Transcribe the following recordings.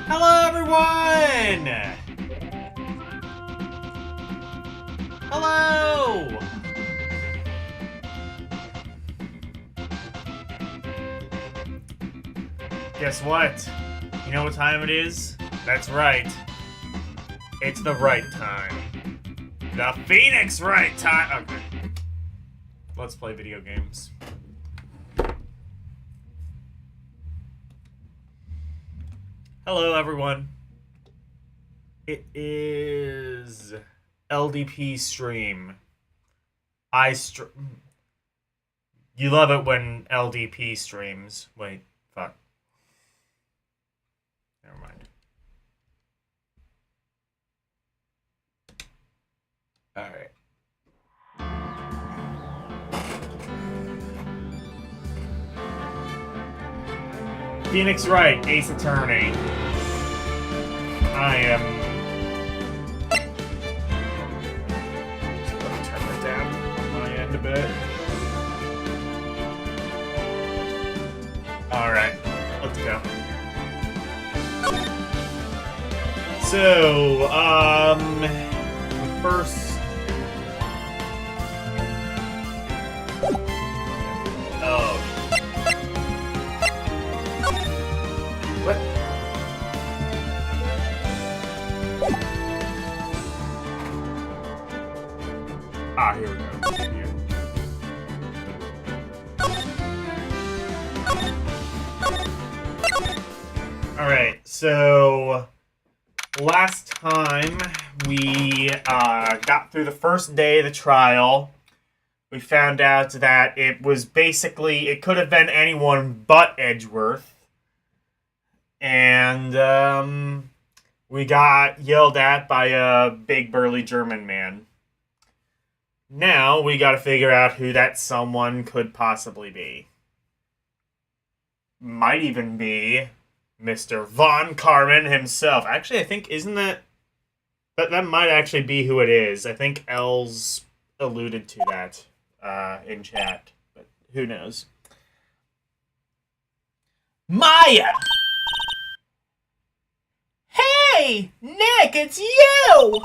Hello, everyone! Hello! Guess what? You know what time it is? That's right. It's the right time. The Phoenix Wright time! Okay. Let's play video games. Hello, everyone. It is LDP stream. You love it when LDP streams. Wait, fuck. Never mind. Alright. Phoenix Wright Ace Attorney. I am... Just gonna turn it down on my end a bit. Alright, let's go. So, first... Oh. What? Ah, here we go. Here. Alright, so last time we got through the first day of the trial. We found out that it was basically, it could have been anyone but Edgeworth. And we got yelled at by a big burly German man. Now we gotta figure out who that someone could possibly be. Might even be Mr. Von Carmen himself. Actually, I think, isn't that might actually be who it is. I think Els alluded to that in chat, but who knows. Maya! Hey, Nick, it's you!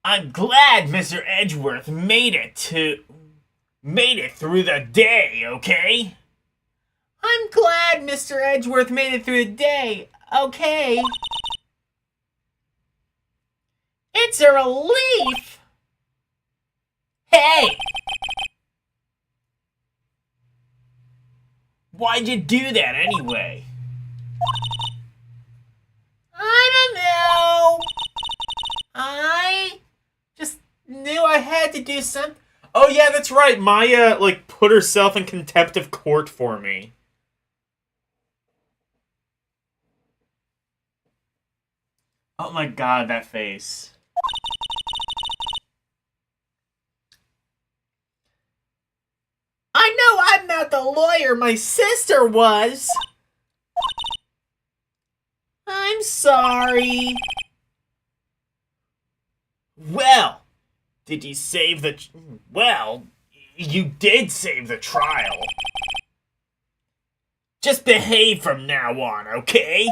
I'm glad Mr. Edgeworth made it through the day, okay? I'm glad Mr. Edgeworth made it through the day, okay? It's a relief! Hey! Why'd you do that anyway? I don't know. I just knew I had to do something. Oh yeah, that's right. Maya, put herself in contempt of court for me. Oh my god, that face. I know I'm not the lawyer my sister was. I'm sorry. Well, did you save the... Well, you did save the trial. Just behave from now on, okay?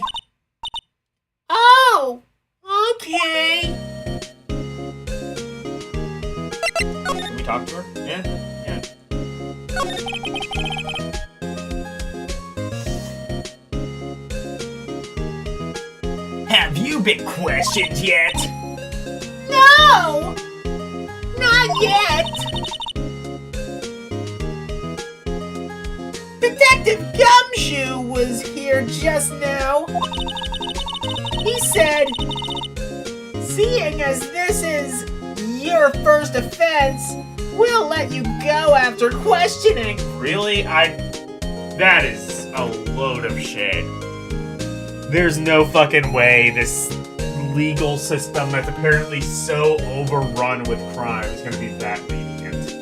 Oh, okay. Can we talk to her? Yeah? Yeah. Have you been questioned yet? No! Not yet! Detective Gumshoe was here just now. He said, seeing as this is your first offense, we'll let you go after questioning. Really? That is a load of shit. There's no fucking way this legal system that's apparently so overrun with crime is gonna be that lenient.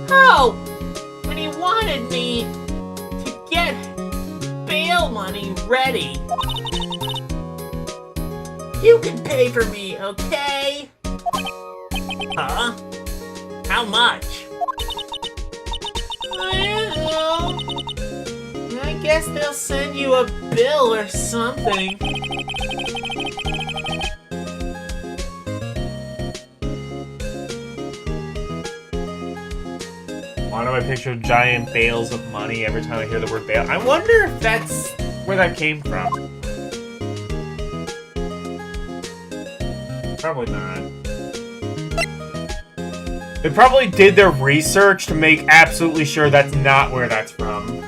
Oh! When he wanted me to get bail money ready. You can pay for me, okay? Huh? How much? I don't know. I guess they'll send you a bill or something. Why do I picture giant bales of money every time I hear the word bale? I wonder if that's where that came from. Probably not. They probably did their research to make absolutely sure that's not where that's from.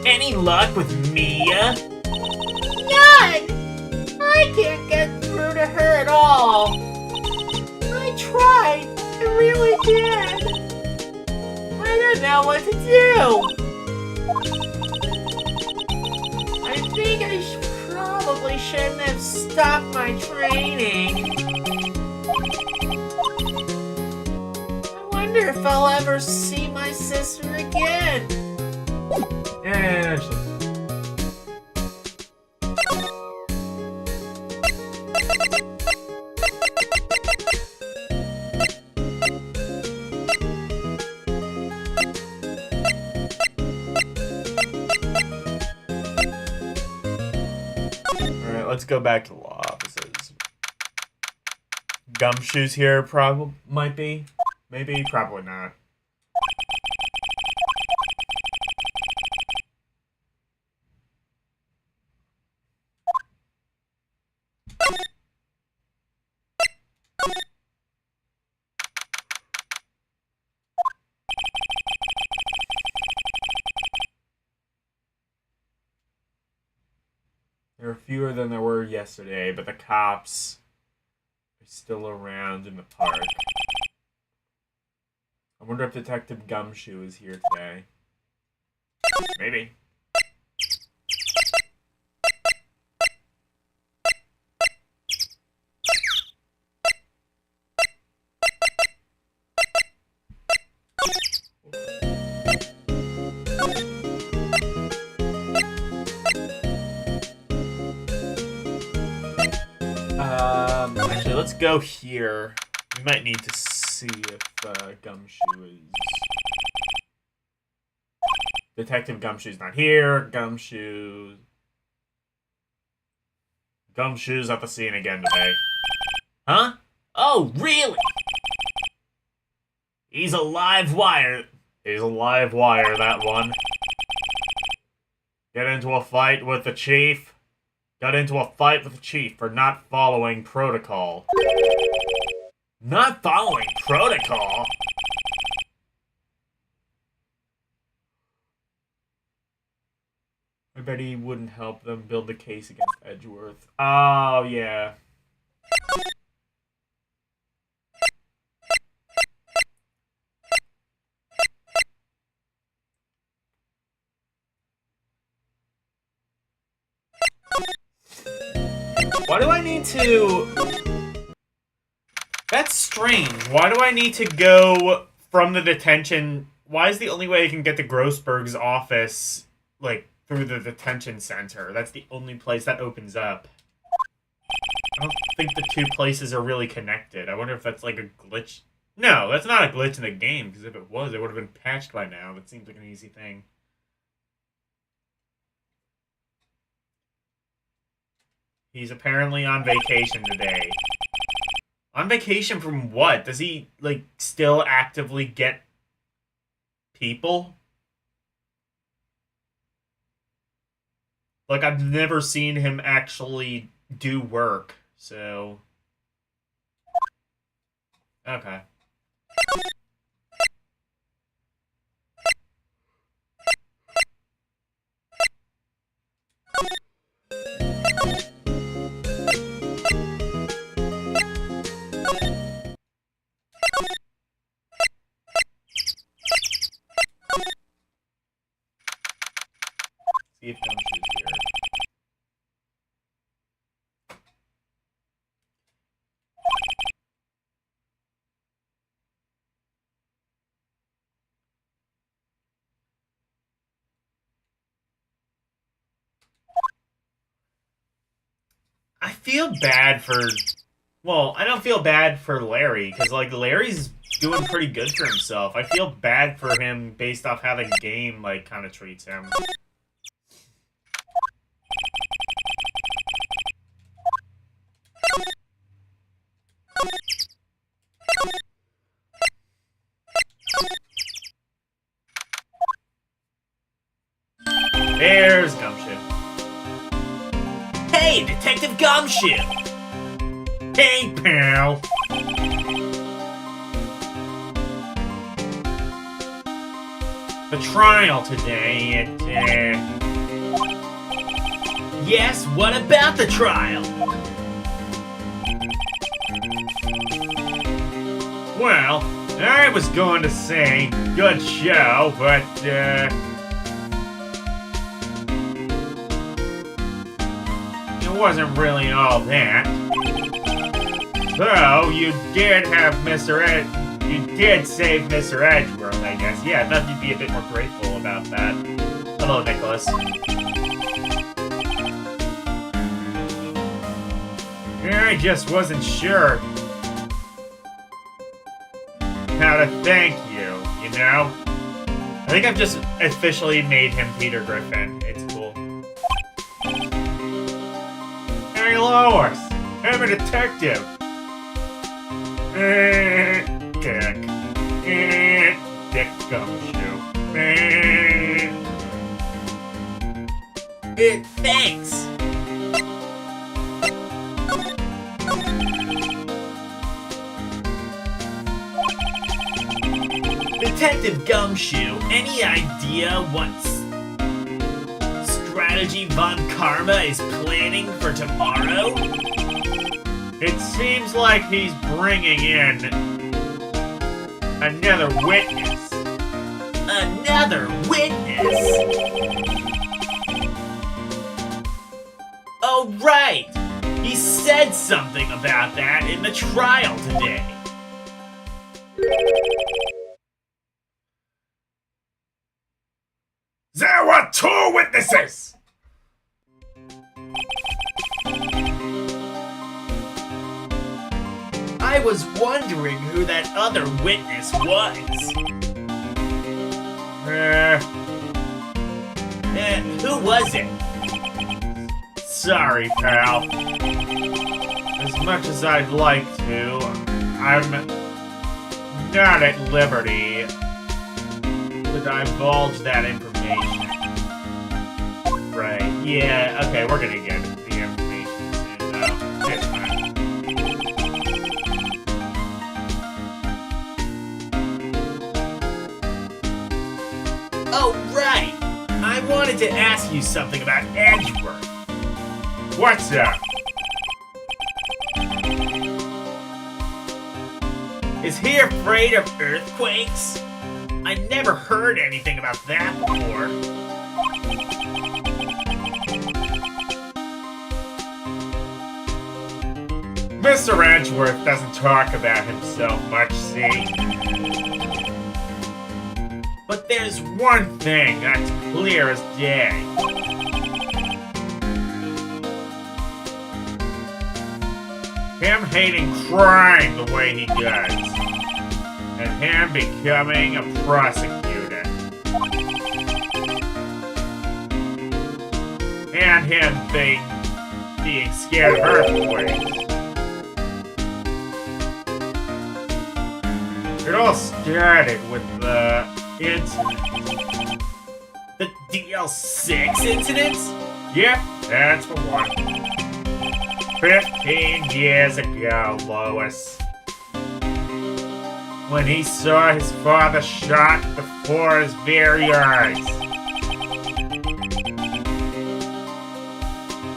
Any luck with Mia? None! I can't get through to her at all. I tried. I really did. I don't know what to do. I think I probably shouldn't have stopped my training. I wonder if I'll ever see my sister again. Yeah, Alright, let's go back to the law offices. Gumshoes here probably might be. Maybe, probably not. There are fewer than there were yesterday, but the cops are still around in the park. I wonder if Detective Gumshoe is here today. Maybe. Actually, let's go here. We might need to see if Gumshoe is... Detective Gumshoe's not here. Gumshoe's at the scene again today. Huh? Oh, really? He's a live wire. He's a live wire, that one. Get into a fight with the chief. Got into a fight with the chief for not following protocol. Not following protocol? I bet he wouldn't help them build the case against Edgeworth. Oh, yeah. Why do I need to... That's strange. Why do I need to go from the detention... Why is the only way I can get to Grossberg's office, like, through the detention center? That's the only place that opens up. I don't think the two places are really connected. I wonder if that's like a glitch. No, that's not a glitch in the game, because if it was, it would have been patched by now. That seems like an easy thing. He's apparently on vacation today. On vacation from what? Does he, like, still actively get people? Like, I've never seen him actually do work, so... Okay. See if Gumshoe's here. I feel bad for Well, I don't feel bad for Larry, because, like, Larry's doing pretty good for himself. I feel bad for him based off how the game, like, kind of treats him. There's Gumshoe. Hey, Detective Gumshoe! Hey, pal! The trial today, Yes, what about the trial? Well, I was going to say, good show, but, it wasn't really all that. So, you did have Mr. You did save Mr. Edgeworth, I guess. Yeah, I thought you'd be a bit more grateful about that. Hello, Nicholas. I just wasn't sure how to thank you, you know? I think I've just officially made him Peter Griffin. It's cool. Hey, Lois! I'm a detective! Dick. Dick Gumshoe. Thanks! Detective Gumshoe, any idea what strategy Von Karma is planning for tomorrow? It seems like he's bringing in another witness. Another witness? Oh, right! He said something about that in the trial today. There were 2 witnesses! I was wondering who that other witness was. Who was it? Sorry, pal. As much as I'd like to, I'm not at liberty to divulge that information. Right, yeah, okay, we're gonna get the information soon, though. It's fine. Oh, right! I wanted to ask you something about Edgeworth. What's up? Is he afraid of earthquakes? I never heard anything about that before. Mr. Edgeworth doesn't talk about himself much, see? But there's one thing that's clear as day. Him hating crime the way he does. And him becoming a prosecutor. And him being scared of earthquakes. It all started with the incident. The DL6 incidents? Yep, that's the one. 15 years ago, Lois. When he saw his father shot before his very eyes.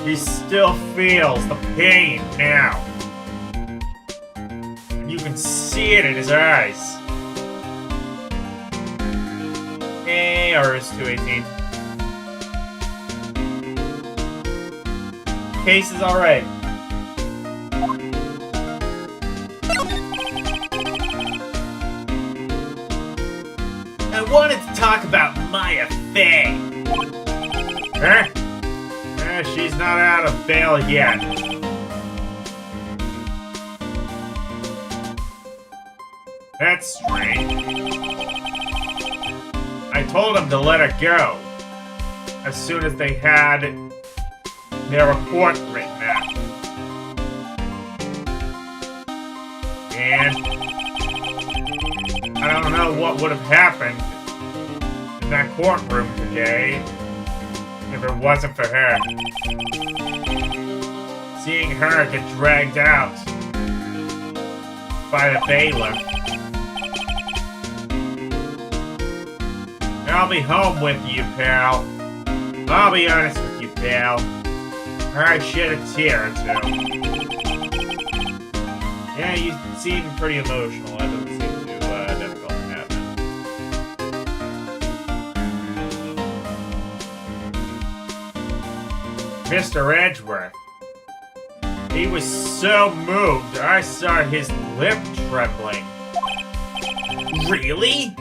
He still feels the pain now. You can see it in his eyes. Or is 218. Case is alright. I wanted to talk about Maya Fey. Huh? She's not out of bail yet. That's strange. I told him to let her go as soon as they had their report written out. And I don't know what would have happened in that courtroom today if it wasn't for her. Seeing her get dragged out by the bailiff. I'll be home with you, pal. I'll be honest with you, pal. I shed a tear or two. Yeah, you seem pretty emotional. That doesn't seem too difficult to happen. Mr. Edgeworth. He was so moved, I saw his lip trembling. Really?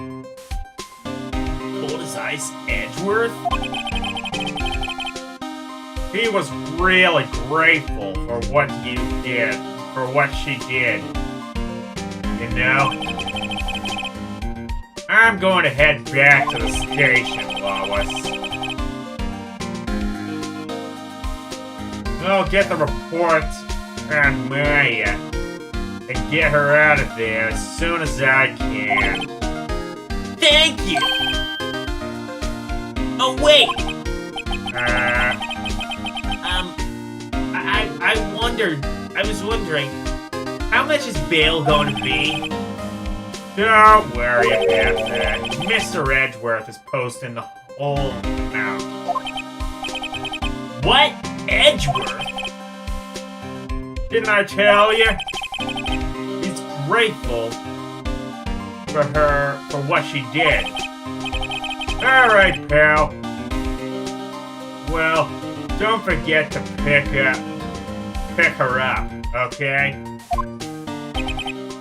Cold as ice, Edgeworth? He was really grateful for what you did, for what she did. You know? I'm going to head back to the station, Lois. I'll get the report on Maya and get her out of there as soon as I can. Thank you! Oh, wait! I was wondering, how much is bail going to be? Don't worry about that. Mr. Edgeworth is posting the whole amount. What? Edgeworth? Didn't I tell you? He's grateful for her, for what she did. Alright, pal. Well, don't forget to pick her up, okay?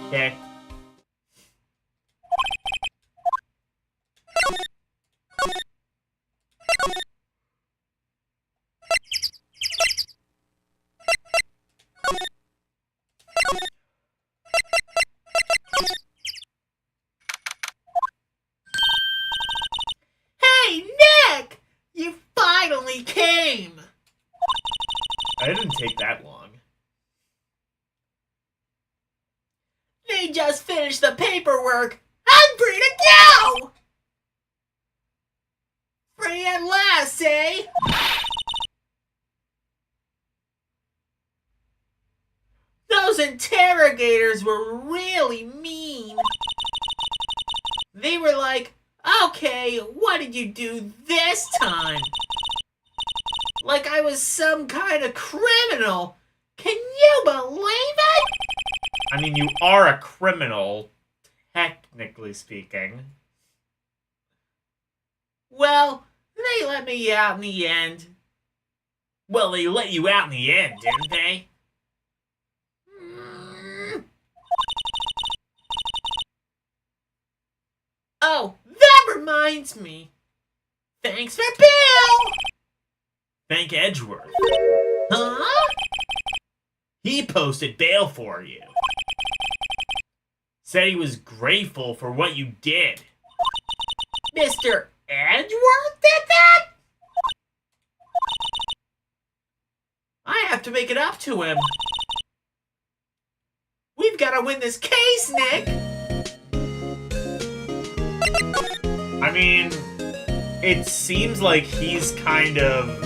Okay. Hey, Nick! You finally came! I didn't take that long. They just finished the paperwork. I'm free to go! Free at last, eh? Those interrogators were really mean. They were like, okay, what did you do this time? Like I was some kind of criminal. Can you believe it? I mean, you are a criminal, technically speaking. Well, they let me out in the end. Well, they let you out in the end, didn't they? Oh, that reminds me. Thanks for Bill! Thank Edgeworth. Huh? He posted bail for you. Said he was grateful for what you did. Mr. Edgeworth did that? I have to make it up to him. We've got to win this case, Nick! I mean, it seems like he's kind of...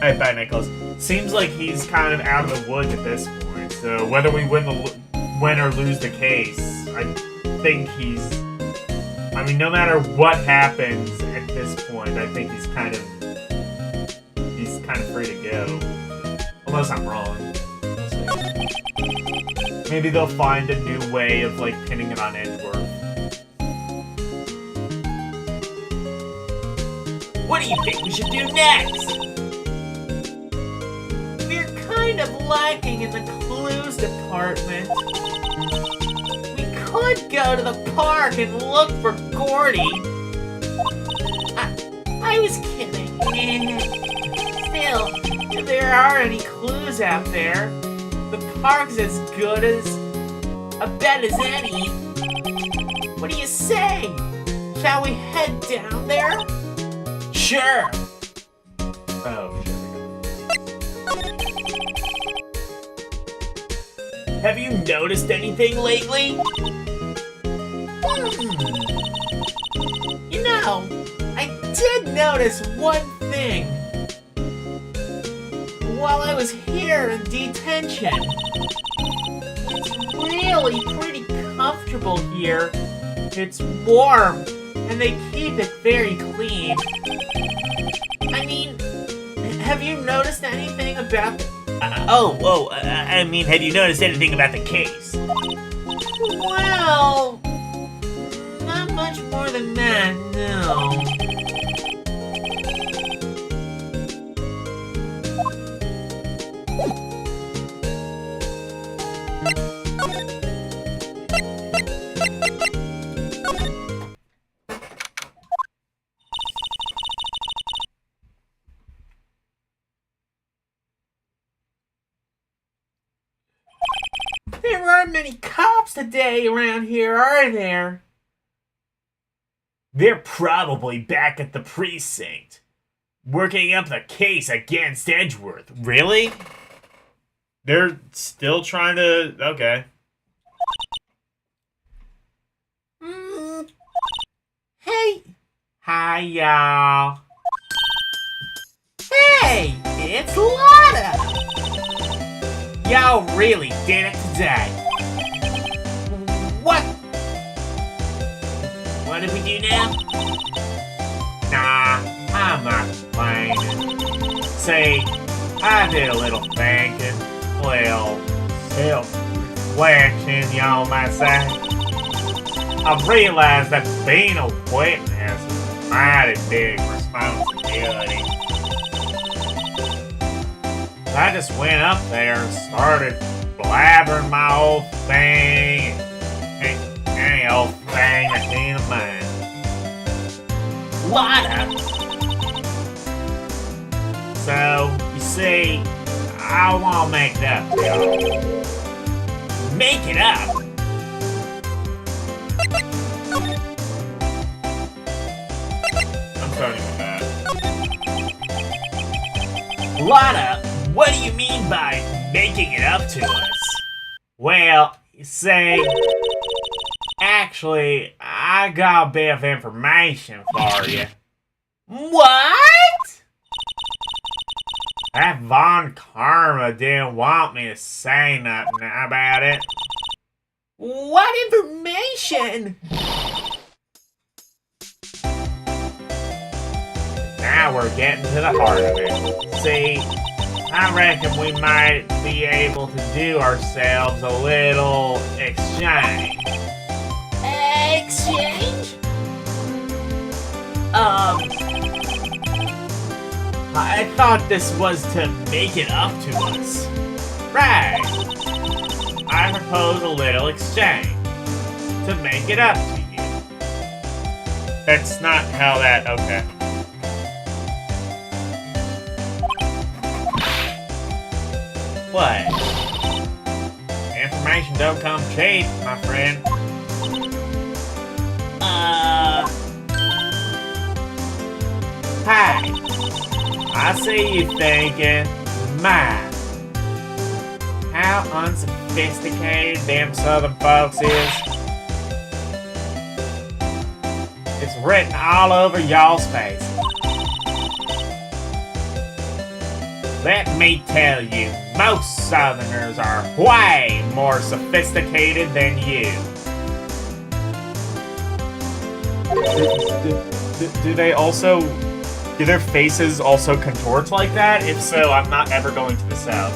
Hey, bye, Nicholas. Seems like he's kind of out of the woods at this point. So whether we win or lose the case, I think he's... I mean, no matter what happens at this point, I think he's kind of free to go. Unless I'm wrong. We'll see. Maybe they'll find a new way of, like, pinning it on Edgeworth. What do you think we should do next? We're kind of lacking in the clues department. We could go to the park and look for Gordy. I was kidding. Still, if there are any clues out there, the park's as good as a a bet as any. What do you say? Shall we head down there? Sure. Oh, shit. Have you noticed anything lately? You know, I did notice one thing. While I was here in detention, it's really pretty comfortable here. It's warm, and they keep it very clean. I mean, have you noticed anything about I mean, have you noticed anything about the case? Well, not much more than that, no. There aren't many cops today around here, are there? They're probably back at the precinct, working up the case against Edgeworth. Really? They're still trying to... Okay. Hey! Hi, y'all. Hey! It's Lotta! Y'all really did it today. What? What did we do now? Nah, I'm not complaining. See, I did a little thinking. Well, self-reflection, y'all might say. I realized that being a witness is a mighty big responsibility. I just went up there and started blabbering my old thing. Any old thing that came to mind. Lotta! So, you see, I want to make it up, y'all. Make it up? I'm starting with that. Lotta, what do you mean by making it up to us? Well, you see, actually, I got a bit of information for you. What? That Von Karma didn't want me to say nothing about it. What information? Now we're getting to the heart of it. See, I reckon we might be able to do ourselves a little exchange. Exchange? I thought this was to make it up to us. Right. I propose a little exchange to make it up to you. That's not how that... Okay. What? Information don't come cheap, my friend. Hi. I see you thinking, man, how unsophisticated them southern folks is. It's written all over y'all's faces. Let me tell you, most southerners are way more sophisticated than you. Do they also... Do their faces also contort like that? If so, I'm not ever going to the South.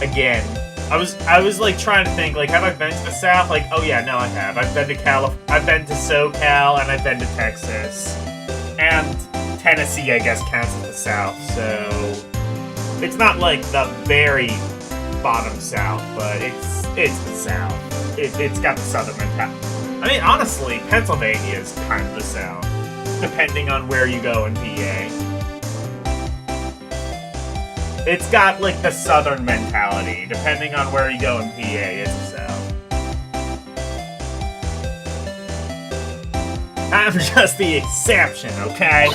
Again, I was like trying to think, like, have I been to the South? Like, oh yeah, no, I have. I've been to I've been to SoCal, and I've been to Texas. And Tennessee, I guess, counts as the South, so... It's not like the very bottom South, but it's the South. It's got the Southern mentality. I mean, honestly, Pennsylvania is kind of the South. Depending on where you go in PA. It's got, like, the southern mentality. Depending on where you go in PA, it's a south. I'm just the exception, okay?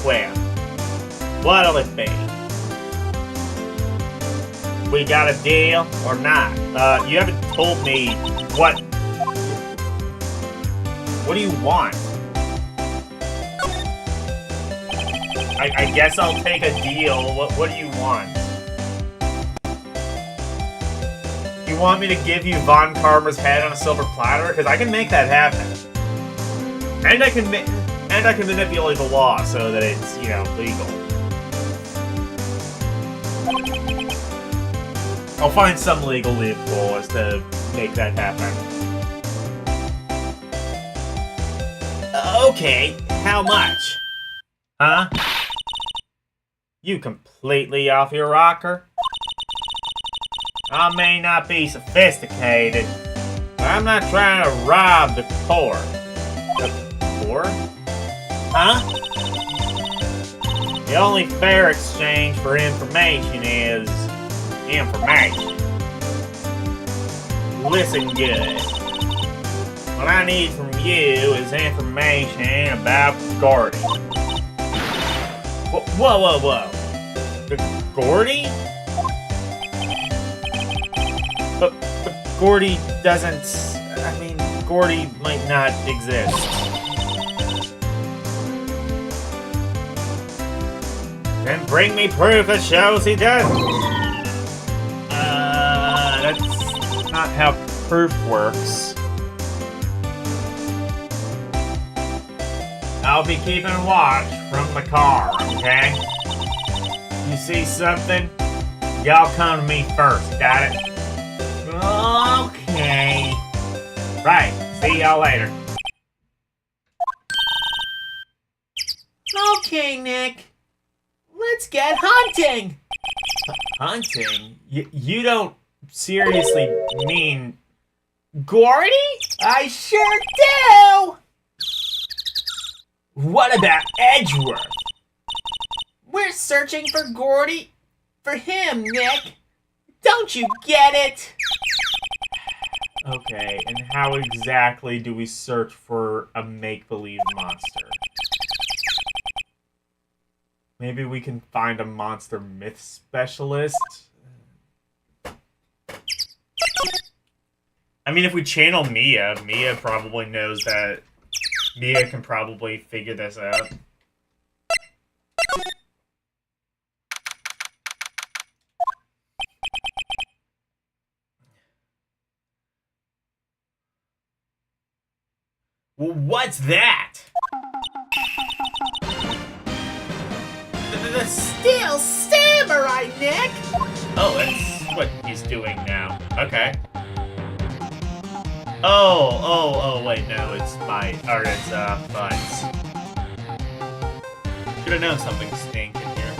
Well, what'll it be? We got a deal or not? You haven't told me what... What do you want? I guess I'll take a deal. What do you want? You want me to give you Von Karma's head on a silver platter? Because I can make that happen. And I can manipulate the law so that it's, you know, legal. I'll find some legal loophole as to make that happen. Okay, how much? Huh? You completely off your rocker? I may not be sophisticated, but I'm not trying to rob the poor. The poor? Huh? The only fair exchange for information is information. Listen good. What I need from you is information about Gordy. Whoa. Gordy? But Gordy doesn't... I mean, Gordy might not exist. Then bring me proof that shows he does. That's not how proof works. I'll be keeping watch from the car, okay? You see something? Y'all come to me first, got it? Okay. Right, see y'all later. Okay, Nick. Let's get hunting! Hunting? You don't seriously mean... Gordy? I sure do! What about Edgeworth? We're searching for Gordy. For him, Nick. Don't you get it? Okay, and how exactly do we search for a make-believe monster? Maybe we can find a monster myth specialist? I mean, if we channel Mia probably knows that... Mia can probably figure this out. What's that? The Steel Samurai, Nick! Oh, that's what he's doing now. Okay. Oh, wait, no, it's Buzz. Should've known something stink in here.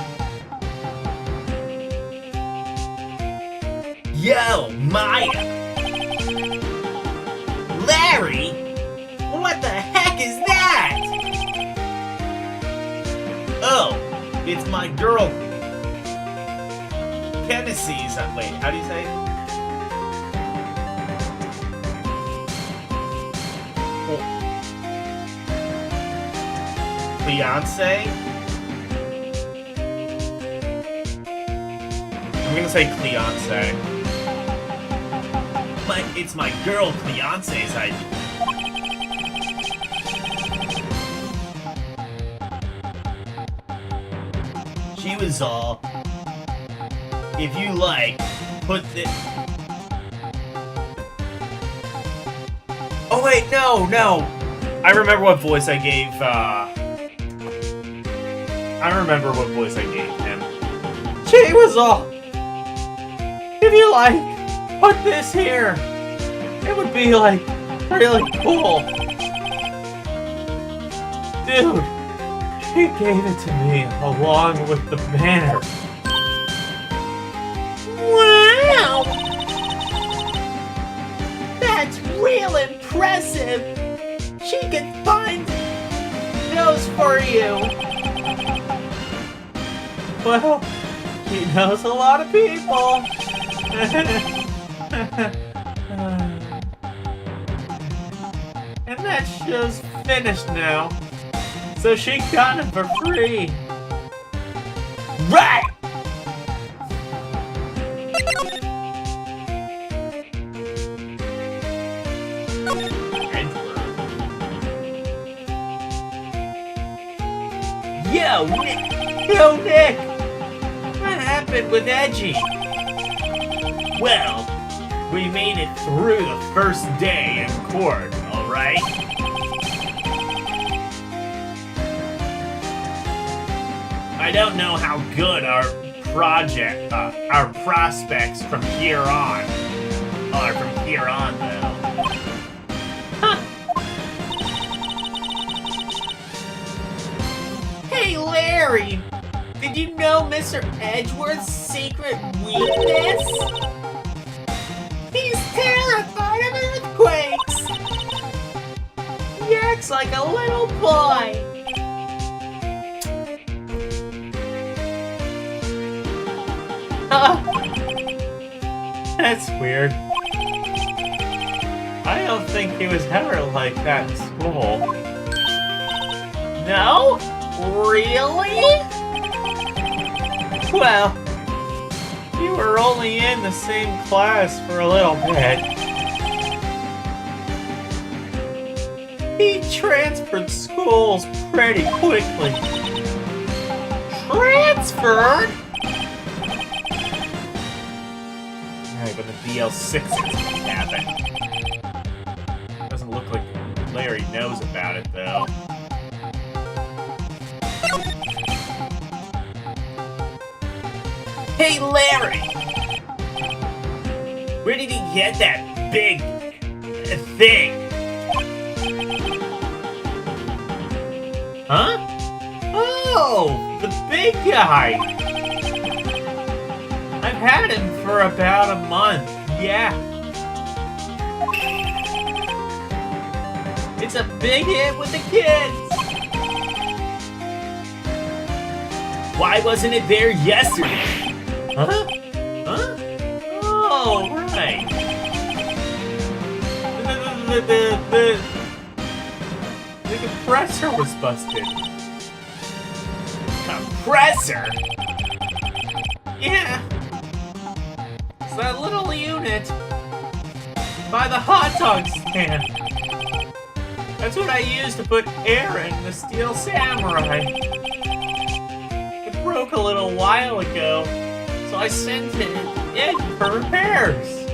Yo, Maya! Larry? What the heck is that? Oh, it's my girl. Kennessy's. Wait, how do you say it? Fiance? I'm gonna say Cleonce. It's my girl Cleonce's idea. She was all, if you like, put the... Oh wait, no! I remember what voice I gave, him. She was all, if you like, put this here. It would be, like, really cool. Dude, she gave it to me along with the banner. Wow! That's real impressive! She can find those for you! Well, he knows a lot of people. And that show's finished now. So she got him for free. Right! Yo, Nick! Yo, Nick! What happened with Edgy? Well, we made it through the first day in court, alright? I don't know how good our prospects from here on are from here on, though. Huh. Hey, Larry! Did you know Mr. Edgeworth's secret weakness? He's terrified of earthquakes! He acts like a little boy! That's weird. I don't think he was ever like that in school. No? Really? Well, you were only in the same class for a little bit. He transferred schools pretty quickly. Transferred? Right, but the DL6 happened. Doesn't look like Larry knows about it, though. Hey, Larry! Where did he get that big thing? Huh? Oh, the big guy! I've had him for about a month, yeah. It's a big hit with the kids! Why wasn't it there yesterday? Huh? Huh? Oh, right. The compressor was busted. Compressor? Yeah. It's that little unit by the hot dog stand. That's what I used to put air in the Steel Samurai. It broke a little while ago, so I sent it in for repairs.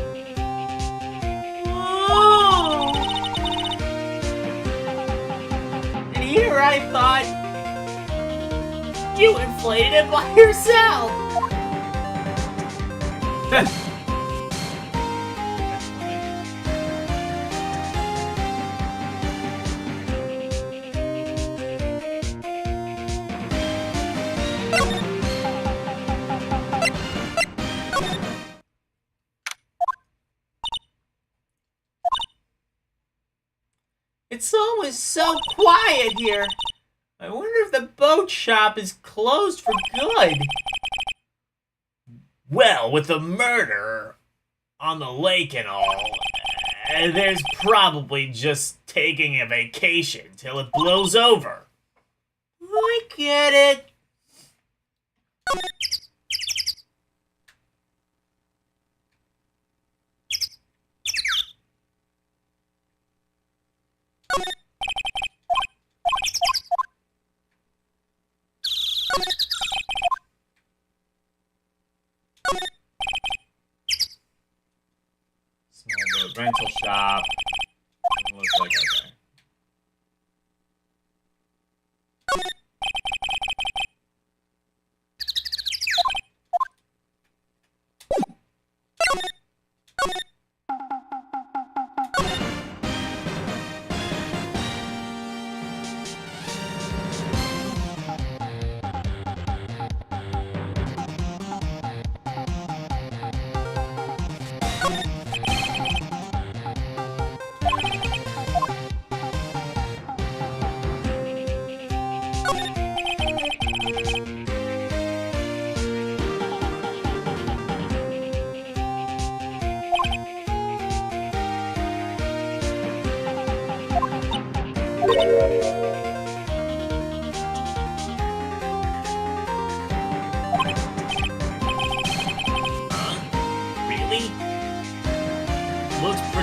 Oh. And here I thought you inflated it by yourself. It's always so quiet here. I wonder if the boat shop is closed for good. Well, with the murder on the lake and all, there's probably just taking a vacation till it blows over. I get it. Small boat rental shop. Doesn't look like okay.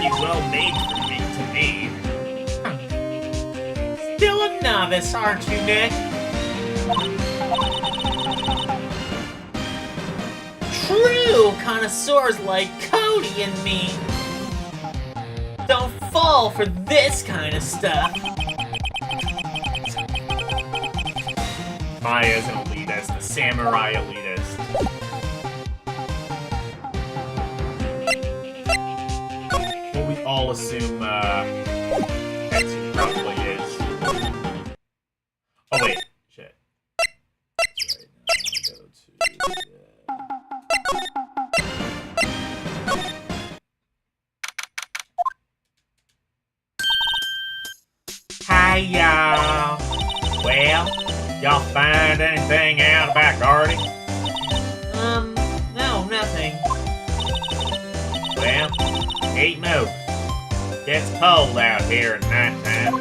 pretty well made to me. Still a novice, aren't you, Nick? True connoisseurs like Cody and me don't fall for this kind of stuff. Maya's an elitist, the samurai elitist. Well, we all assume, Etsy probably is. Oh, wait. Shit. That's right. Now I go to... Hi, y'all. Well, y'all find anything out about Gordy? No, nothing. Well, keep moving. Gets cold out here at nighttime.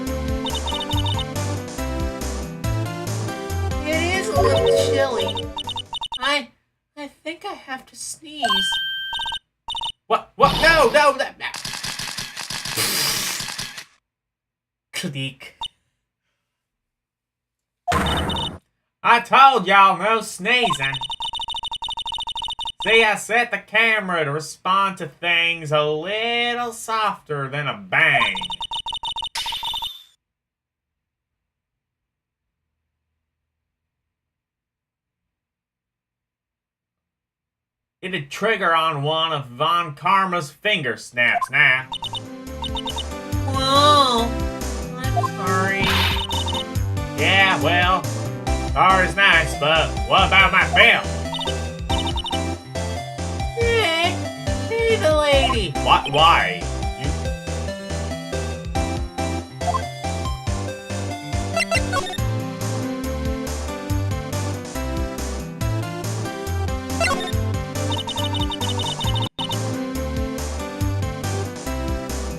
It is a little chilly. I think I have to sneeze. What? No, that... Click. I told y'all no sneezing. See, I set the camera to respond to things a little softer than a bang. It'd trigger on one of Von Karma's finger snaps now. Whoa, I'm sorry. Yeah, well, sorry's nice, but what about my bill? Hey, the lady. What? Why?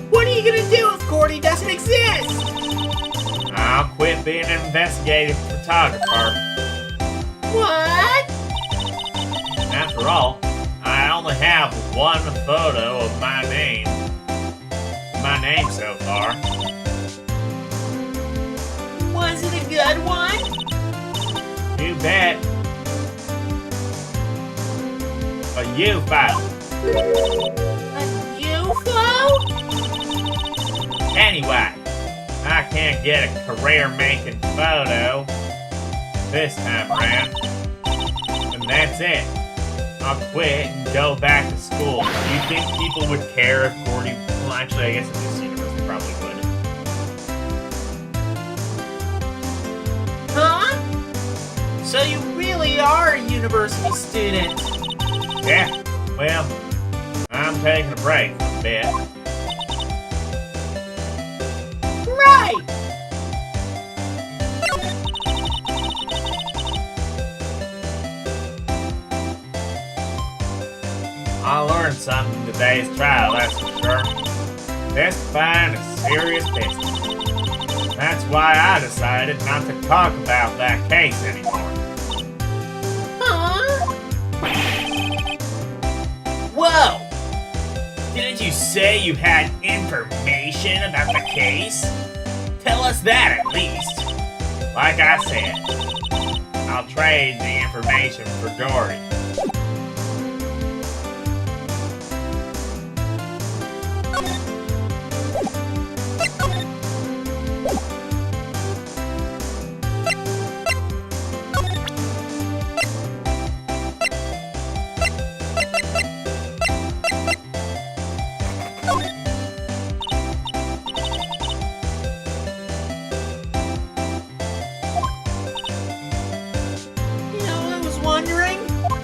What are you gonna do if Gordy doesn't exist? I'll quit being an investigative photographer. What? After all, I only have one photo of my name. My name so far. Was it a good one? You bet. A UFO. A UFO? Anyway, I can't get a career-making photo this time around. And that's it. I'll quit and go back to school. Do you think people would care if Gordy... Well, actually, I guess in this universe they probably would. Huh? So you really are a university student? Yeah, well, I'm taking a break for a bit. Right! I learned something in today's trial, that's for sure. Testifying is serious business. That's why I decided not to talk about that case anymore. Huh? Whoa! Didn't you say you had information about the case? Tell us that at least. Like I said, I'll trade the information for Dory.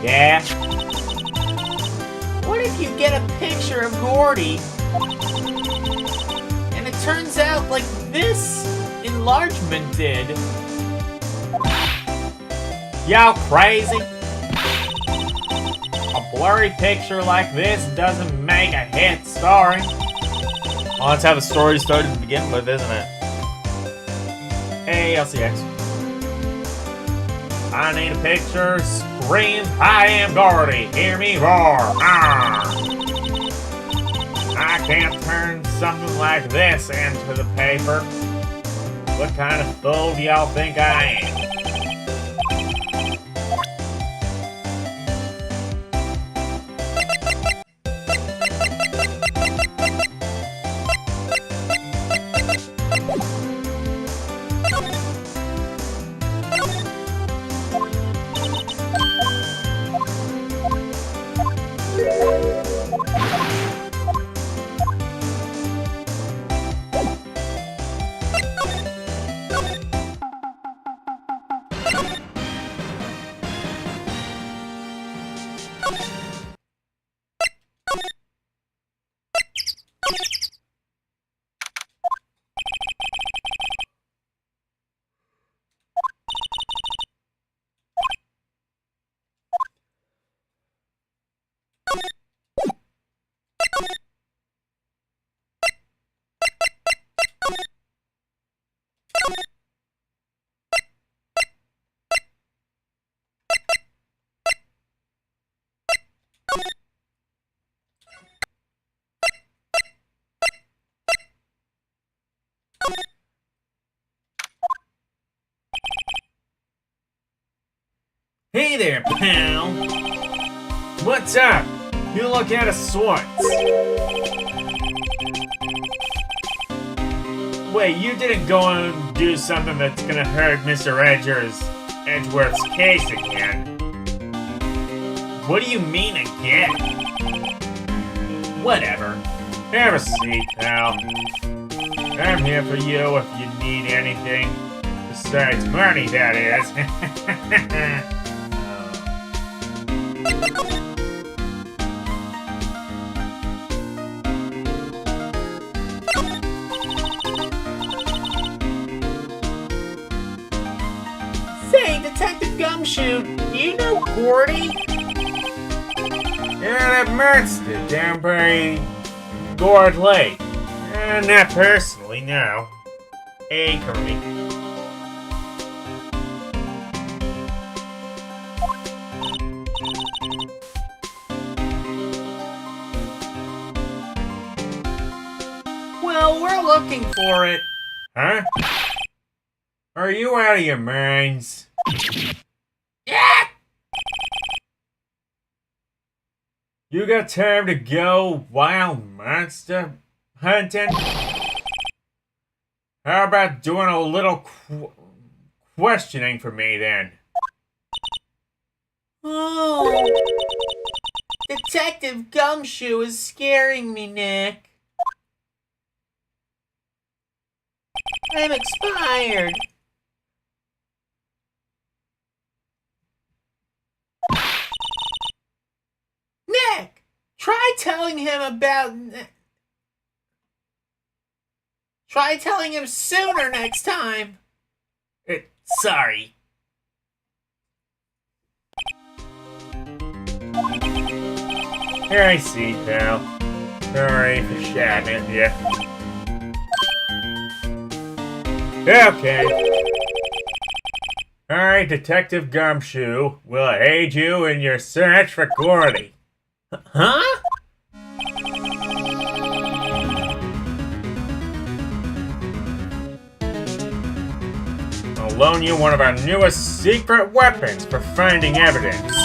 Yeah? What if you get a picture of Gordy and it turns out like this enlargement did? Y'all crazy? A blurry picture like this doesn't make a hit story. Well, that's how the story started to begin with, isn't it? Hey, LCX. I need a picture. Screams, I am Gordy. Hear me roar. Arr. I can't turn something like this into the paper. What kind of fool do y'all think I am? Hey there, pal! What's up? You look out of sorts. Wait, you didn't go and do something that's gonna hurt Mr. Edgeworth's case again? What do you mean again? Whatever. Have a seat, pal. I'm here for you if you need anything. Besides money, that is. Say, Detective Gumshoe, do you know Gordy? Yeah, that monster down by Gourd Lake. Not personally, no. Acorny. Well, we're looking for it. Huh? Are you out of your minds? Yeah! You got time to go wild monster hunting? How about doing a little questioning for me then? Oh, Detective Gumshoe is scaring me, Nick. I'm expired. Nick, try telling him about... Try telling him sooner next time. Sorry. Here I see, pal. Sorry for shouting at you. Okay. Alright, Detective Gumshoe will aid you in your search for Gordy. Huh? I'll loan you one of our newest secret weapons for finding evidence.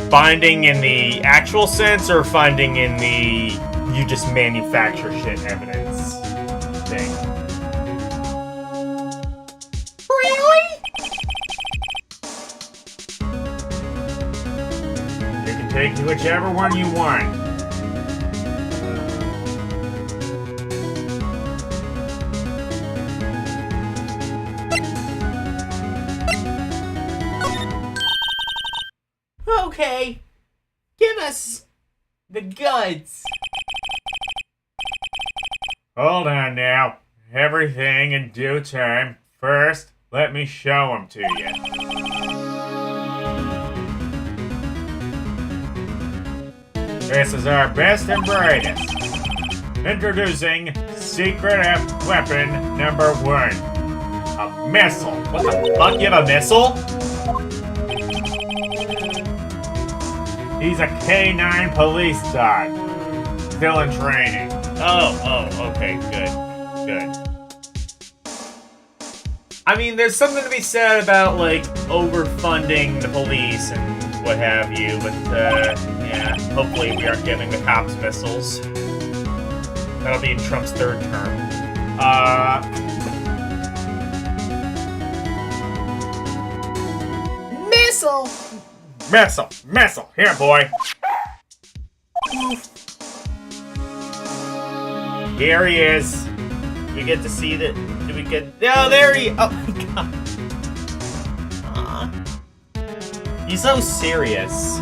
Finding in the actual sense or finding in the you just manufacture shit evidence thing? Really? You can take whichever one you want. Okay. Give us the goods. Hold on now. Everything in due time. First, let me show them to you. This is our best and brightest. Introducing secret weapon number 1. A missile. What the fuck? You have a missile? He's a K9 police dog. Still in training. Oh, okay, good. I mean, there's something to be said about, like, overfunding the police and what have you, but, yeah, hopefully we aren't giving the cops missiles. That'll be in Trump's third term. Missile! Missile! Here, boy! Here he is. We get to see that. Do we get? Oh, there he. Oh my god. Aww. He's so serious.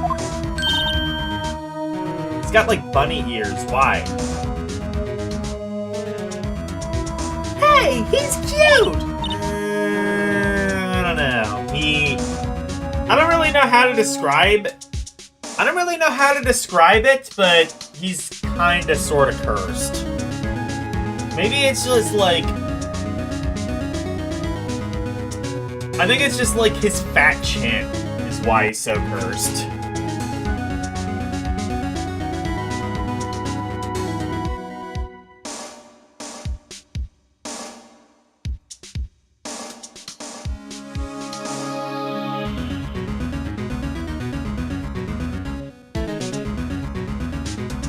He's got like bunny ears. Why? Hey, he's cute! I don't know. I don't really know how to describe. I don't really know how to describe it, but he's kinda sorta cursed. Maybe it's just like... I think it's just like his fat chin is why he's so cursed.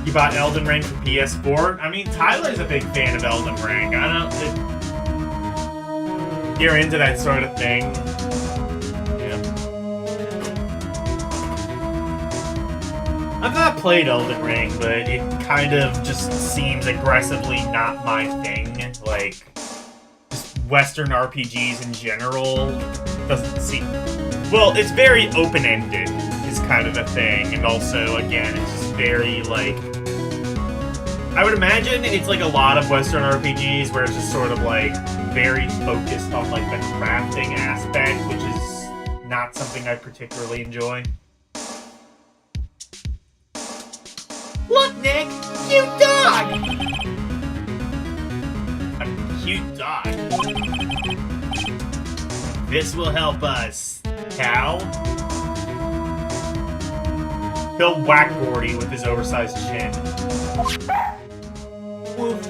You bought Elden Ring for PS4? I mean, Tyler's a big fan of Elden Ring. I don't... You're into that sort of thing. Yeah. I've not played Elden Ring, but it kind of just seems aggressively not my thing. Like, just Western RPGs in general doesn't seem... Well, it's very open-ended, is kind of the thing. And also, again, it's just very, like... I would imagine it's like a lot of Western RPGs where it's just sort of like very focused on like the crafting aspect, which is not something I particularly enjoy. Look, Nick! Cute dog! A cute dog. This will help us. Cow? He'll whack Gordy with his oversized chin. Woof.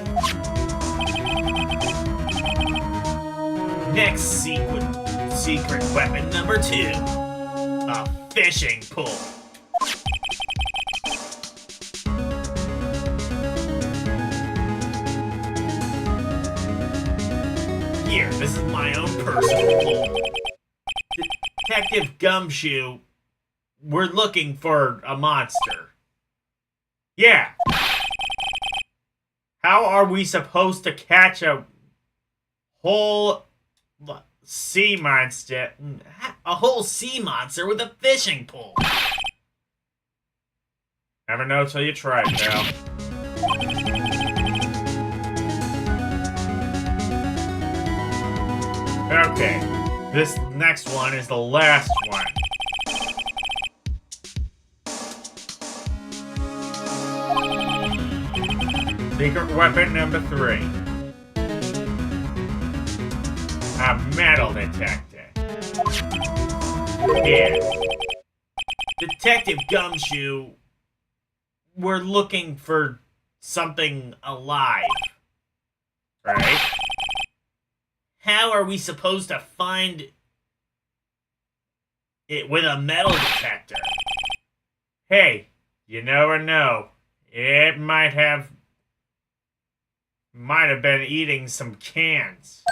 Next secret weapon number 2. A fishing pole. Here, this is my own personal pole. Detective Gumshoe, we're looking for a monster. Yeah. How are we supposed to catch a whole sea monster? A whole sea monster with a fishing pole? Never know till you try, pal. Okay, this next one is the last one. Secret weapon number 3. A metal detector. Here. Detective Gumshoe, we're looking for something alive. Right? How are we supposed to find it with a metal detector? Hey, you never know. It might have been eating some cans.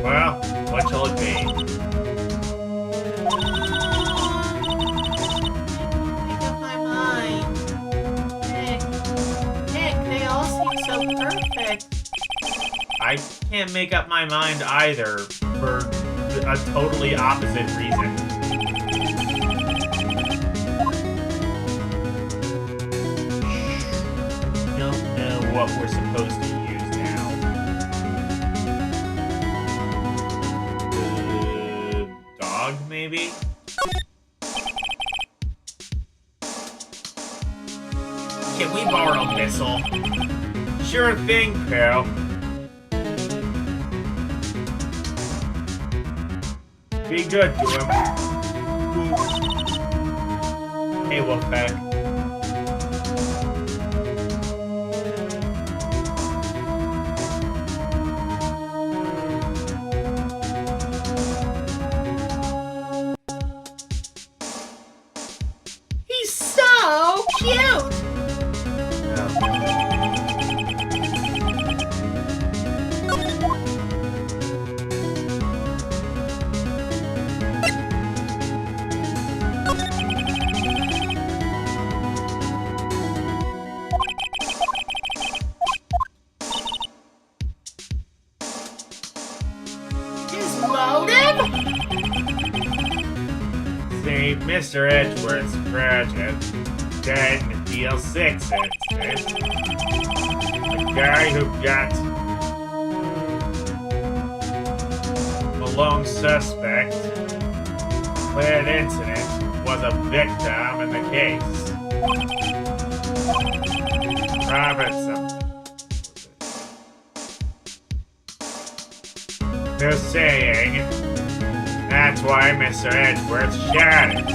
Well, what shall it be? Make up my mind. Nick, they all seem so perfect. I can't make up my mind either, for a totally opposite reason. Don't know what we're supposed to use now. Dog, maybe? Can we borrow a missile? Sure thing, pal. Be good to him. Hey, Wolfpack. He's so cute! His motive? Save Mr. Edgeworth's project. Dead in the DL6 incident. The guy who got a lone suspect cleared incident was a victim in the case. Robertson. They're saying that's why Mr. Edgeworth shot it.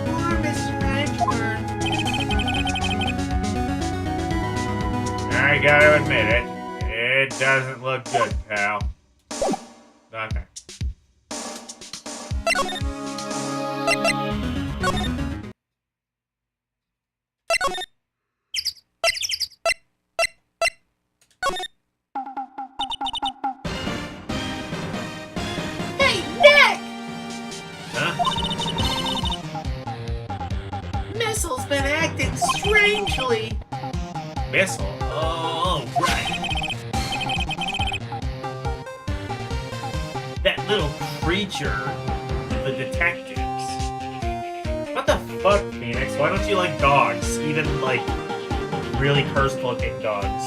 Poor Mr. Edgeworth. I gotta admit it. It doesn't look good, pal. Okay. Hey, Nick! Huh? Missile's been acting strangely. Missile? Oh, right. That little creature, the detectives. What the fuck, Phoenix? Why don't you like dogs? Even, like, really cursed-looking dogs.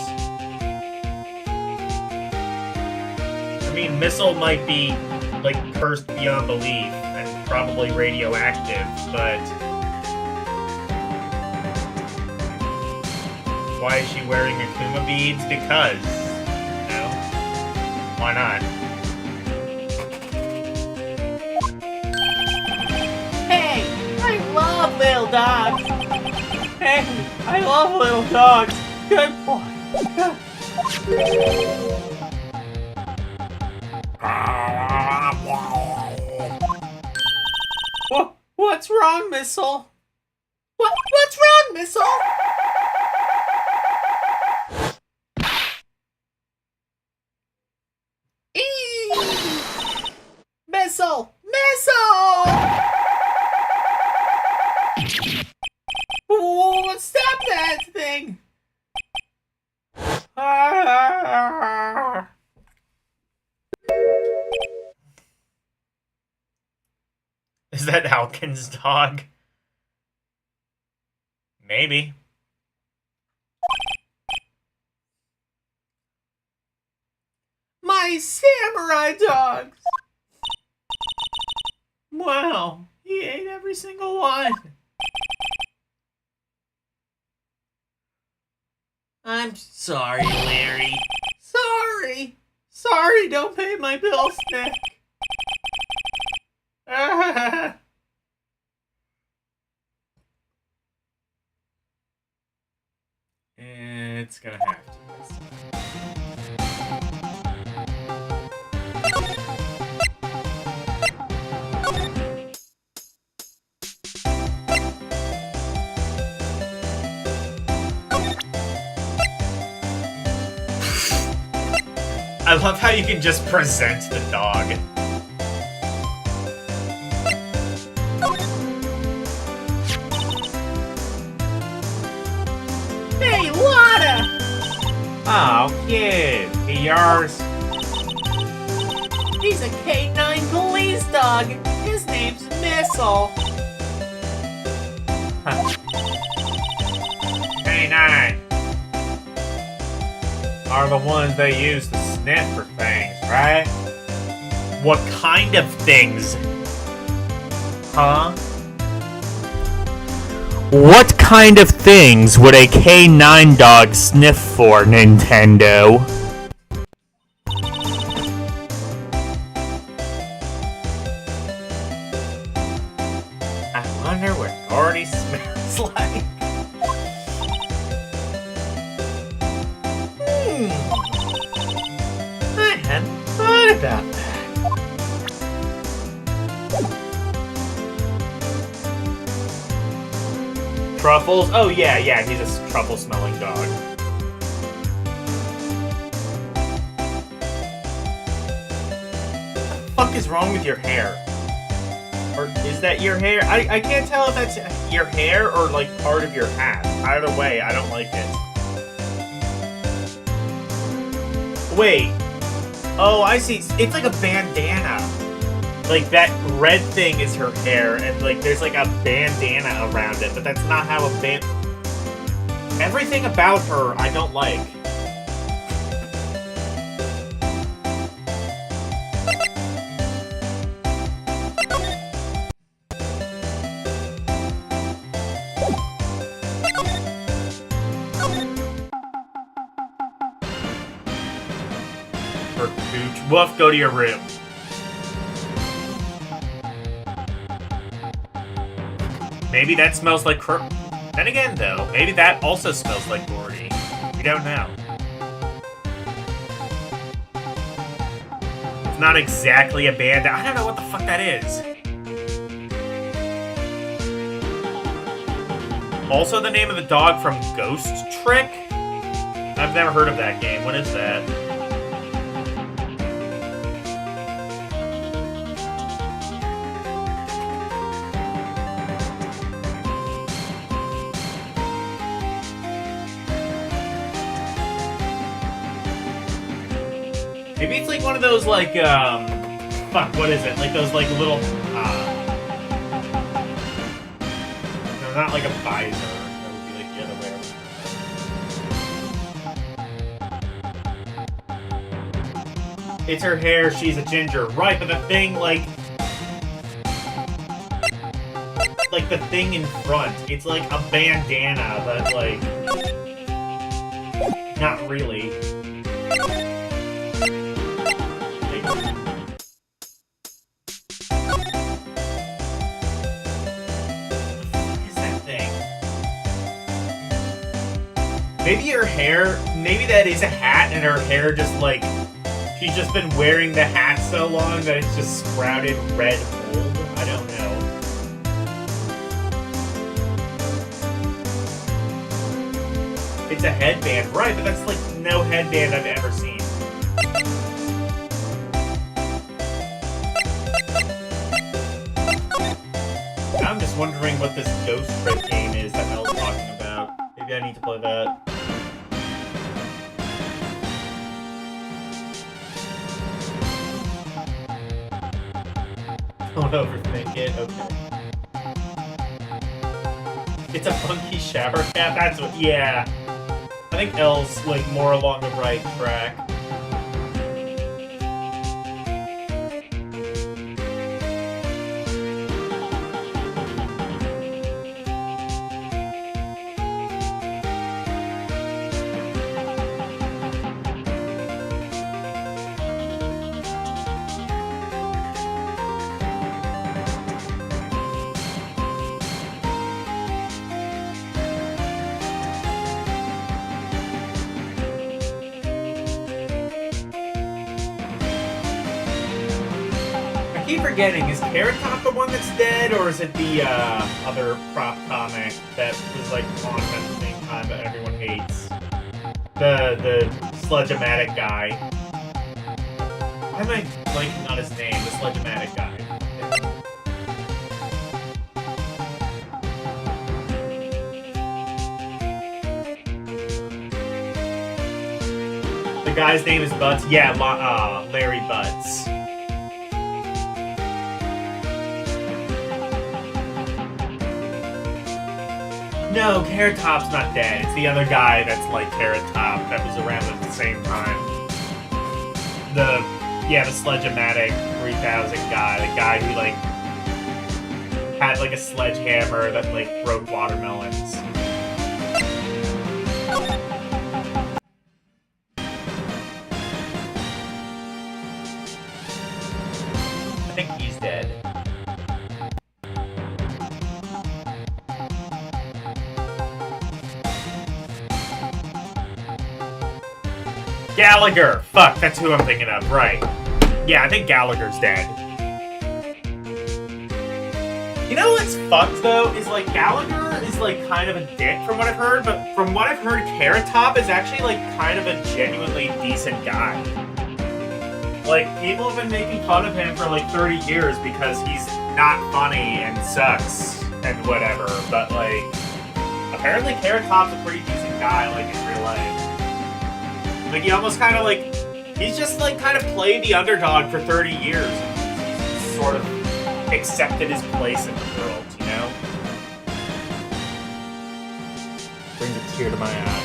I mean, Missile might be, like, cursed beyond belief and probably radioactive, but why is she wearing Akuma beads? Because, you know, why not? Hey, I love little dogs. Hey, I love little dogs. Good boy. What's wrong, Missile? What's wrong, Missile? Missile! Missile! Whoa, stop that thing! Is that Alkin's dog? Maybe. My samurai dogs! Wow, he ate every single one. I'm sorry, Larry. Sorry! Sorry, don't pay my bills, Nick. It's gonna have to. I love how you can just present the dog. Hey, Lada! Oh, kid, he yours? He's a K9 police dog. His name's Missile. K9 are the ones they use to sniff for things, right? What kind of things? Huh? What kind of things would a K9 dog sniff for, Nintendo? about that. Truffles? Oh yeah, he's a truffle-smelling dog. What the fuck is wrong with your hair? Or is that your hair? I can't tell if that's your hair or like part of your hat. Either way, I don't like it. Wait. Oh, I see. It's like a bandana. Like, that red thing is her hair, and, like, there's, like, a bandana around it, but that's not how a everything about her, I don't like. Her cooch. Woof, go to your room. Maybe that smells like Then again, though, maybe that also smells like Gordy. We don't know. It's not exactly a band. I don't know what the fuck that is. Also the name of the dog from Ghost Trick? I've never heard of that game. What is that? Maybe it's like one of those, like, fuck, what is it? Like those, like, little, no, not like a visor. That would be, like, the other way around. It's her hair, she's a ginger. Right, but the thing, like the thing in front, it's like a bandana, but, like, not really. Maybe her hair, maybe that is a hat and her hair just like, she's just been wearing the hat so long that it's just sprouted red mold. I don't know. It's a headband, right, but that's like no headband I've ever seen. I'm just wondering what this Ghost Trick game is that Mel's talking about. Maybe I need to play that. Don't overthink it, okay. It's a funky shower cap? That's what, yeah. I think L's, like, more along the right track. I keep forgetting, is Carrot Top the one that's dead, or is it the other prop comic that was like on at the same time that everyone hates? The Sledge-O-Matic guy. Why am I blanking on his name? The Sledge-O-Matic guy. The guy's name is Butts. Yeah, Larry Butts. No, Carrot Top's not dead. It's the other guy that's like Carrot Top that was around at the same time. The Sledge-O-Matic 3000 guy. The guy who, like, had, like, a sledgehammer that, like, broke watermelons. I think he's dead. Gallagher! Fuck, that's who I'm thinking of, right. Yeah, I think Gallagher's dead. You know what's fucked, though, is, like, Gallagher is, like, kind of a dick from what I've heard, but from what I've heard, Carrot Top is actually, like, kind of a genuinely decent guy. Like, people have been making fun of him for, like, 30 years because he's not funny and sucks and whatever, but, like, apparently Carrot Top's a pretty decent guy, like, in real life. Like, he almost kind of, like, he's just, like, kind of played the underdog for 30 years and he's sort of accepted his place in the world, you know? Brings a tear to my eye.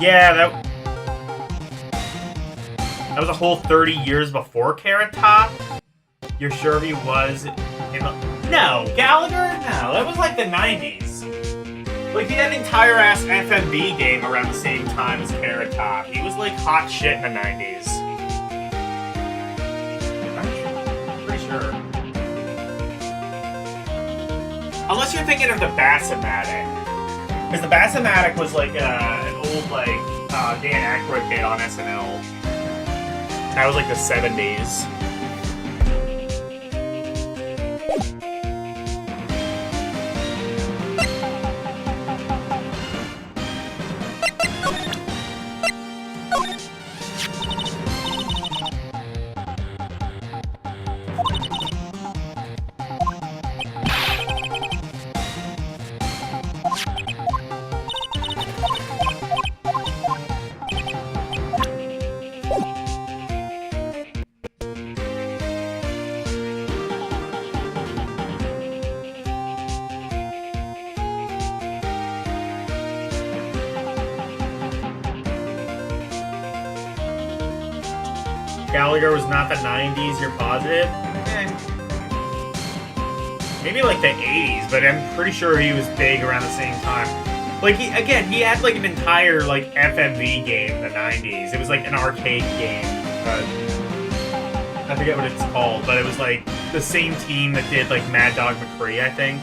Yeah, that was a whole 30 years before Carrot Top? You're sure he was in the... No, Gallagher? No, that was like the 90s. Like, he had an entire-ass FMV game around the same time as Carrot Top. He was, like, hot shit in the 90s. I'm pretty sure. Unless you're thinking of the Bassomatic. Because the Bassomatic was, like, an old, like, Dan Aykroyd hit on SNL. That was, like, the 70s. Gallagher was not the 90s, you're positive? Maybe like the 80s, but I'm pretty sure he was big around the same time. Like, he had like an entire like FMV game in the 90s. It was like an arcade game. I forget what it's called, but it was like the same team that did like Mad Dog McCree, I think.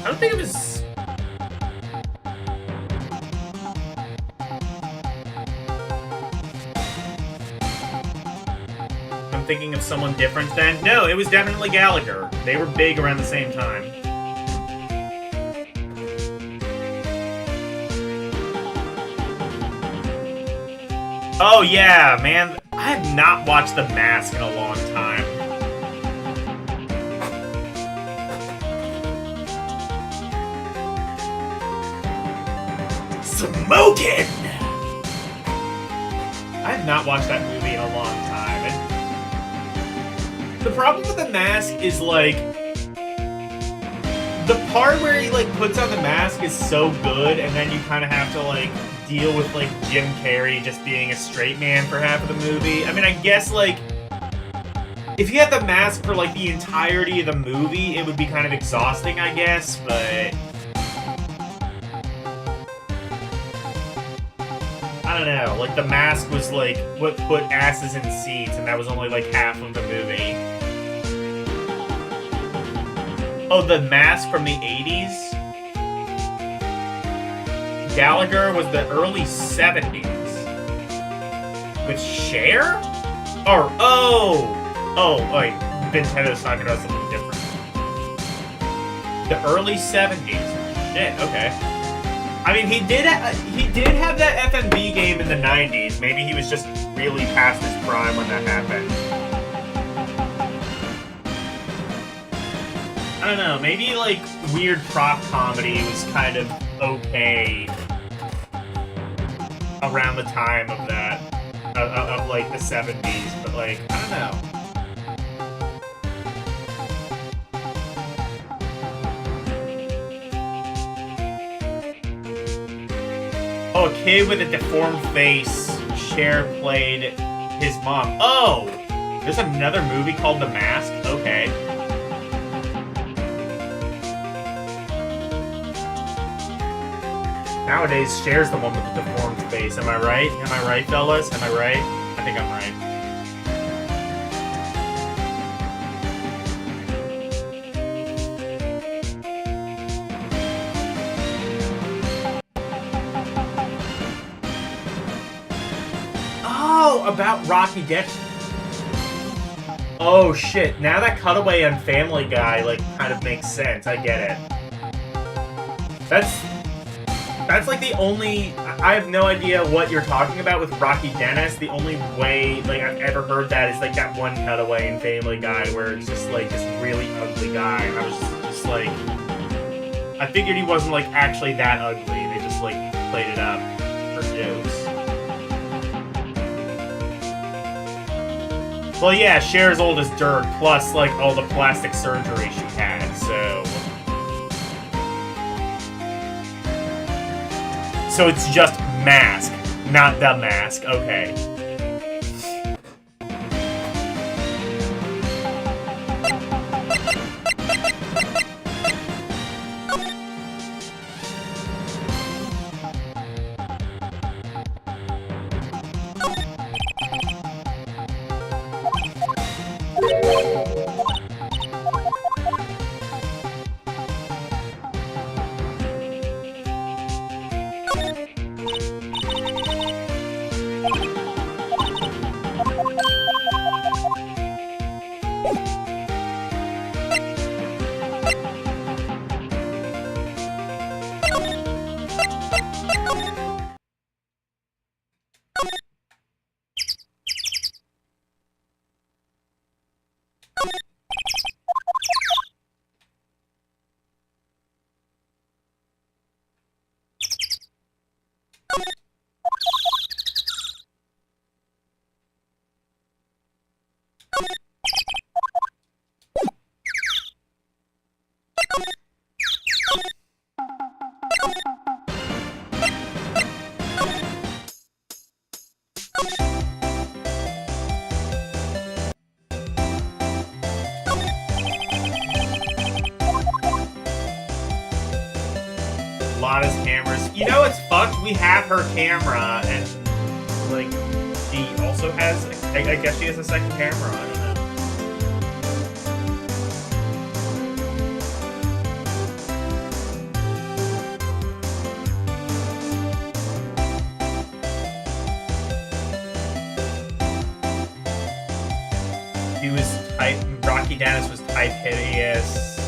I don't think it was... thinking of someone different then? No, it was definitely Gallagher. They were big around the same time. Oh yeah, man. I have not watched The Mask in a long time. Smoking! I have not watched that movie in a long time. The problem with The Mask is, like, the part where he, like, puts on the mask is so good, and then you kind of have to, like, deal with, like, Jim Carrey just being a straight man for half of the movie. I mean, I guess, like, if you had the mask for, like, the entirety of the movie, it would be kind of exhausting, I guess, but... I don't know, like, The Mask was, like, what put asses in seats, and that was only, like, half of the movie. Oh, The Mask from the 80s? Gallagher was the early 70s. With Cher? Oh, wait, Nintendo's talking about something different. The early 70s. Shit, okay. I mean, he did have that FMV game in the 90s. Maybe he was just really past his prime when that happened. I don't know, maybe, like, weird prop comedy was kind of okay around the time of that, of like, the 70s, but, like, I don't know. Oh, a kid with a deformed face. Cher played his mom. Oh! There's another movie called The Mask? Okay. Nowadays, Cher's the one with the deformed face. Am I right? Am I right, fellas? Am I right? I think I'm right. Oh, about Rocky Dent. Oh shit! Now that cutaway on Family Guy like kind of makes sense. I get it. That's like the only. I have no idea what you're talking about with Rocky Dennis. The only way like I've ever heard that is like that one cutaway in Family Guy where it's just like this really ugly guy. And I was just like, I figured he wasn't like actually that ugly. They just like played it up for jokes. Well, yeah, Cher's old as dirt, plus like all the plastic surgery she had. So it's just Mask, not The Mask. Okay. Lana's cameras. You know it's fucked? We have her camera, and, like, she also has... I guess she has a second camera, I don't know. He was type... Rocky Dennis was type hideous.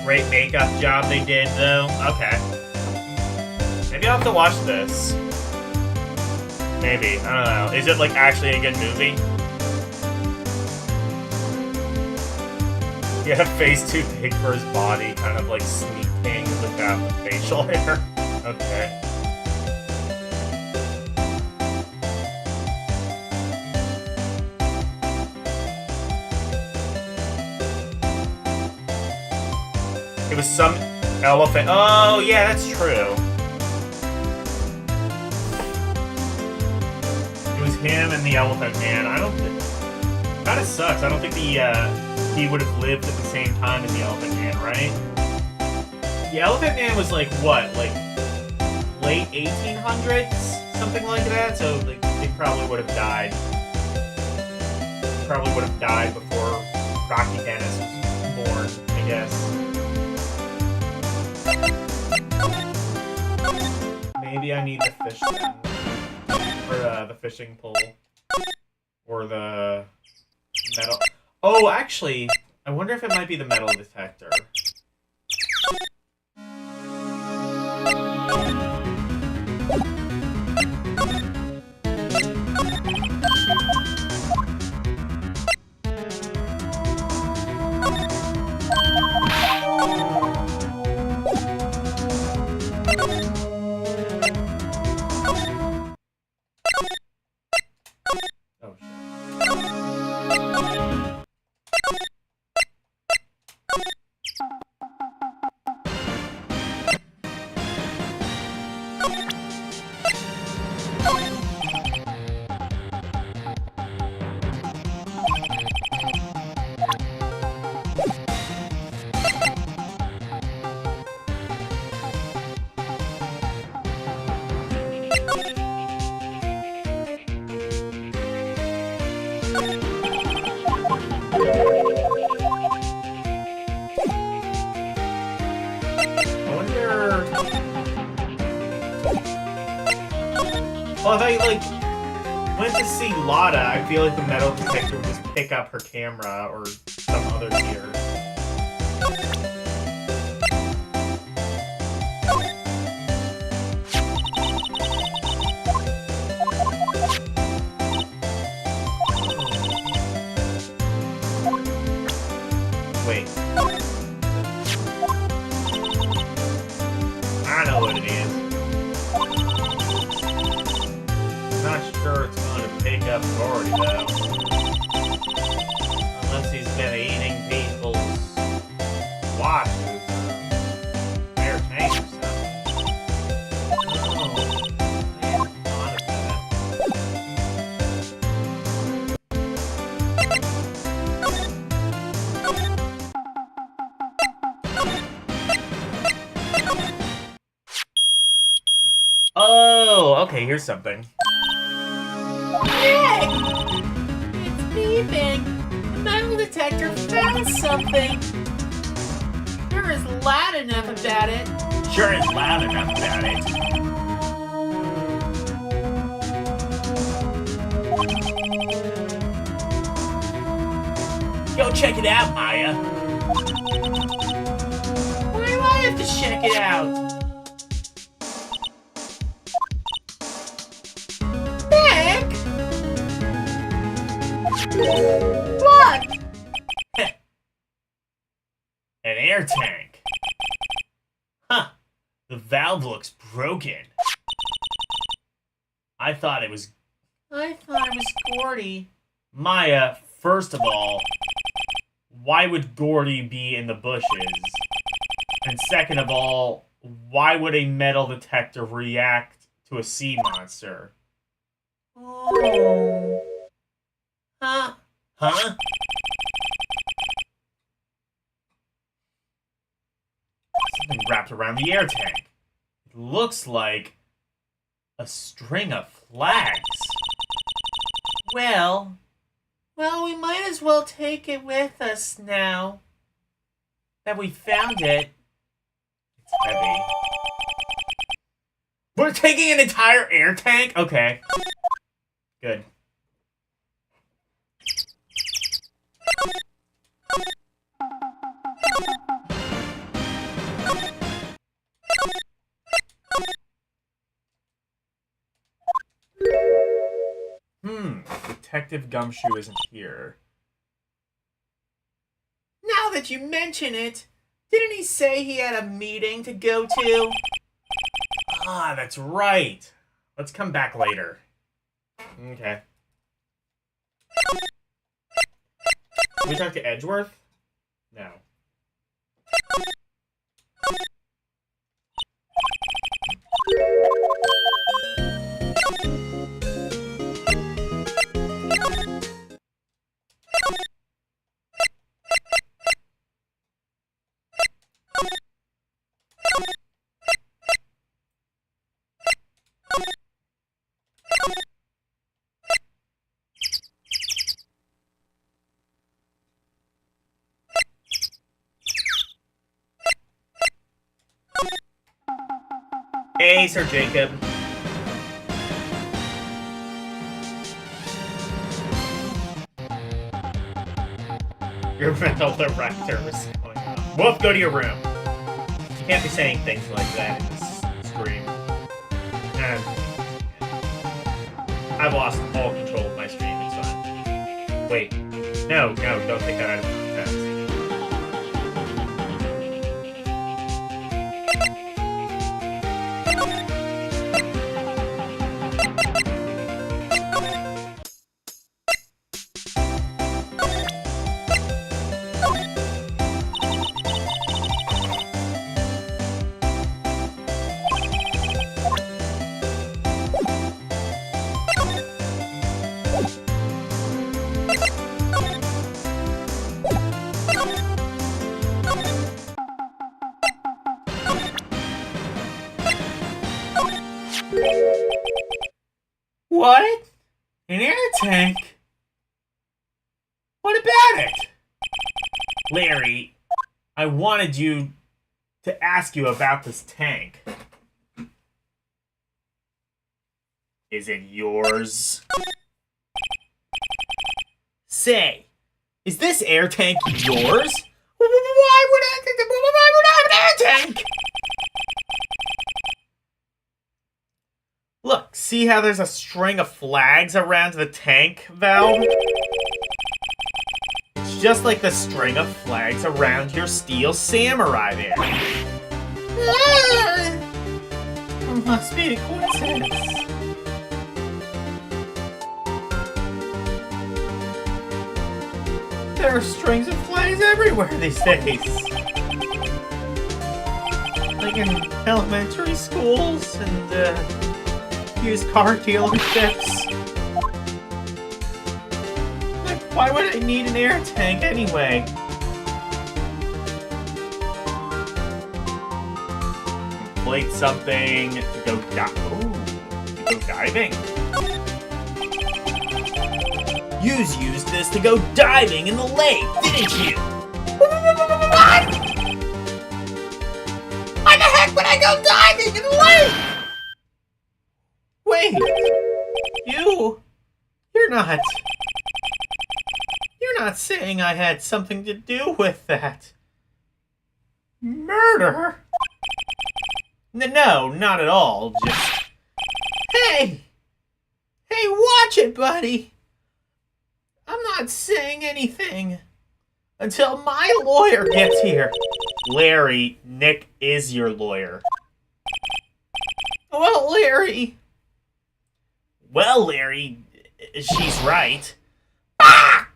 Great makeup job they did, though. Okay. Maybe I'll have to watch this. Maybe. I don't know. Is it, like, actually a good movie? He had a face too big for his body, kind of like Sneak King without the facial hair. Okay. It was some elephant. Oh, yeah, that's true. Him and the Elephant Man. I don't think... Kinda sucks. I don't think he would have lived at the same time as the Elephant Man, right? The Elephant Man was like, what? Like, late 1800s? Something like that? So, like, they probably would have died. Probably would have died before Rocky Dennis was born, I guess. Maybe I need the fish then. Or the fishing pole. Or the metal... Oh, actually, I wonder if it might be the metal detector. Well, if I, like... Went to see Lotta. I feel like the metal detector would just pick up her camera or some other gear. Wait. I know what it is. Not sure it's going to pick up Gordy, though. Unless he's been eating people's watches or their tank or something. Oh, I hadn't thought of that. Oh, okay, here's something. Hey! It's beeping. The metal detector found something. Sure is loud enough about it. Sure is loud enough about it. Go check it out, Maya. Why do I have to check it out? Beck? What? An air tank. Huh. The valve looks broken. I thought it was Gordy. Maya, first of all, why would Gordy be in the bushes? And second of all, why would a metal detector react to a sea monster? Oh. Huh? Huh? Something wrapped around the air tank. It looks like a string of flags. Well, we might as well take it with us now that we found it. It's heavy. We're taking an entire air tank? Okay. Good. Detective Gumshoe isn't here. Now that you mention it, didn't he say he had a meeting to go to? Ah, that's right. Let's come back later. Okay. Can we talk to Edgeworth? No. Hey, Sir Jacob. Your mental director was going on. Wolf, go to your room. You can't be saying things like that in this stream. And I've lost all control of my stream, it's fine. Wait. No, don't take that out of context. What? An air tank? What about it? Larry, I wanted you to ask you about this tank. Is it yours? Say, is this air tank yours? Why would I have an air tank? Look, see how there's a string of flags around the tank valve? It's just like the string of flags around your steel samurai there. It must be a coincidence. There are strings of flags everywhere these days. Like in elementary schools and used car dealerships. Like, why would I need an air tank anyway? Inflate something to go diving. You used this to go diving in the lake, didn't you? What? Why the heck would I go diving in the lake? Wait, you're not saying I had something to do with that. Murder? No, not at all, just... Hey, watch it, buddy. I'm not saying anything until my lawyer gets here. Larry, Nick is your lawyer. Well, Larry, she's right. Ah!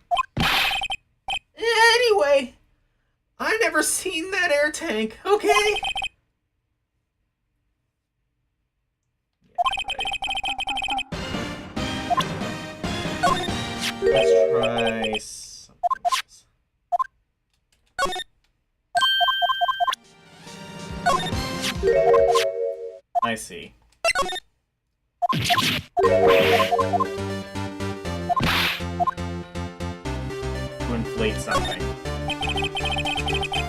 Anyway, I never seen that air tank, okay? Let's try something else. I see. To inflate something.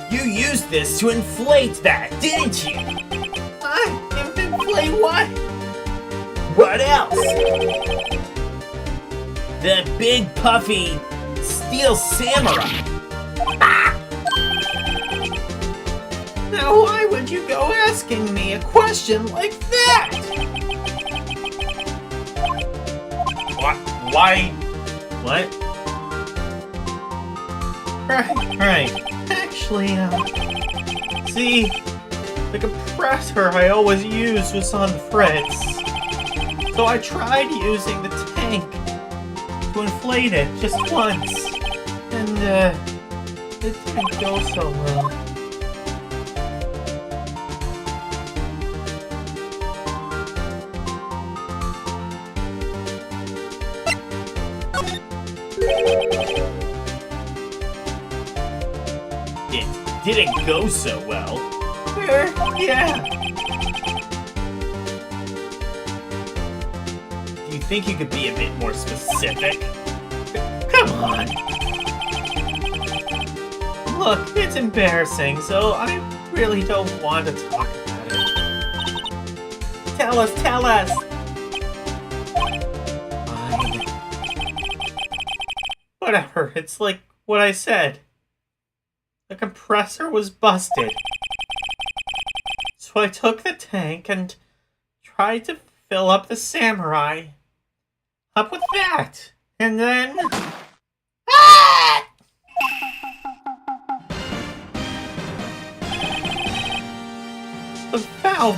You used this to inflate that, didn't you? Inflate what? What else? The big puffy steel samurai. Ah! Now why would you go asking me a question like that? What? Why? What? Right. Actually, see, the compressor I always used was on the fritz. So I tried using the tank to inflate it just once, and it didn't go so well. It didn't go so well. Yeah. Do you think you could be a bit more specific? Come on. Look, it's embarrassing, so I really don't want to talk about it. Tell us! Fine. Whatever, it's like what I said. The compressor was busted. So I took the tank and tried to fill up the samurai. Up with that. And then... Ah! The valve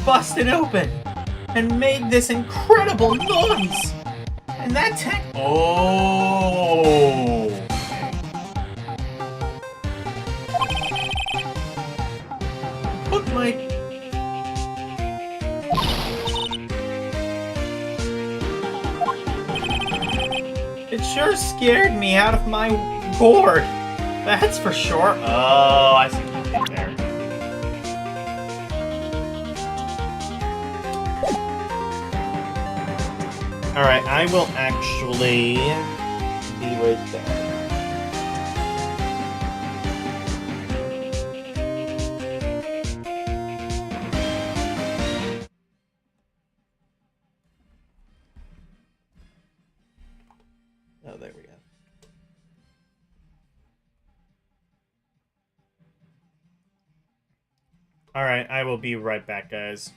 busted open and made this incredible noise. And that tank... Oh... Put my... It sure scared me out of my gourd. That's for sure. Oh, I see what you did there. Alright, I will actually be right there. Oh, there we go. Alright, I will be right back, guys.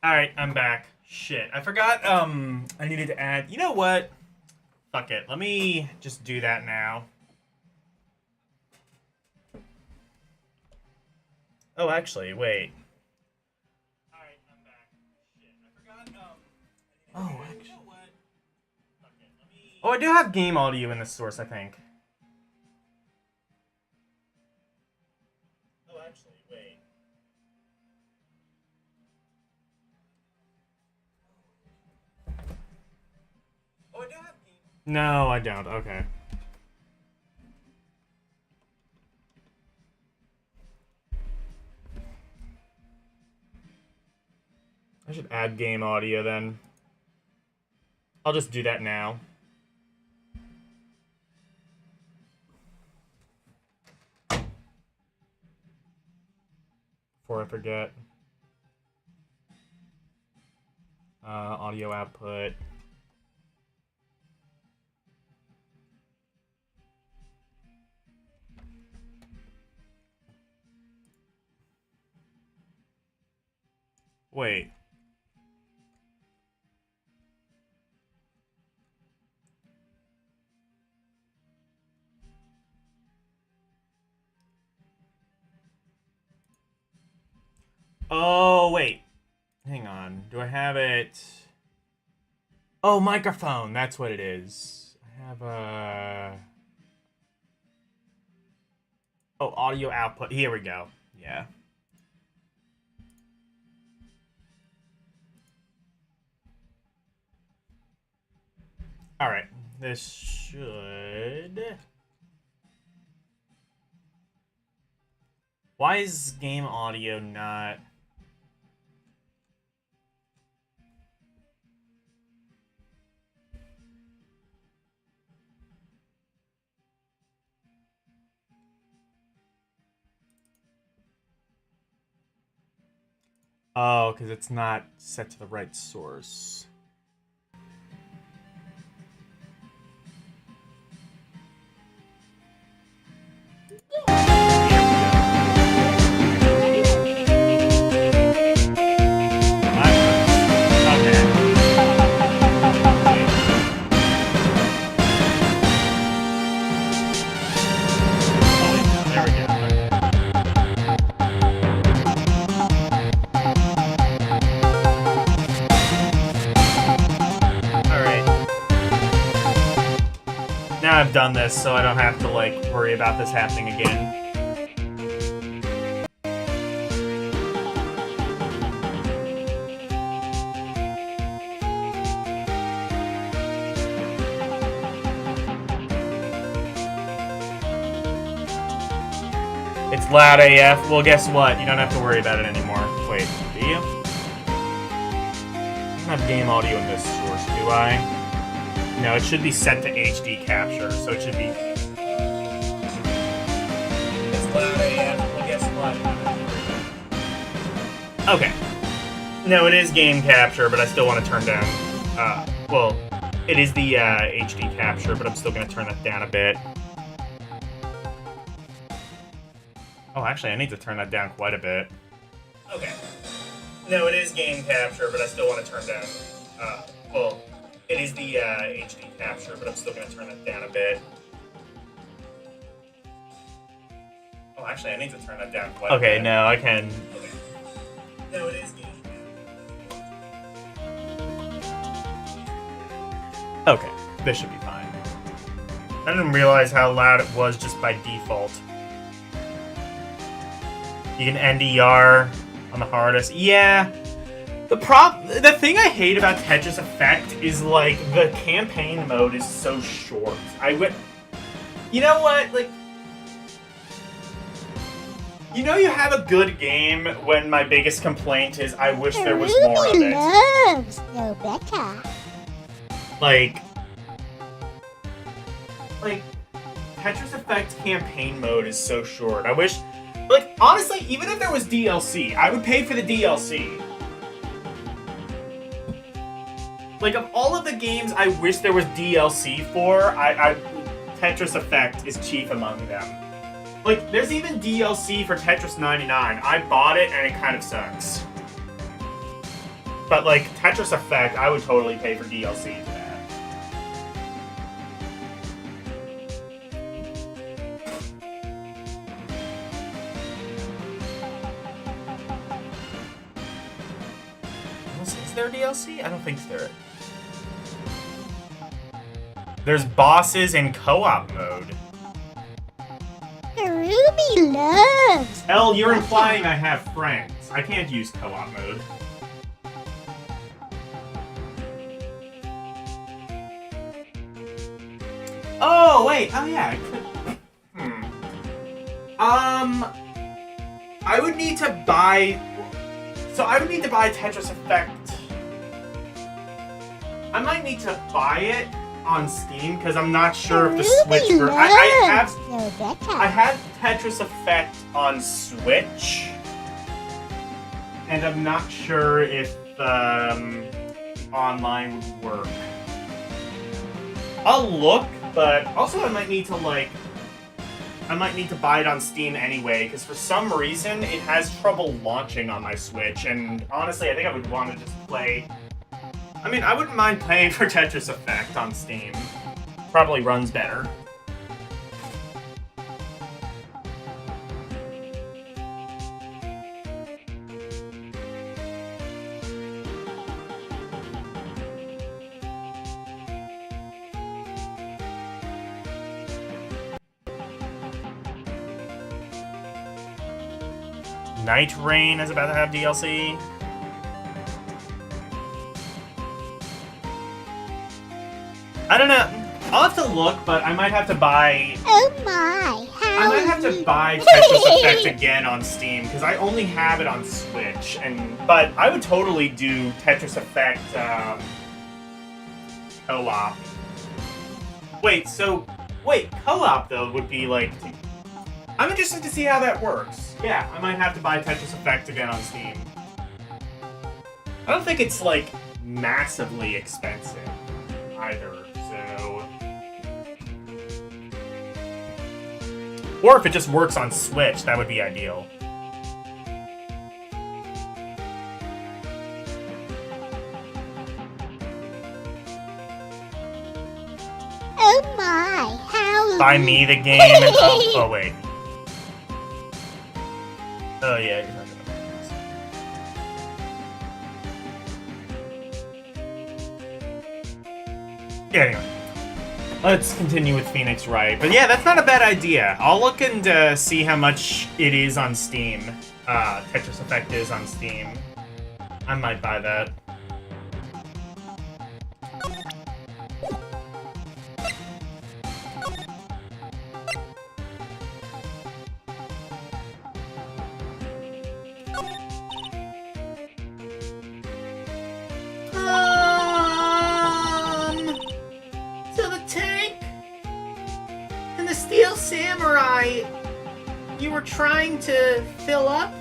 Alright, I'm back. Shit, I forgot, I needed to add... You know what? Fuck it, let me just do that now. Oh, actually, wait. Alright, I'm back. Shit, I forgot, Oh, actually... You know what? Fuck it, let me... Oh, I do have game audio in this source, I think. Oh, actually, wait. Oh, I do have game... No, I don't. Okay. I should add game audio then. I'll just do that now. Before I forget. Audio output. Wait. Oh, wait. Hang on. Do I have it? Oh, microphone. That's what it is. I have a... Oh, audio output. Here we go. Yeah. Alright. This should... Why is game audio not... Oh, because it's not set to the right source. Now I've done this, so I don't have to, like, worry about this happening again. It's loud AF. Well, guess what? You don't have to worry about it anymore. Wait, do you? I don't have game audio in this source, do I? No, it should be set to HD capture, so it should be... It's loud AF. Well, guess what? Okay. No, it is game capture, but I still want to turn down... well, it is the HD capture, but I'm still going to turn that down a bit. Oh, actually, I need to turn that down quite a bit. Okay. No, it is game capture, but I still want to turn down... well... It is the HD capture, but I'm still going to turn that down a bit. Oh, actually, I need to turn that down quite a bit. Okay, no, I can... Okay. No, it is game capture. Okay, this should be fine. I didn't realize how loud it was just by default. You can NDR on the hardest. Yeah. The thing I hate about Tetris Effect is, like, the campaign mode is so short. You know what? Like, you know you have a good game when my biggest complaint is I wish there was more of it. Like, Tetris Effect campaign mode is so short. I wish, like, honestly, even if there was DLC, I would pay for the DLC. Like, of all of the games I wish there was DLC for, Tetris Effect is chief among them. Like, there's even DLC for Tetris 99. I bought it, and it kind of sucks. But like Tetris Effect, I would totally pay for DLC for that. Is there DLC? I don't think there is. There's bosses in co-op mode. Ruby loves. Elle, you're implying I have friends. I can't use co-op mode. Oh, wait. Oh, yeah. I could... I would need to buy... So I would need to buy Tetris Effect. I might need to buy it on Steam because I'm not sure if the Switch version. I have Tetris Effect on Switch, and I'm not sure if online would work. I'll look, but also I might need to buy it on Steam anyway because for some reason it has trouble launching on my Switch, and honestly, I think I would want to just play. I mean, I wouldn't mind paying for Tetris Effect on Steam. Probably runs better. Night Rain is about to have DLC. I don't know. I'll have to look, but I might have to buy... Oh my, how I might have to buy Tetris Effect again on Steam, because I only have it on Switch, but I would totally do Tetris Effect co-op. Wait, co-op, though, would be like... I'm interested to see how that works. Yeah, I might have to buy Tetris Effect again on Steam. I don't think it's, like, massively expensive, either. Or if it just works on Switch, that would be ideal. Oh my, how Buy me the game and oh wait. Oh yeah, you're talking about this. Yeah, anyway. Let's continue with Phoenix Wright. But yeah, that's not a bad idea. I'll look and see how much it is on Steam. Tetris Effect is on Steam. I might buy that. Samurai you were trying to fill up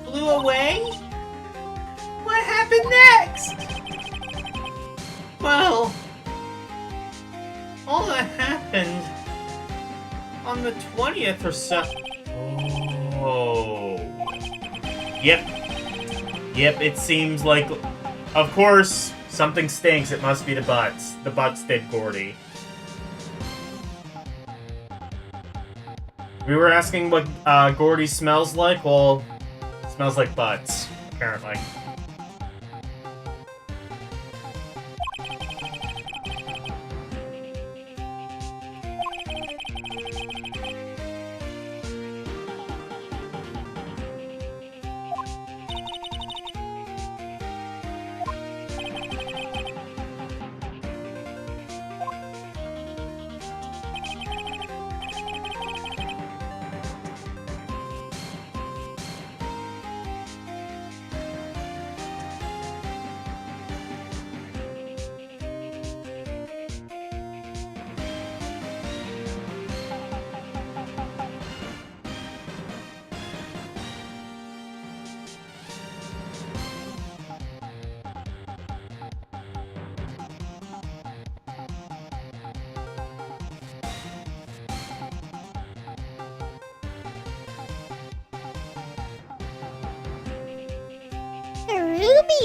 flew away? What happened next? Well, all that happened on the 20th or so. Oh. Yep, it seems like... Of course, something stinks. It must be the butts. The butts did Gordy. We were asking what Gordy smells like. Well, it smells like butts, apparently.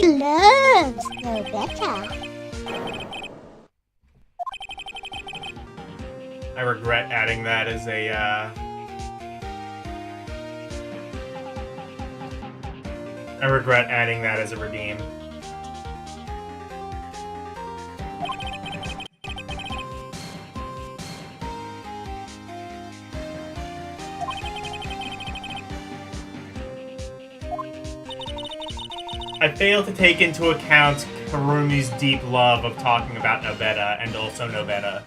Ruby loves no better. I regret adding that as a, I regret adding that as a redeem. I failed to take into account Karumi's deep love of talking about Nobeta and also Nobeta.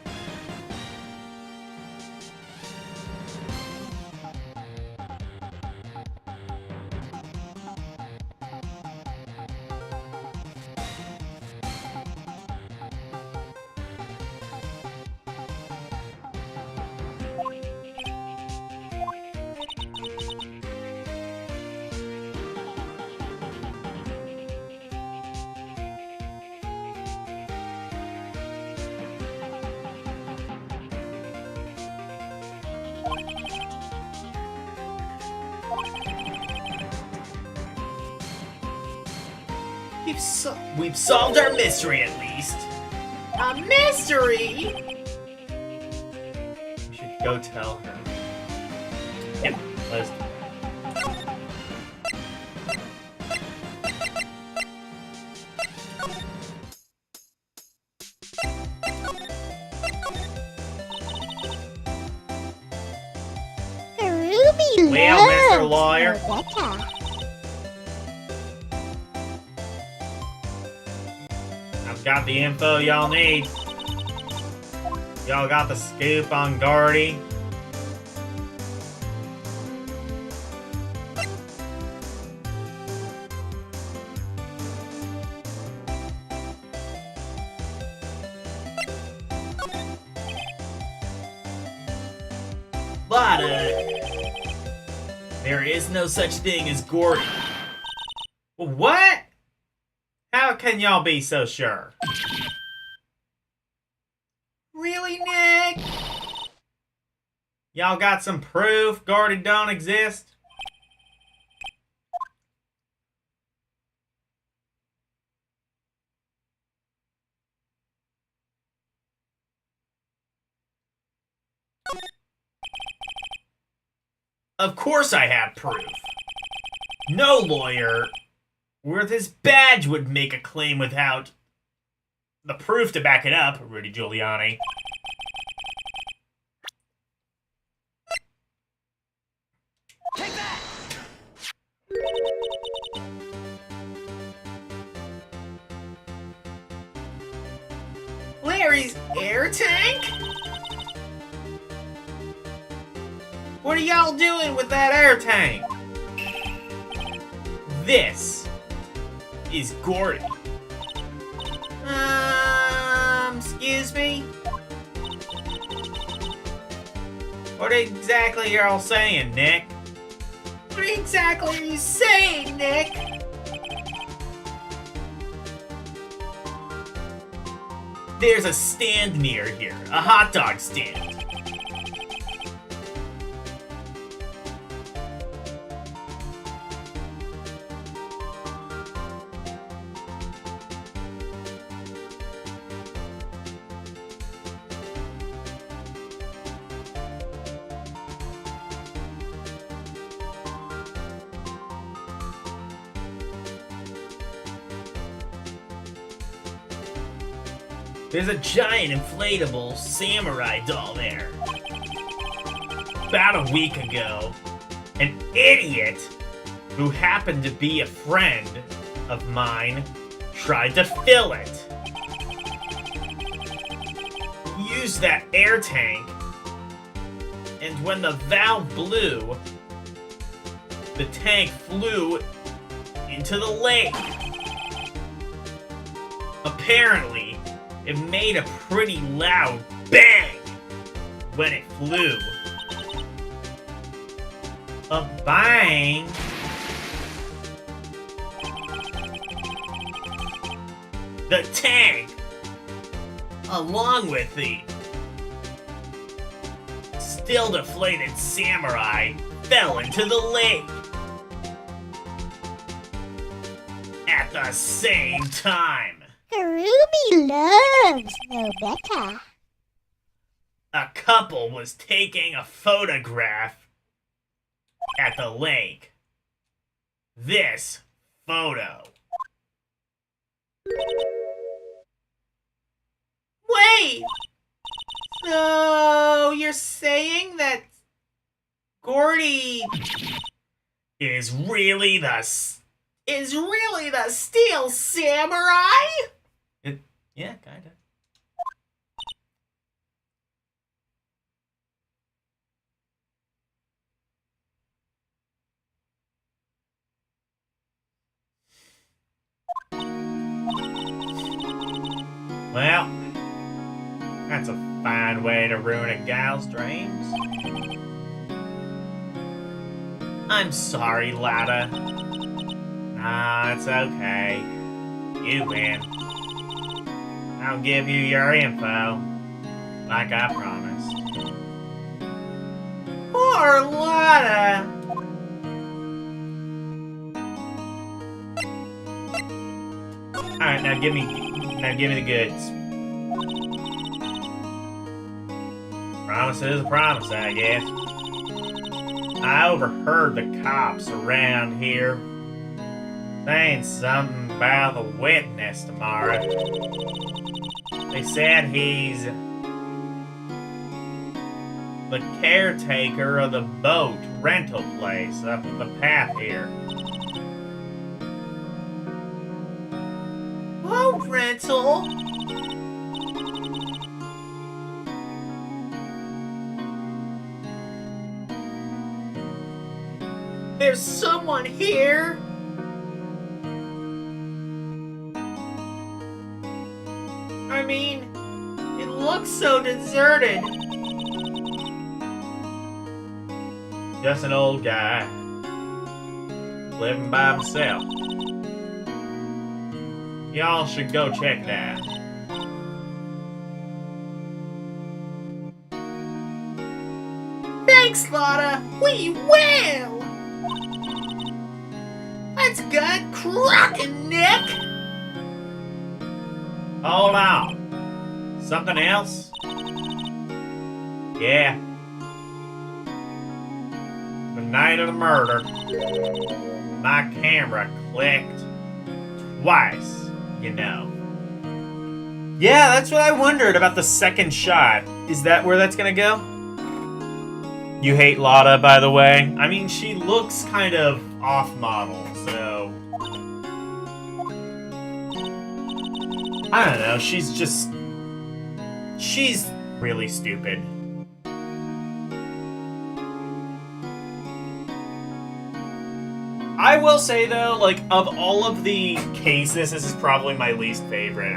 We've solved our mystery at least. A mystery? We should go tell her. Yeah, let's do that. Ruby Well, Mr. loves Lawyer. no better. I've got the info y'all need. Y'all got the scoop on Guardy. But, there is no such thing as Gordy. What? How can y'all be so sure? Really, Nick? Y'all got some proof Gordy don't exist? Of course I have proof. No lawyer worth his badge would make a claim without the proof to back it up, Rudy Giuliani. Take that! Larry's air tank? What are y'all doing with that air tank? This is Gordy. Excuse me? What exactly y'all saying, Nick? What exactly are you saying, Nick? There's a stand near here, a hot dog stand. There's a giant inflatable samurai doll there. About a week ago, an idiot who happened to be a friend of mine tried to fill it. He used that air tank, and when the valve blew, the tank flew into the lake. Apparently, it made a pretty loud bang when it flew. A bang? The tank, along with the still deflated samurai, fell into the lake. at the same time. Ruby loves no better. A couple was taking a photograph at the lake. This photo. Wait! So you're saying that Gordy Is really the is really the Steel Samurai? yeah, kinda. Well, that's a fine way to ruin a gal's dreams. I'm sorry, Lada. Nah, it's okay. You win. I'll give you your info, like I promised. Poor Lotta. Alright, now give me the goods. Promise is a promise, I guess. I overheard the cops around here saying something about the witness tomorrow. They said he's the caretaker of the boat rental place up the path here. Boat rental? There's someone here. I mean, it looks so deserted. Just an old guy living by himself. Y'all should go check it out. Thanks, Lotta. We will. Let's get cracking, Nick. Hold on. Something else? Yeah. The night of the murder, my camera clicked twice, you know. Yeah, that's what I wondered about the second shot. Is that where that's gonna go? You hate Lotta, by the way. I mean, she looks kind of off-model, so... I don't know, she's really stupid. I will say, though, like, of all of the cases, this is probably my least favorite.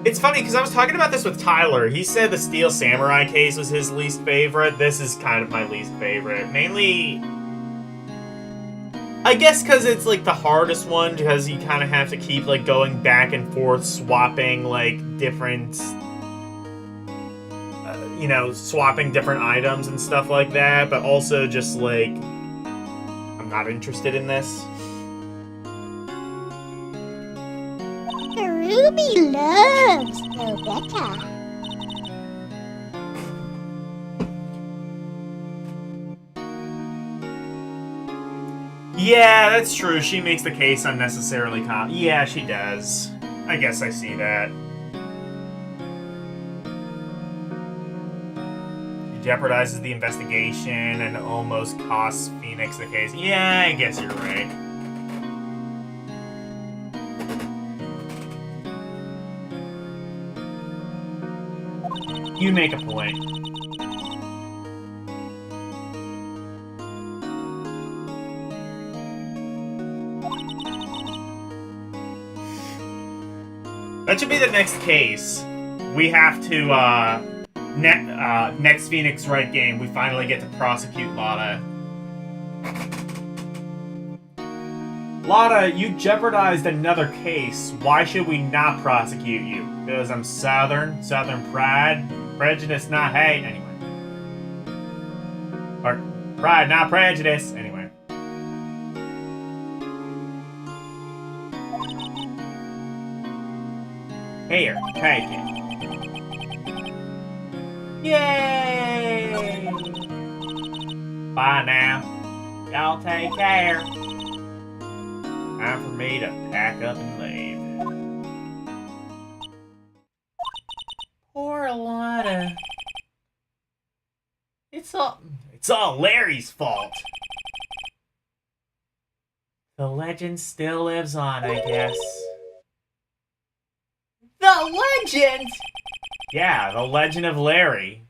It's funny, because I was talking about this with Tyler. He said the Steel Samurai case was his least favorite. This is kind of my least favorite. Mainly, I guess because it's, like, the hardest one, because you kind of have to keep, like, going back and forth, swapping, like, different... swapping different items and stuff like that, but also just, like... I'm not interested in this. Ruby loves no better. Yeah, that's true. She makes the case unnecessarily Yeah, she does. I guess I see that. She jeopardizes the investigation and almost costs Phoenix the case. Yeah, I guess you're right. You make a point. That should be the next case. We have to, next Phoenix Wright game, we finally get to prosecute Lotta. Lotta, you jeopardized another case. Why should we not prosecute you? Because I'm Southern pride, prejudice, not hate. Anyway. Or, pride, not prejudice. Anyway. Here, take it. Yay! Bye now. Y'all take care. Time for me to pack up and leave. Poor Lana. It's all Larry's fault. The legend still lives on, I guess. The legend? Yeah, the legend of Larry.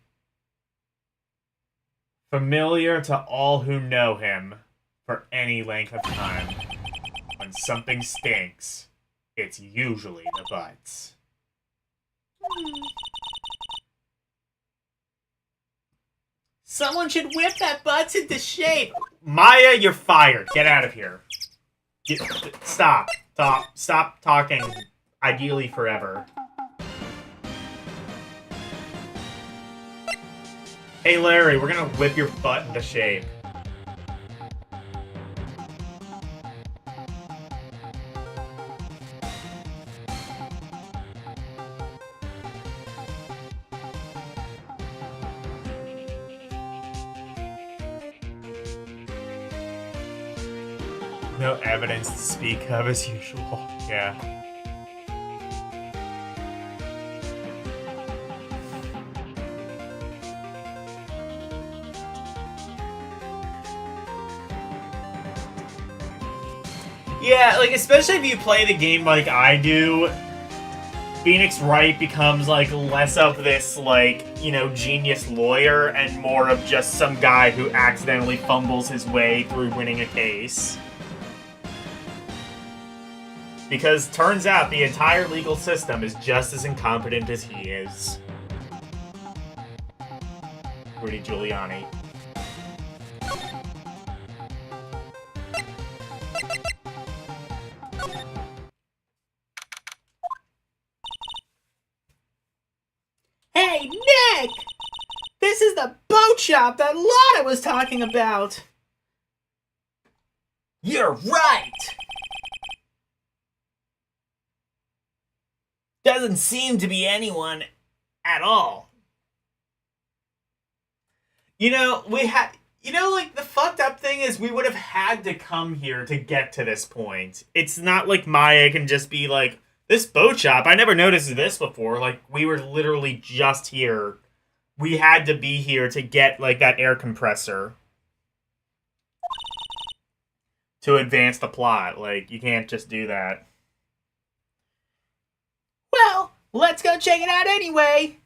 Familiar to all who know him for any length of time. When something stinks, it's usually the butts. Someone should whip that butts into shape. Maya, you're fired. Get out of here. Stop talking. Ideally forever. Hey Larry, we're gonna whip your butt into shape. No evidence to speak of as usual. Yeah. Yeah, like, especially if you play the game like I do, Phoenix Wright becomes, like, less of this, like, you know, genius lawyer and more of just some guy who accidentally fumbles his way through winning a case. Because turns out the entire legal system is just as incompetent as he is. Rudy Giuliani. Hey, Nick! This is the boat shop that Lana was talking about. You're right! Doesn't seem to be anyone at all. You know, like, the fucked up thing is we would have had to come here to get to this point. It's not like Maya can just be like, this boat shop, I never noticed this before. Like, we were literally just here. We had to be here to get, like, that air compressor. To advance the plot. Like, you can't just do that. Well, let's go check it out anyway.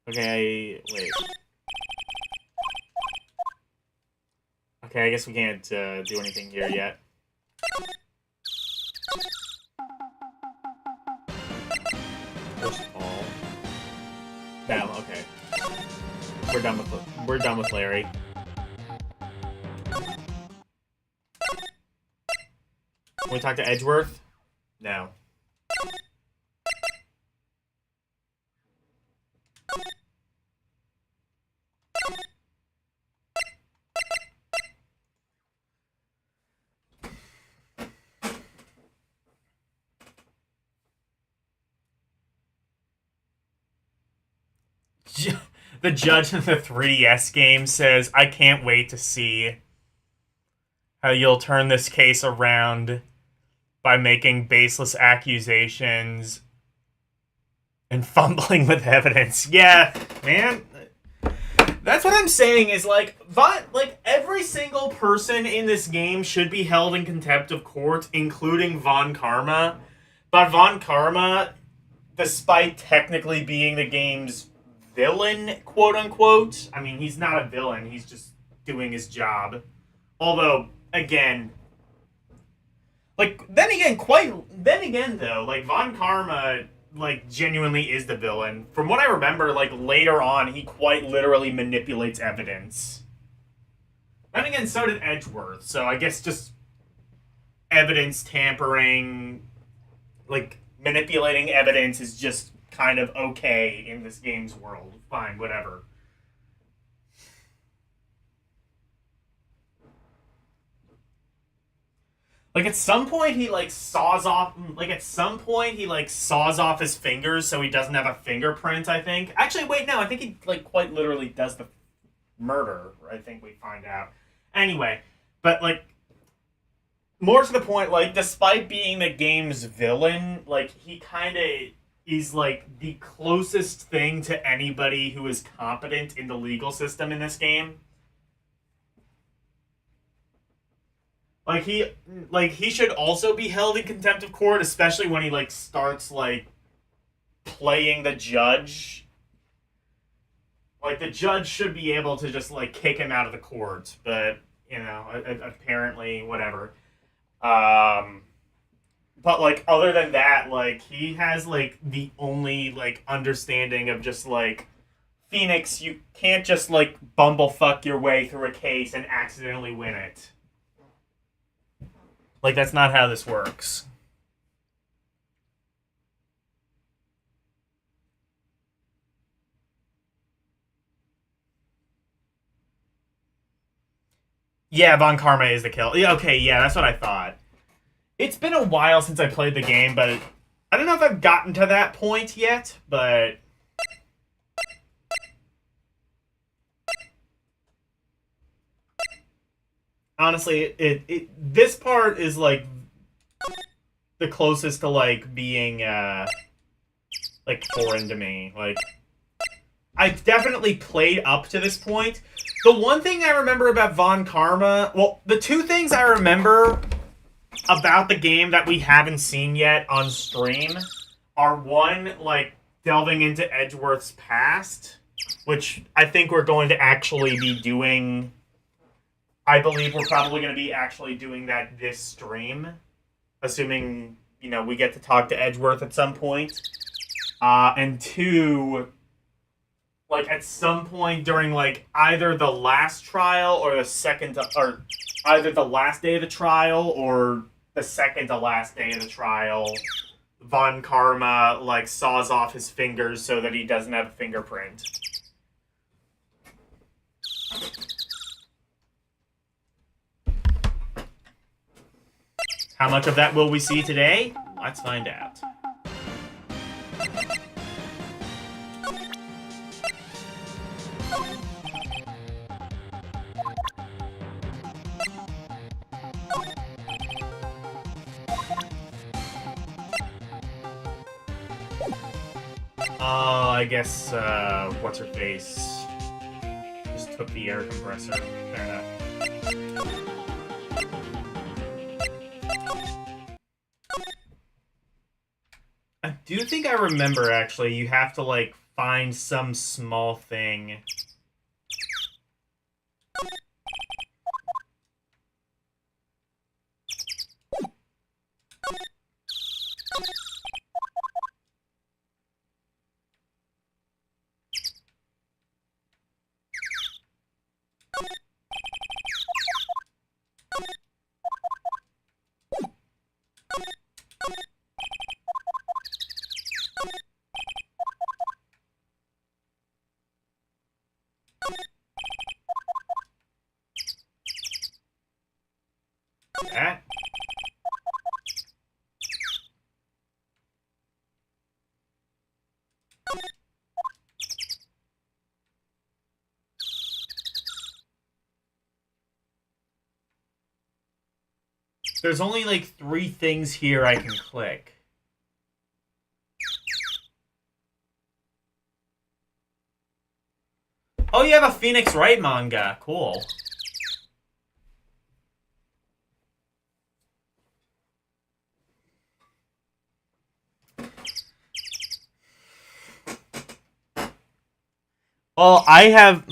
Okay, wait. Okay, I guess we can't do anything here yet. First of all, no, okay. We're done with Larry. Can we talk to Edgeworth? No. The judge in the 3DS game says, I can't wait to see how you'll turn this case around by making baseless accusations and fumbling with evidence. Yeah, man. That's what I'm saying is, like, every single person in this game should be held in contempt of court, including Von Karma. But Von Karma despite technically being the game's villain, quote unquote. I mean, he's not a villain. He's just doing his job. Although, again, then again, though, like, Von Karma, like, genuinely is the villain. From what I remember, like, later on, he quite literally manipulates evidence. Then again, so did Edgeworth, so I guess just evidence tampering, like, manipulating evidence is just kind of okay in this game's world. Fine, whatever. Like, at some point, he, like, saws off his fingers so he doesn't have a fingerprint, I think. Actually, wait, no, I think he, like, quite literally does the murder, I think we find out. Anyway, but, like, more to the point, like, despite being the game's villain, like, he kind of is, like, the closest thing to anybody who is competent in the legal system in this game. Like, he should also be held in contempt of court, especially when he, like, starts, like, playing the judge. Like, the judge should be able to just, like, kick him out of the court, but, you know, apparently, whatever. But, like, other than that, like, he has, like, the only, like, understanding of just, like, Phoenix, you can't just, like, bumblefuck your way through a case and accidentally win it. Like, that's not how this works. Yeah, Von Karma is the kill. Yeah, okay, yeah, that's what I thought. It's been a while since I played the game, but I don't know if I've gotten to that point yet, but... honestly, this part is, like, the closest to, like, being, like, foreign to me. Like, I've definitely played up to this point. The one thing I remember about Von Karma... well, the two things I remember about the game that we haven't seen yet on stream are, one, like, delving into Edgeworth's past, which I think we're going to actually be doing... I believe we're probably going to be actually doing that this stream, assuming, you know, we get to talk to Edgeworth at some point. And two, like, at some point during, like, either the last trial or the second, or either the last day of the trial or the second to last day of the trial, Von Karma, like, saws off his fingers so that he doesn't have a fingerprint. How much of that will we see today? Let's find out. I guess, what's her face? Just took the air compressor. Fair enough. I do think I remember, actually, you have to, like, find some small thing. That. There's only, like, 3 things here I can click. Oh, you have a Phoenix Wright manga. Cool. Well, I have...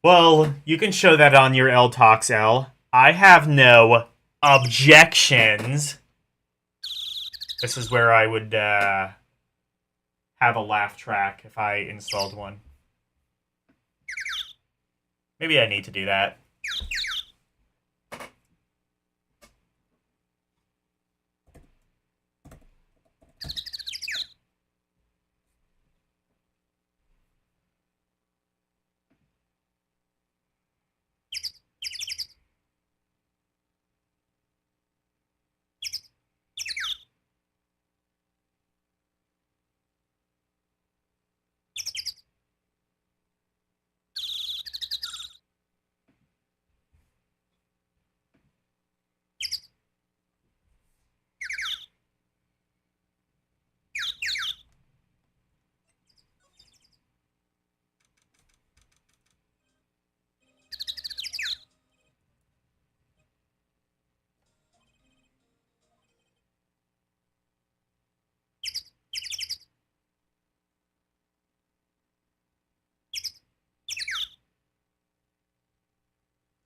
Well, you can show that on your L Talks L. I have no objections. This is where I would have a laugh track if I installed one. Maybe I need to do that.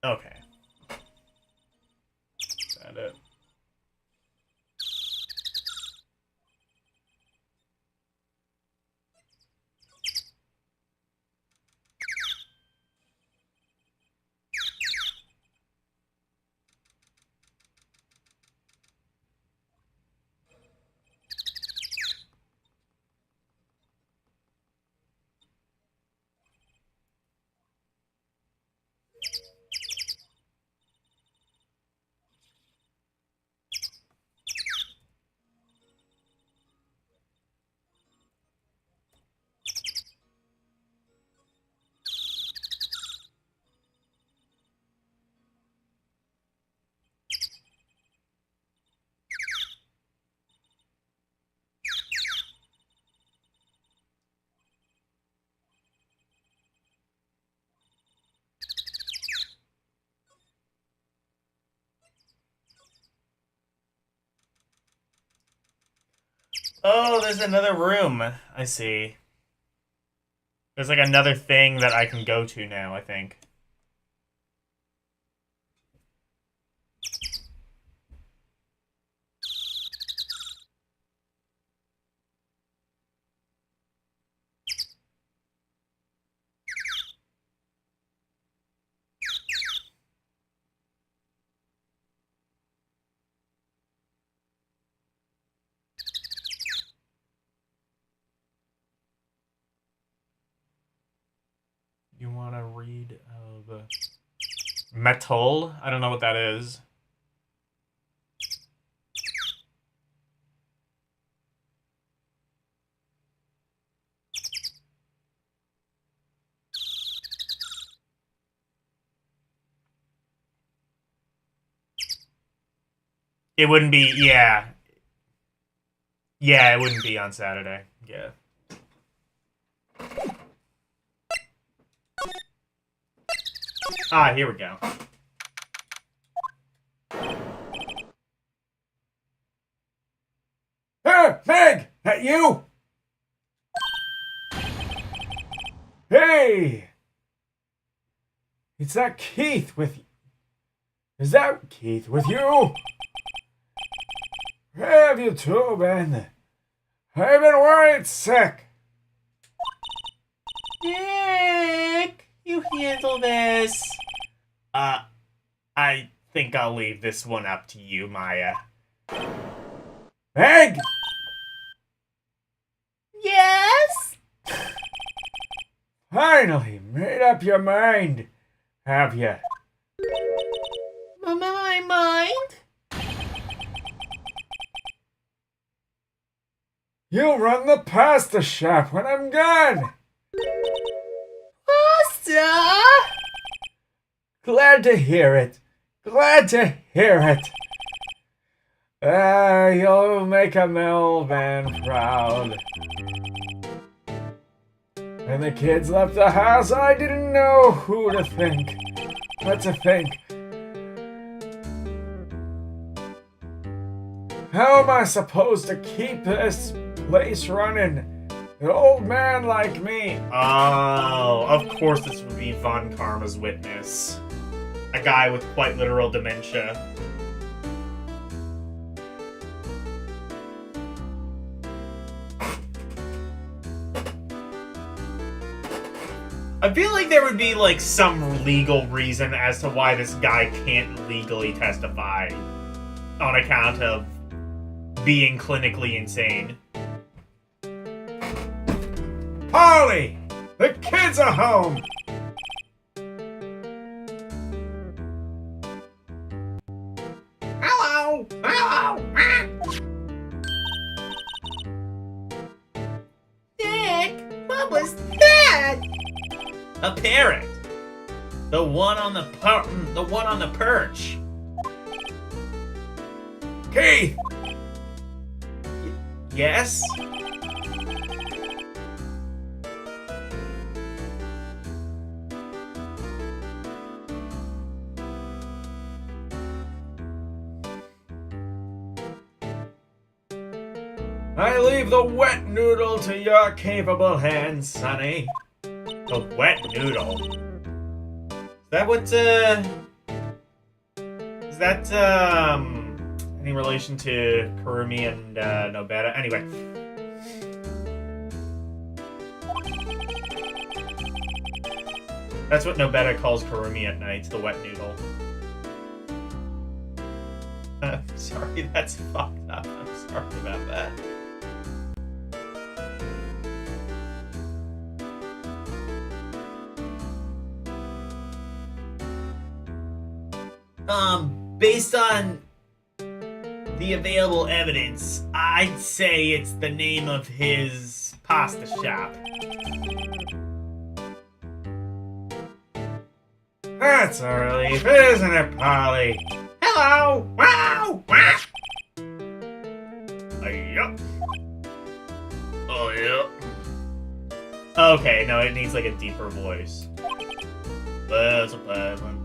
Okay. Is that it? Oh, there's another room. I see. There's like another thing that I can go to now, I think. You want to read of metal? I don't know what that is. It wouldn't be, yeah. Yeah, it wouldn't be on Saturday. Yeah. Ah, here we go. Hey, Meg! That you? Hey! Is that Keith with you? Have you too, Ben? I've been worried sick. Nick, you handle this. I think I'll leave this one up to you, Maya. Meg! Yes? Finally made up your mind, have you? My mind? You'll run the pasta shop when I'm gone. Pasta? Glad to hear it. Glad to hear it. You'll make a Melvan proud. When the kids left the house, I didn't know who to think. What to think. How am I supposed to keep this place running? An old man like me. Oh, of course this would be Von Karma's witness. A guy with quite literal dementia. I feel like there would be, like, some legal reason as to why this guy can't legally testify on account of being clinically insane. Polly! The kids are home! Hello! Hello! Ah! Nick, what was that? A parrot. The one on the perch. Keith! Yes? I leave the wet noodle to your capable hands, Sonny. A wet noodle. Is that what, is that, any relation to Kurumi and, Nobeta? Anyway. That's what Nobeta calls Kurumi at night, the wet noodle. Sorry, that's fucked up. I'm sorry about that. Based on the available evidence, I'd say it's the name of his pasta shop. That's a relief, isn't it, Polly? Hello! Wow! Wow! Ayup. Oh, yeah. Okay, no, it needs like a deeper voice. That's a bad one.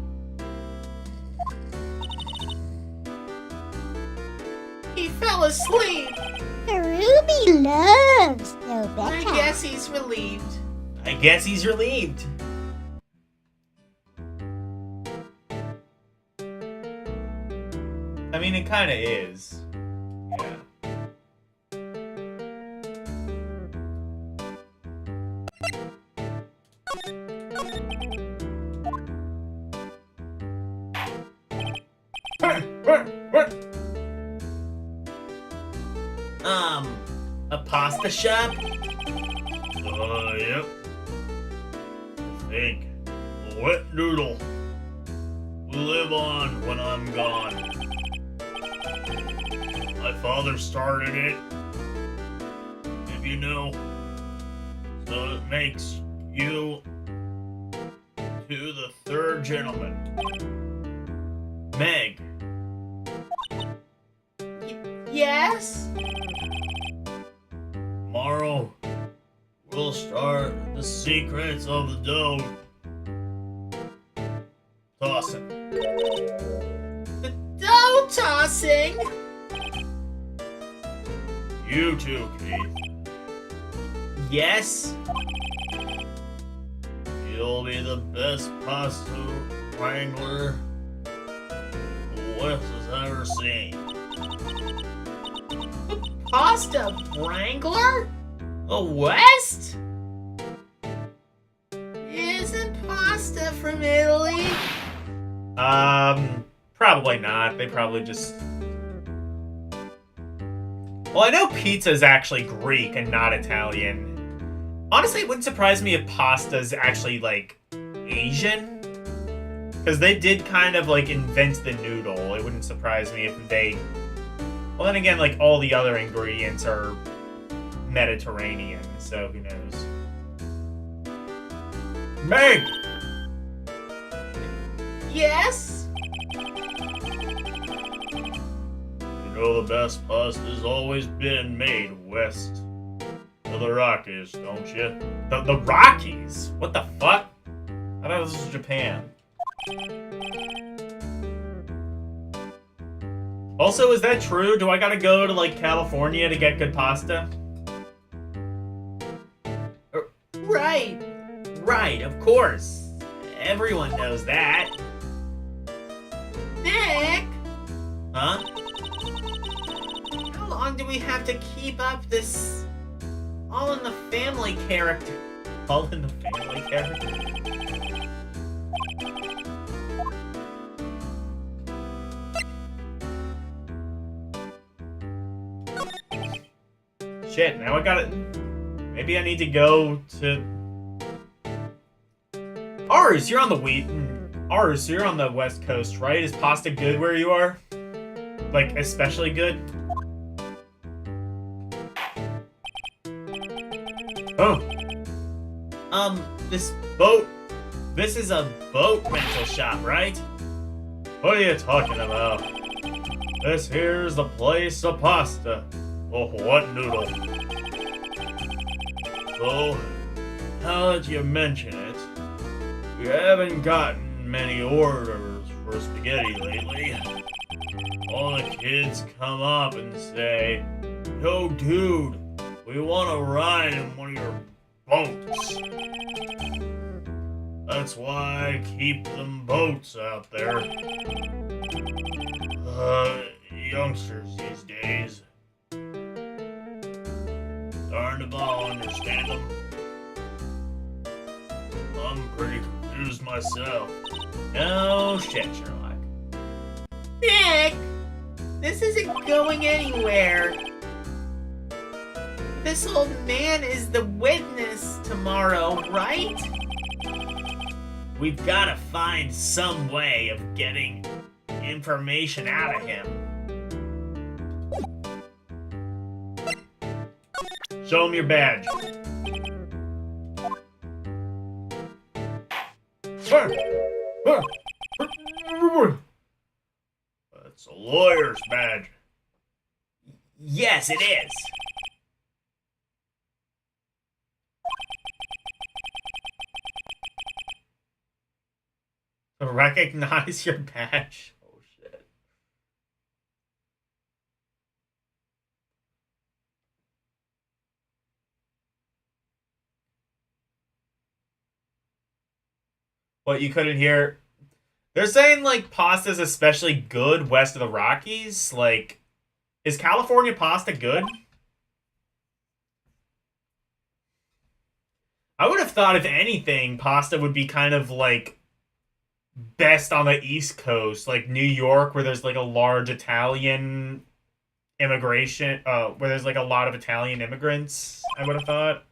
He fell asleep. Ruby loves no I better. guess he's relieved. I guess he's relieved. I mean, it kind of is. Yeah. A pasta shop? Yep. I think. A wet noodle. Will live on when I'm gone. My father started it. If you know. So it makes you to the third gentleman. Meg. Yes? Tomorrow, we'll start the secrets of the dough. Tossing. The dough tossing? You too, Keith. Yes? You'll be the best pasta wrangler the West has ever seen. Pasta Wrangler? The West? Isn't pasta from Italy? Probably not. They probably just... Well, I know pizza is actually Greek and not Italian. Honestly, it wouldn't surprise me if pasta's actually, like, Asian. Because they did kind of, like, invent the noodle. It wouldn't surprise me if they... Well, then again, like, all the other ingredients are Mediterranean, so who knows. Meg! Yes? You know the best pasta's always been made west of the Rockies, don't you? The Rockies? What the fuck? I thought this was Japan. Also, is that true? Do I gotta go to, like, California to get good pasta? Right, of course. Everyone knows that. Nick, Huh? how long do we have to keep up this All in the Family character? All in the Family character? Shit, now I gotta... Maybe I need to go to... Ars, you're on the West Coast, right? Is pasta good where you are? Like, especially good? Oh. This is a boat rental shop, right? What are you talking about? This here's the place of pasta. Oh, what noodle? So, now that you mention it, we haven't gotten many orders for spaghetti lately. All the kids come up and say, "Yo, dude, we want to ride in one of your boats." That's why I keep them boats out there. Youngsters these days. Starting to understand them. I'm pretty confused myself. No shit, Sherlock. Nick, this isn't going anywhere. This old man is the witness tomorrow, right? We've got to find some way of getting information out of him. Show him your badge. That's a lawyer's badge. Yes, it is. Recognize your badge. Oh shit. What, you couldn't hear? They're saying like pasta's especially good west of the Rockies. Like, is California pasta good? I would have thought if anything, pasta would be kind of like best on the East Coast, like New York, where there's like a large Italian immigration, where there's like a lot of Italian immigrants, I would have thought.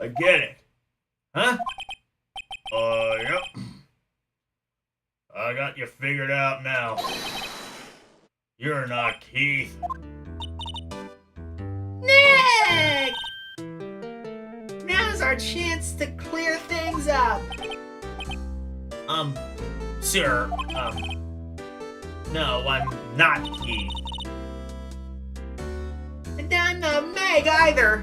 I get it. Huh? Yep. I got you figured out now. You're not Keith. Nick! Now's our chance to clear things up. Sir, no, I'm not Keith. And I'm not Meg either.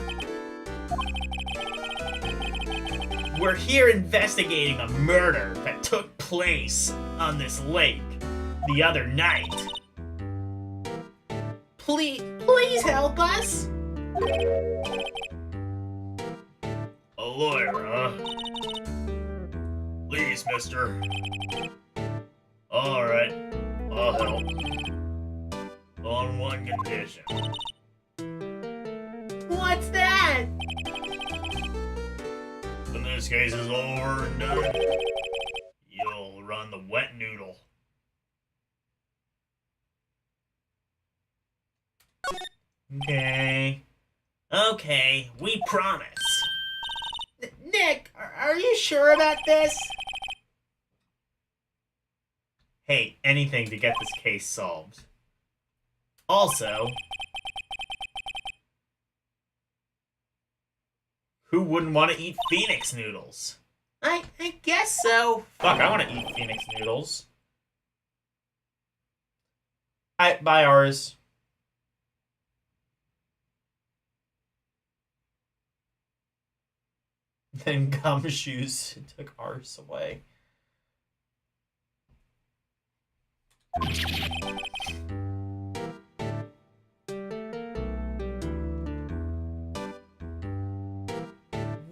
We're here investigating a murder that took place on this lake the other night. Please help us. A lawyer, huh? Please, mister. Alright, I'll help. On one condition. What's that? When this case is over and done, you'll run the wet noodle. Okay, we promise. Nick, are you sure about this? Hey, anything to get this case solved. Also, who wouldn't want to eat Phoenix noodles? I guess so. Fuck, I want to eat Phoenix noodles. Bye, ours. Then Gumshoes took ours away.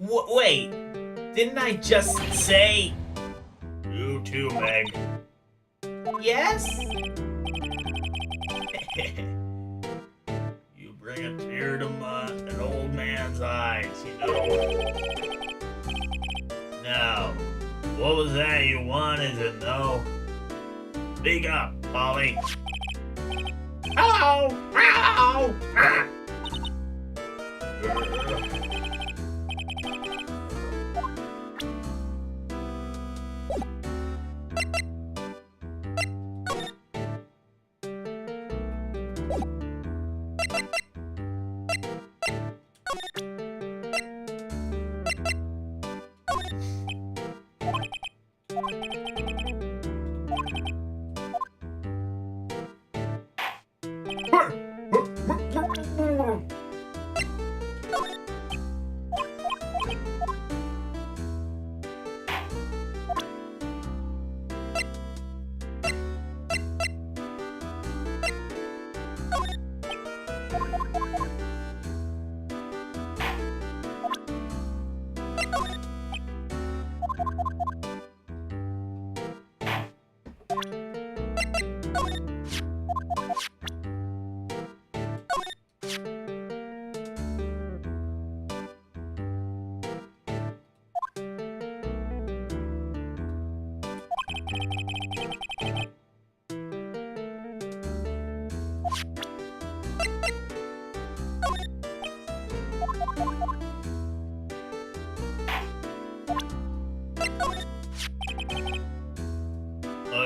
Wait, didn't I just say You too, Meg. yes? You bring a tear to an old man's eyes, you know. Now, what was that you wanted to know? Speak up, Polly. Hello! Hello! Ah!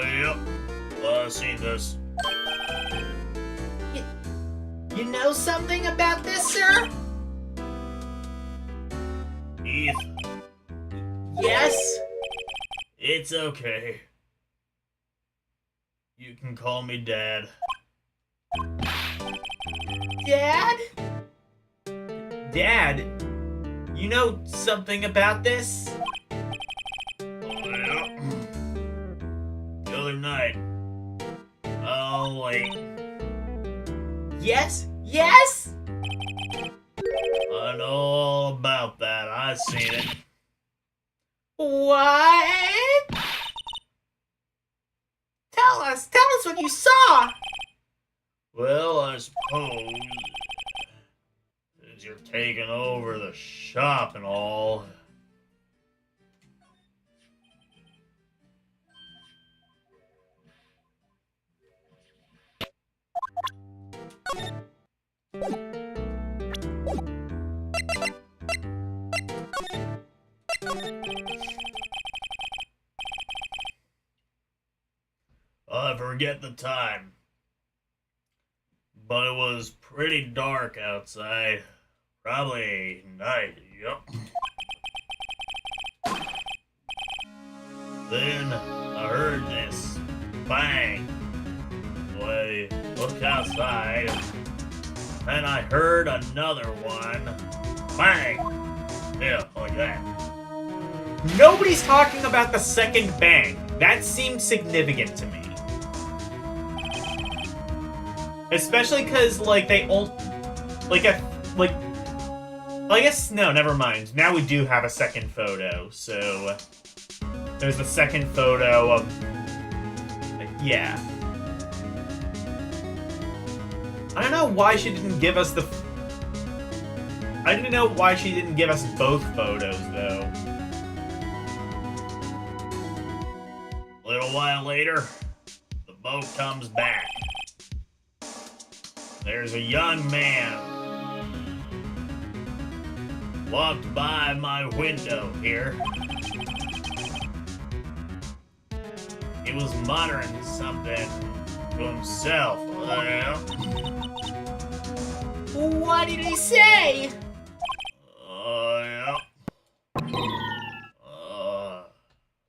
Yep. I've seen this. You know something about this, sir? Heath, Yes? it's okay. You can call me Dad. Dad? Dad, you know something about this? Yep. The other night. Oh, wait. Yes? Yes? I know all about that. I've seen it. What? Tell us what you saw. Well, I suppose since you're taking over the shop and all, I forget the time, but it was pretty dark outside. Probably night, yup. Then I heard this bang. So I looked outside, and I heard another one. Bang! Yeah, like that. Nobody's talking about the second bang. That seemed significant to me. Especially because, like, they all... Like, I guess, no, never mind. Now we do have a second photo, so... There's the second photo of... Yeah. I don't know why she didn't give us the... I didn't know why she didn't give us both photos, though. A little while later, the boat comes back. There's a young man walked by my window here. He was muttering something to himself. What did he say? Yeah.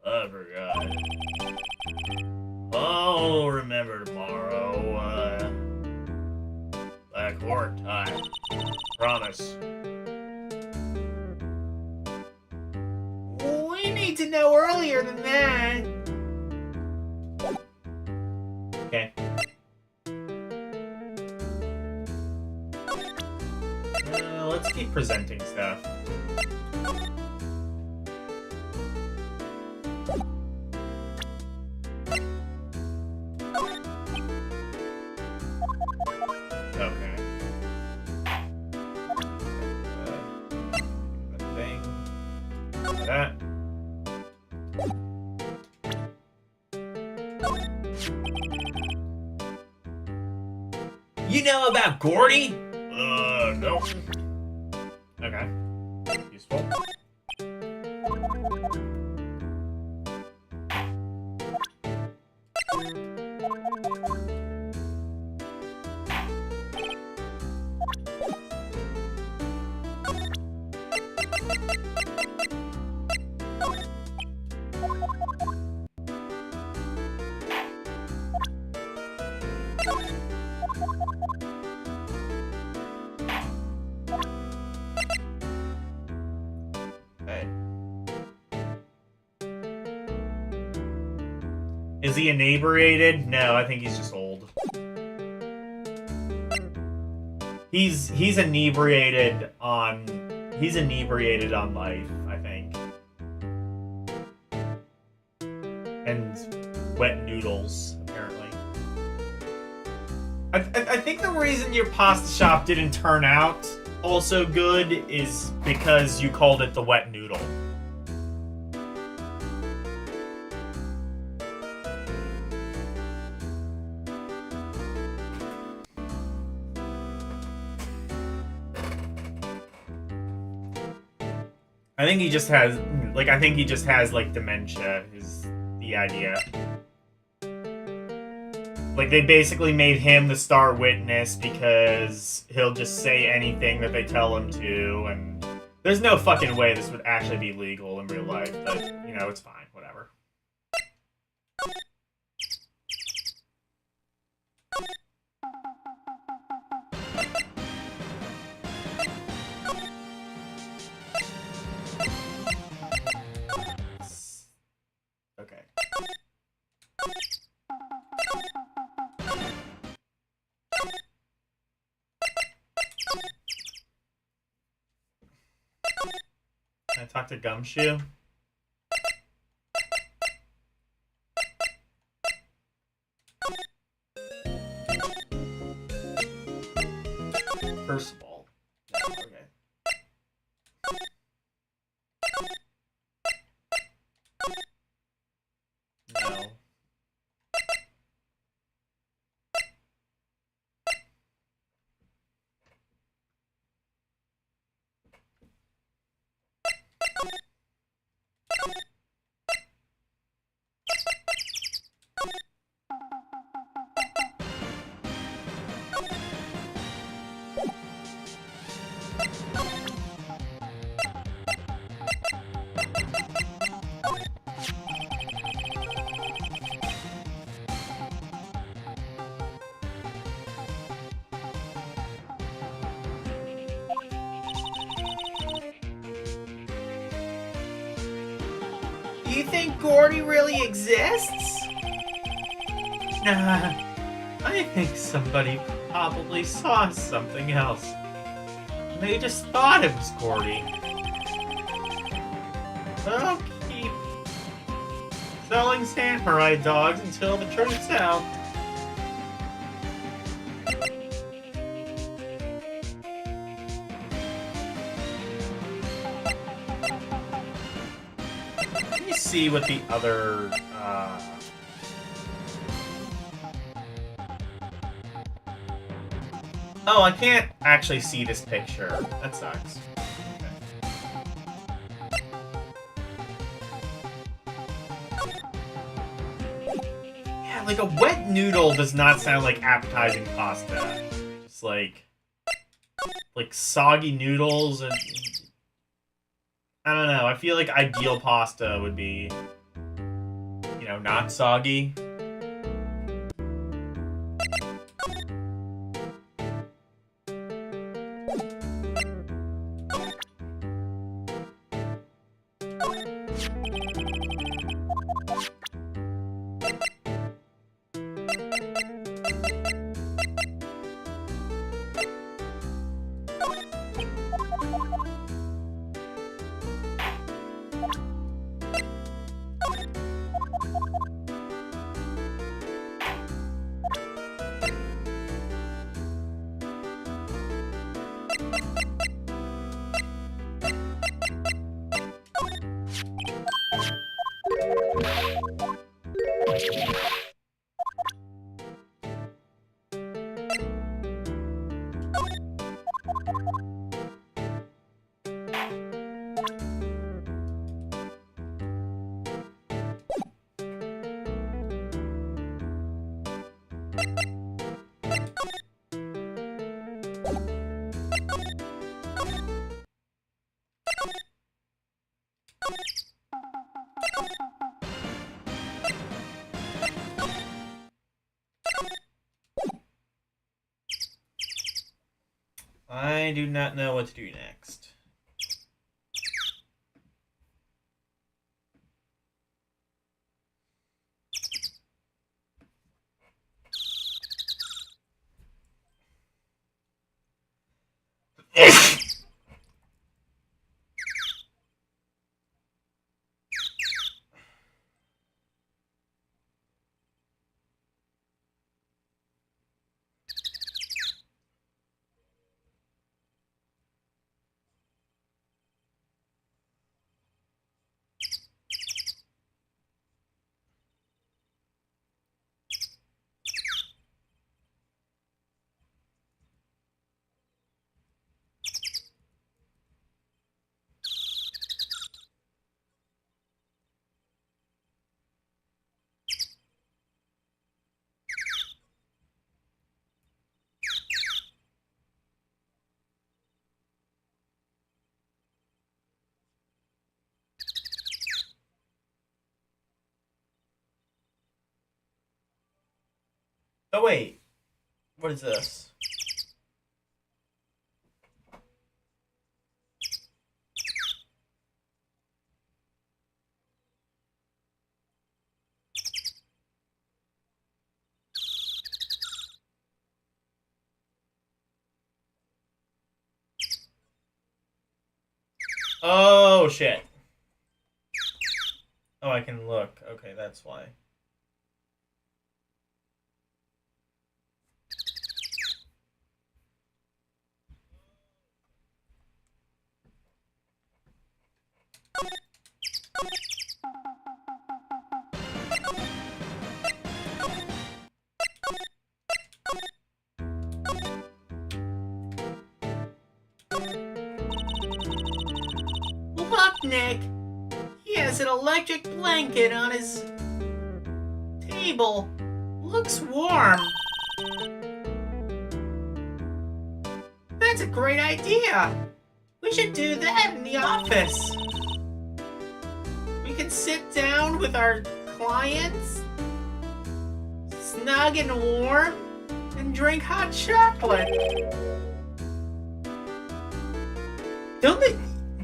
I forgot. I'll remember tomorrow. Back work time. Promise. We need to know earlier than that. Okay. Let's keep presenting stuff. You know about Gordy? No. Okay. Useful. Okay. Is he inebriated? No, I think he's just old. He's inebriated on life, I think. And wet noodles, apparently. I think the reason your pasta shop didn't turn out also good is because you called it the wet noodle. I think he just has like dementia is the idea. Like they basically made him the star witness because he'll just say anything that they tell him to, and there's no fucking way this would actually be legal in real life, but you know, it's fine, whatever. Okay. Can I talk to Gumshoe? First of all. Okay. No. Do you think Gordy really exists? Nah, I think somebody probably saw something else. They just thought it was Gordy. But I'll keep selling samurai dogs until the truth's out. Let me see what the other, Oh, I can't actually see this picture. That sucks. Yeah, like a wet noodle does not sound like appetizing pasta. It's like soggy noodles and I don't know. I feel like ideal pasta would be, you know, not soggy. I do not know what to do next. Oh wait, what is this? Oh shit. Oh, I can look. Okay, that's why. Look, Nick! He has an electric blanket on his table. Looks warm. That's a great idea. We should do that in the office. We can sit down with our clients, snug and warm, and drink hot chocolate.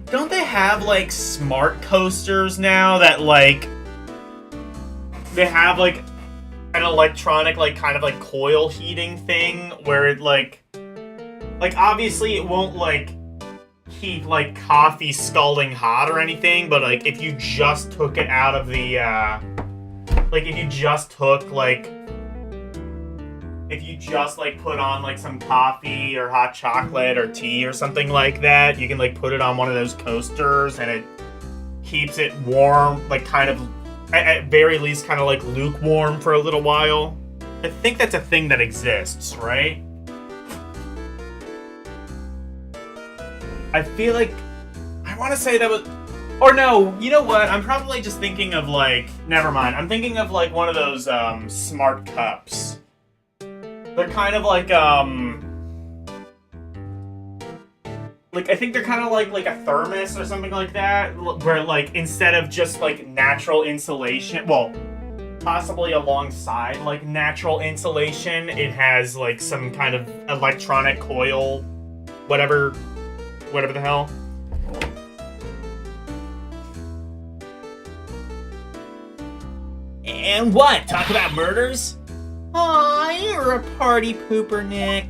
Don't they have like smart coasters now that like they have like an electronic like kind of like coil heating thing where it like obviously it won't like keep like coffee scalding hot or anything, but like if you just took it out of the if you just like put on like some coffee or hot chocolate or tea or something like that, you can like put it on one of those coasters and it keeps it warm, like kind of at very least kind of like lukewarm for a little while. I think that's a thing that exists, right? I feel like I want to say that was, or no, you know what? I'm probably just thinking of like, never mind. I'm thinking of like one of those smart cups. They're kind of like I think they're kind of like a thermos or something like that, where like instead of just like natural insulation, well, possibly alongside like natural insulation, it has like some kind of electronic coil, whatever the hell. And what? Talk about murders? Aw, you're a party pooper, Nick.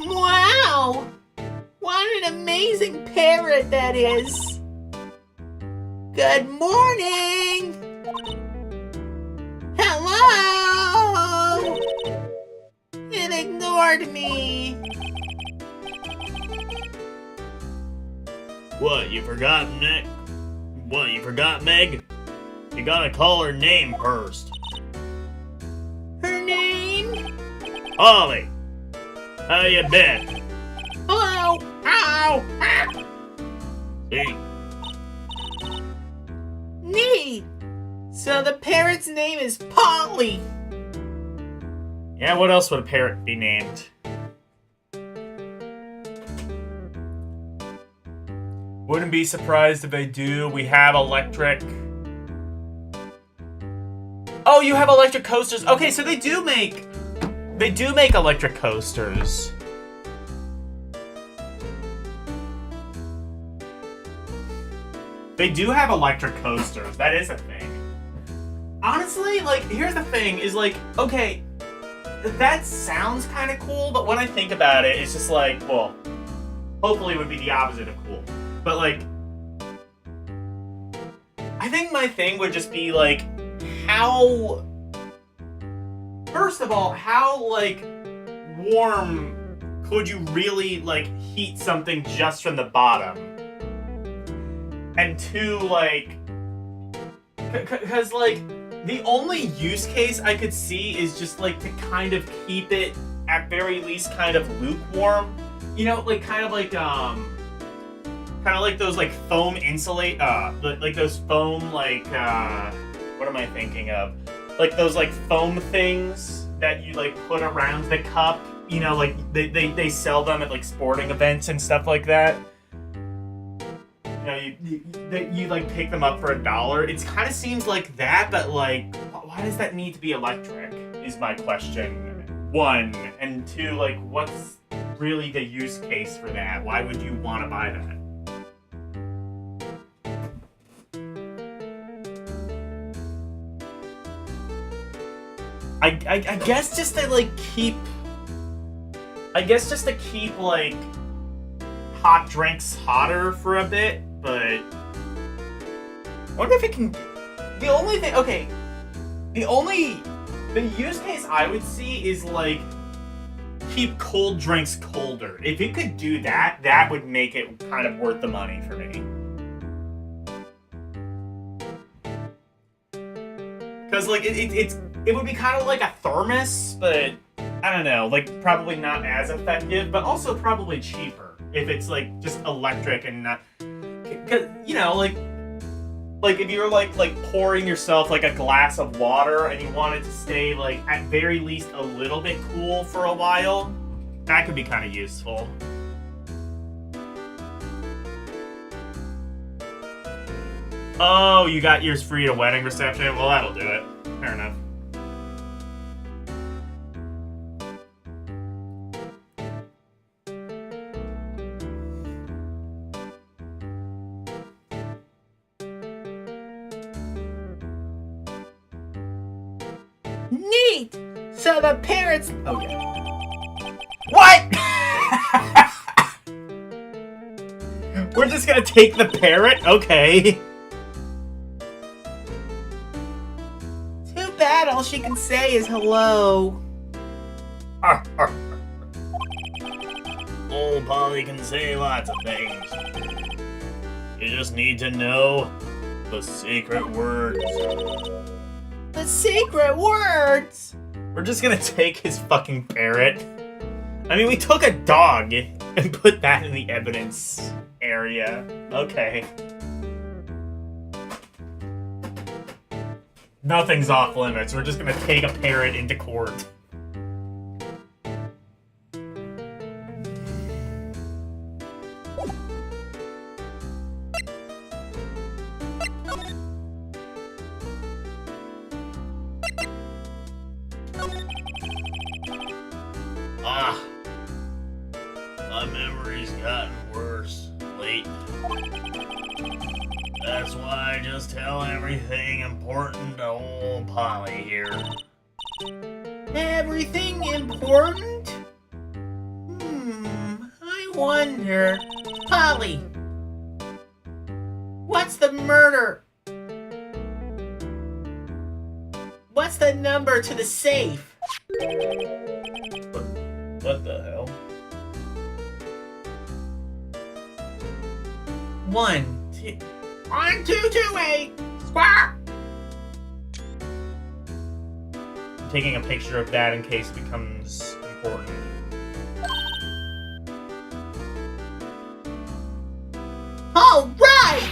Wow! What an amazing parrot that is! Good morning! Hello! It ignored me. What, you forgot, Nick? What, you forgot, Meg? You gotta call her name first. Her name? Holly! How you been? Hello! Ow! Ah! See? Neat! So the parrot's name is Polly. Yeah, what else would a parrot be named? Wouldn't be surprised if they do. We have electric. Oh, you have electric coasters. Okay, so they do make electric coasters. They do have electric coasters. That is a thing. Honestly, like, here's the thing, is like, okay, that sounds kind of cool, but when I think about it, it's just like, well, hopefully it would be the opposite of cool. But like, I think my thing would just be like, how, first of all, how like warm could you really like heat something just from the bottom? And two, like, because like, the only use case I could see is just like to kind of keep it at very least kind of lukewarm. You know, like kind of like those like foam insulate like those foam like what am I thinking of? Like those like foam things that you like put around the cup, you know, like they sell them at like sporting events and stuff like that. You know, you like pick them up for $1. It kind of seems like that, but like, why does that need to be electric? Is my question. One, and two, like, what's really the use case for that? Why would you want to buy that? I guess just to like keep. I guess just to keep like hot drinks hotter for a bit. But I wonder if it can. The only thing, okay, the use case I would see is like keep cold drinks colder. If it could do that, that would make it kind of worth the money for me. Because like it would be kind of like a thermos, but I don't know, like probably not as effective, but also probably cheaper if it's like just electric and not. Cause you know, like if you're like pouring yourself like a glass of water and you want it to stay like at very least a little bit cool for a while, that could be kind of useful. Oh, you got yours free at a wedding reception? Well, that'll do it. Fair enough. Neat! So the parents... Oh, yeah. What?! We're just gonna take the parrot? Okay. Too bad all she can say is hello. Old Polly can say lots of things. You just need to know the secret words. The secret words! We're just gonna take his fucking parrot. I mean, we took a dog and put that in the evidence area. Okay. Nothing's off limits. We're just gonna take a parrot into court. My memory's gotten worse lately. That's why I just tell everything important to old Polly here. Everything important? I wonder. Polly! What's the murder? What's the number to the safe? What the hell? 1228! Squawk! I'm taking a picture of that in case it becomes important. All right!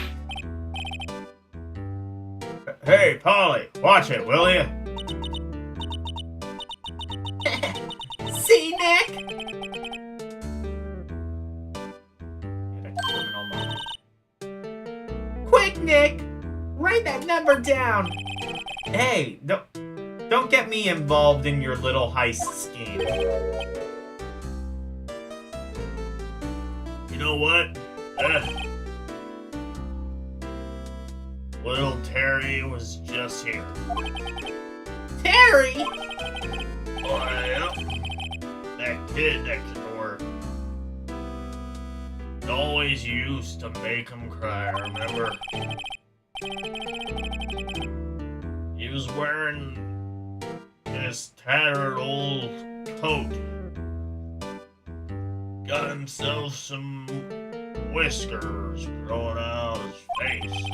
Hey, Polly, watch it, will you? See, Nick? Criminal mind. Quick, Nick! Write that number down! Hey, don't get me involved in your little heist scheme. You know what? Little Terry was just here. Terry! Oh, yeah. That kid next door. Always used to make him cry, remember? He was wearing this tattered old coat. Got himself some whiskers growing out of his face.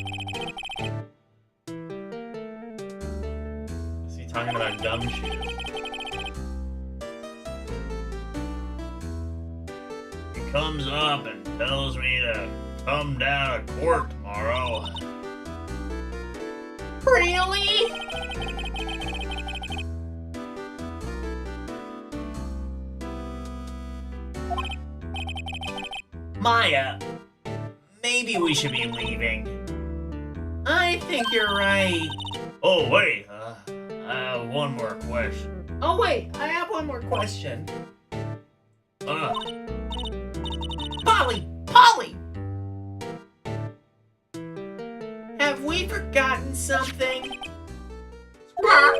Is he talking about Gumshoe? He comes up and tells me to come down to court tomorrow. Really? Maya, maybe we should be leaving. I think you're right. Oh, wait, I have one more question. Oh wait, I have one more question. Polly! Polly! Have we forgotten something? Squawk!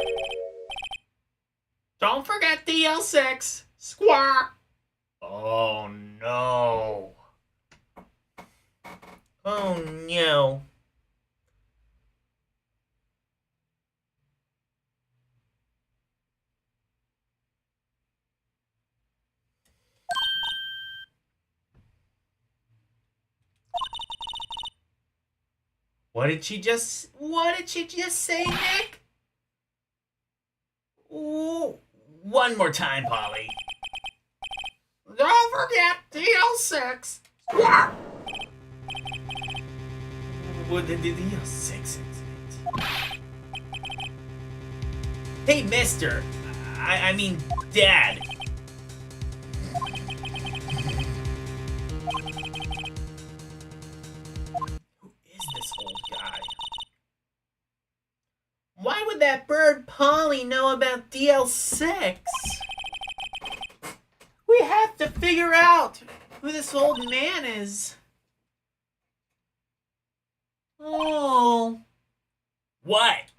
Don't forget DL6. Squawk! Oh, no. Oh no. What did she just say, Nick? Ooh, one more time, Polly. Don't forget DL6. Squawk! What did the DL6 incident? Hey, mister. I mean, Dad. Who is this old guy? Why would that bird Polly know about DL6? We have to figure out who this old man is. Oh, What?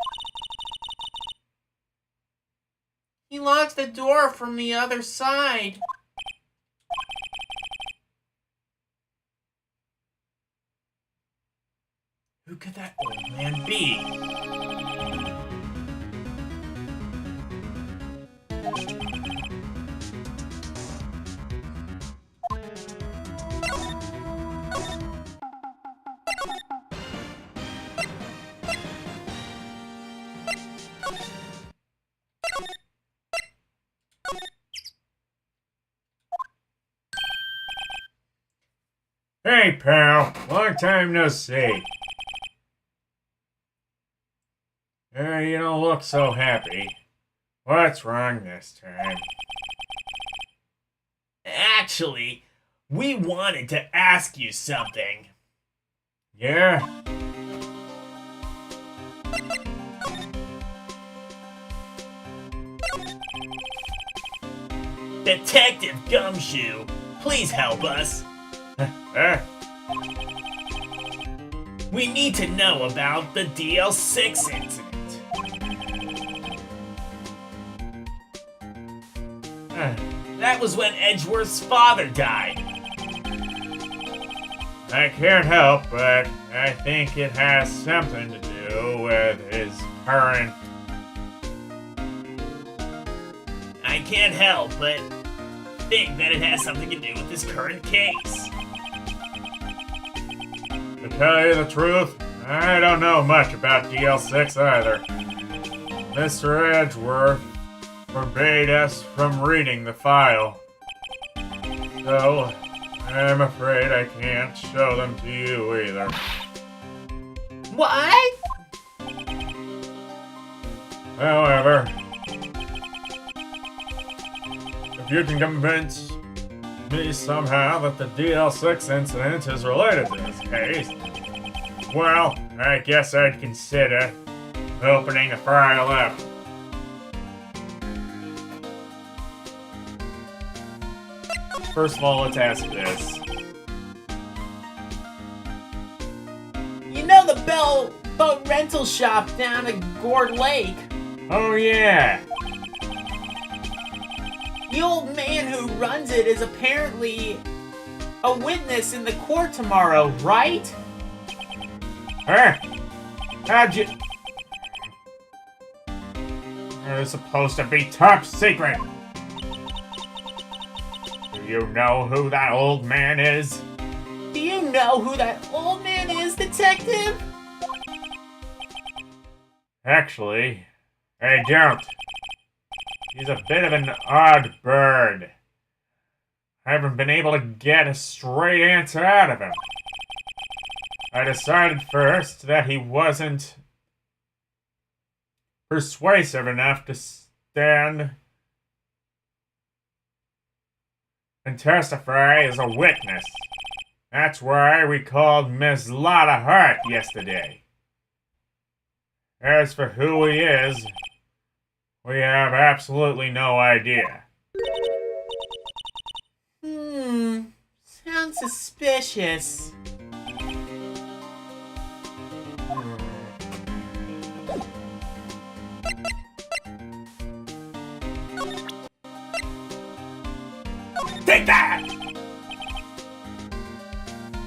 he locked the door from the other side. Who could that old man be? Hey, pal. Long time no see. You don't look so happy. What's wrong this time? Actually, we wanted to ask you something. Yeah? Detective Gumshoe, please help us. We need to know about the DL6 incident. That was when Edgeworth's father died. I can't help, but I think it has something to do with his current... I can't help but think that it has something to do with his current case. To tell you the truth, I don't know much about DL6 either. Mr. Edgeworth forbade us from reading the file. So, I'm afraid I can't show them to you either. What? However, if you can convince me somehow that the DL6 incident is related to this case, Well, I guess I'd consider opening the file up. First of all, let's ask this. You know the boat rental shop down at Gourd Lake? Oh yeah. The old man who runs it is apparently a witness in the court tomorrow, right? Huh? How'd you... It's supposed to be top secret. Do you know who that old man is? Do you know who that old man is, detective? Actually, I don't. He's a bit of an odd bird. I haven't been able to get a straight answer out of him. I decided first that he wasn't persuasive enough to stand and testify as a witness. That's why we called Miss Lotta Hart yesterday. As for who he is, we have absolutely no idea. Sounds suspicious. Take that!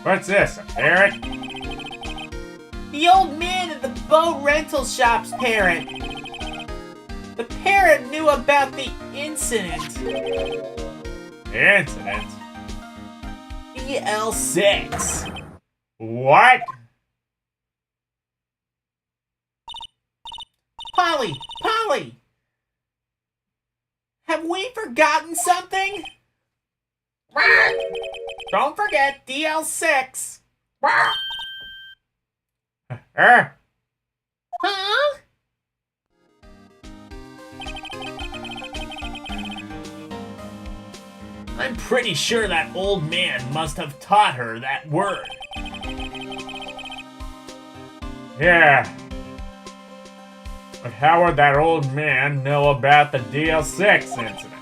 What's this, a parrot? The old man at the boat rental shop's parrot. The parrot knew about the incident. Incident? DL6. What? Polly! Have we forgotten something? Don't forget DL6. Huh? Huh? I'm pretty sure that old man must have taught her that word. Yeah. But how would that old man know about the DL6 incident?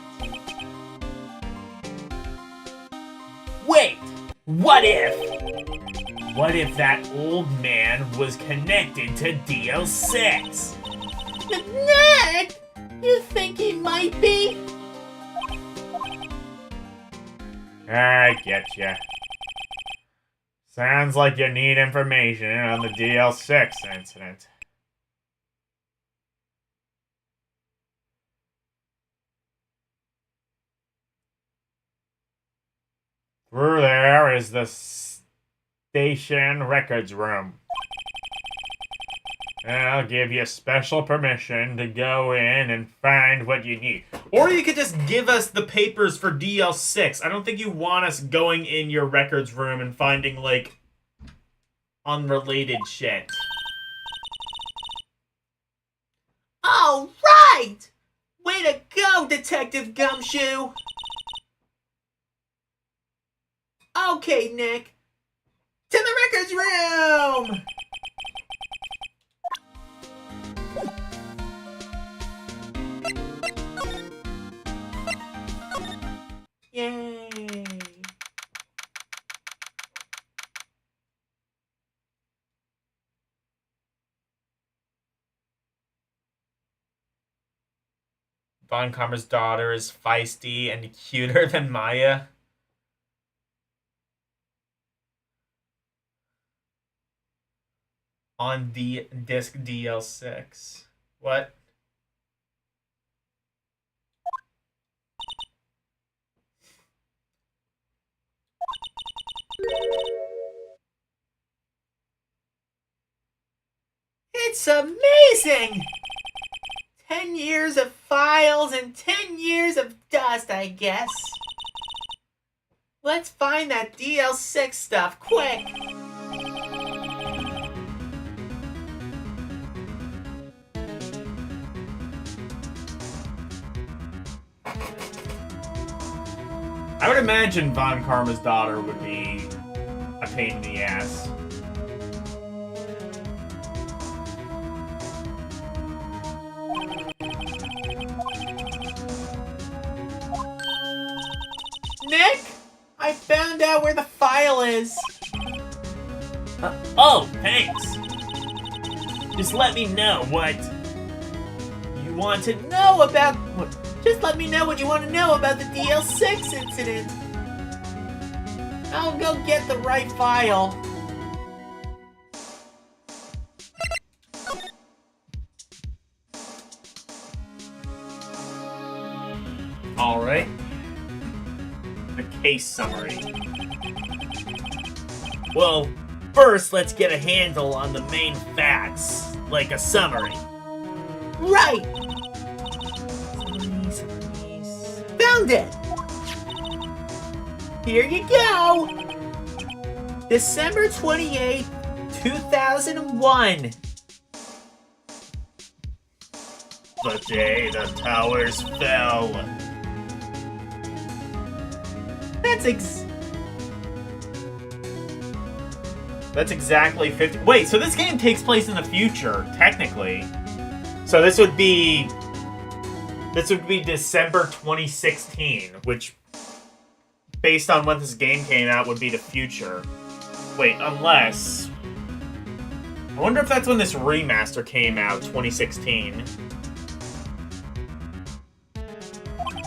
Wait, what if that old man was connected to DL6? Nick, you think he might be? I getcha. Sounds like you need information on the DL6 incident. Through there is the station records room. I'll give you special permission to go in and find what you need. Or you could just give us the papers for DL6. I don't think you want us going in your records room and finding, like, unrelated shit. All right! Way to go, Detective Gumshoe! Okay, Nick. To the records room! Yay! Von Karma's daughter is feisty and cuter than Maya. On the disc DL6. What? It's amazing! 10 years of files and 10 years of dust, I guess. Let's find that DL6 stuff, quick! I would imagine Von Karma's daughter would be a pain in the ass. is. Oh, thanks. Just let me know what you want to Know about. Just let me know what you want to know about the DL6 incident. I'll go get the right file. Alright. The case summary. Well, first, let's get a handle on the main facts, like a summary. Right! Found it! Here you go! December 28th, 2001. The day the towers fell. That's exactly 50. Wait, so this game takes place in the future, technically. So this would be December 2016, which, based on when this game came out, would be the future. Wait, unless... I wonder if that's when this remaster came out, 2016.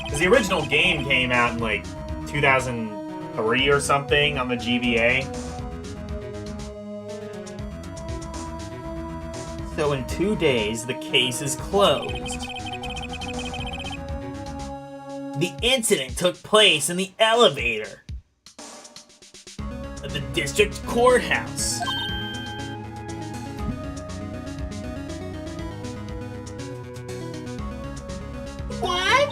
Because the original game came out in, like, 2003 or something on the GBA. So in 2 days, the case is closed. The incident took place in the elevator of the district courthouse. What?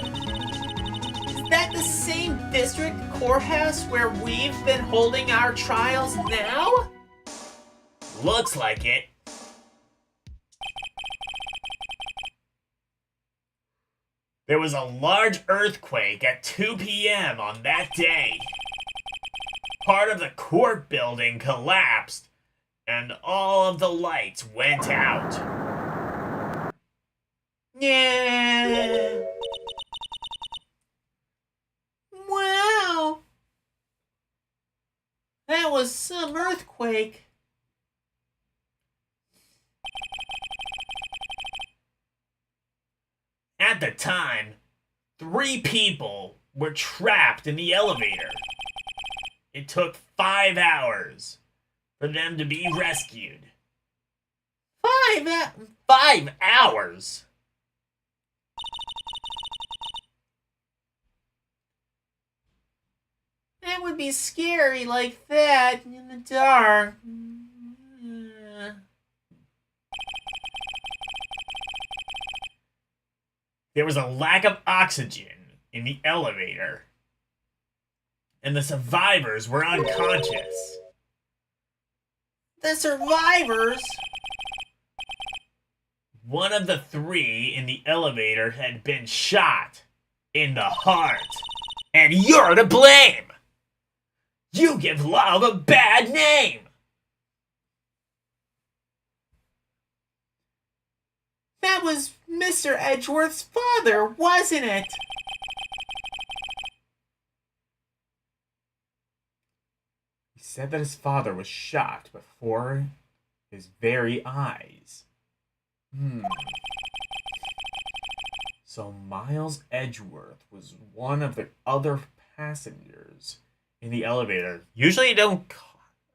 Is that the same district courthouse where we've been holding our trials now? Looks like it. There was a large earthquake at 2 p.m. on that day. Part of the court building collapsed, and all of the lights went out. Yeah. Wow. That was some earthquake. At the time, 3 people were trapped in the elevator. It took 5 hours for them to be rescued. 5 hours? That would be scary like that in the dark. There was a lack of oxygen in the elevator, and the survivors were unconscious. The survivors? One of the 3 in the elevator had been shot in the heart, and you're to blame! You give love a bad name! That was Mr. Edgeworth's father, wasn't it? He said that his father was shot before his very eyes. So Miles Edgeworth was one of the other passengers in the elevator. Usually you don't...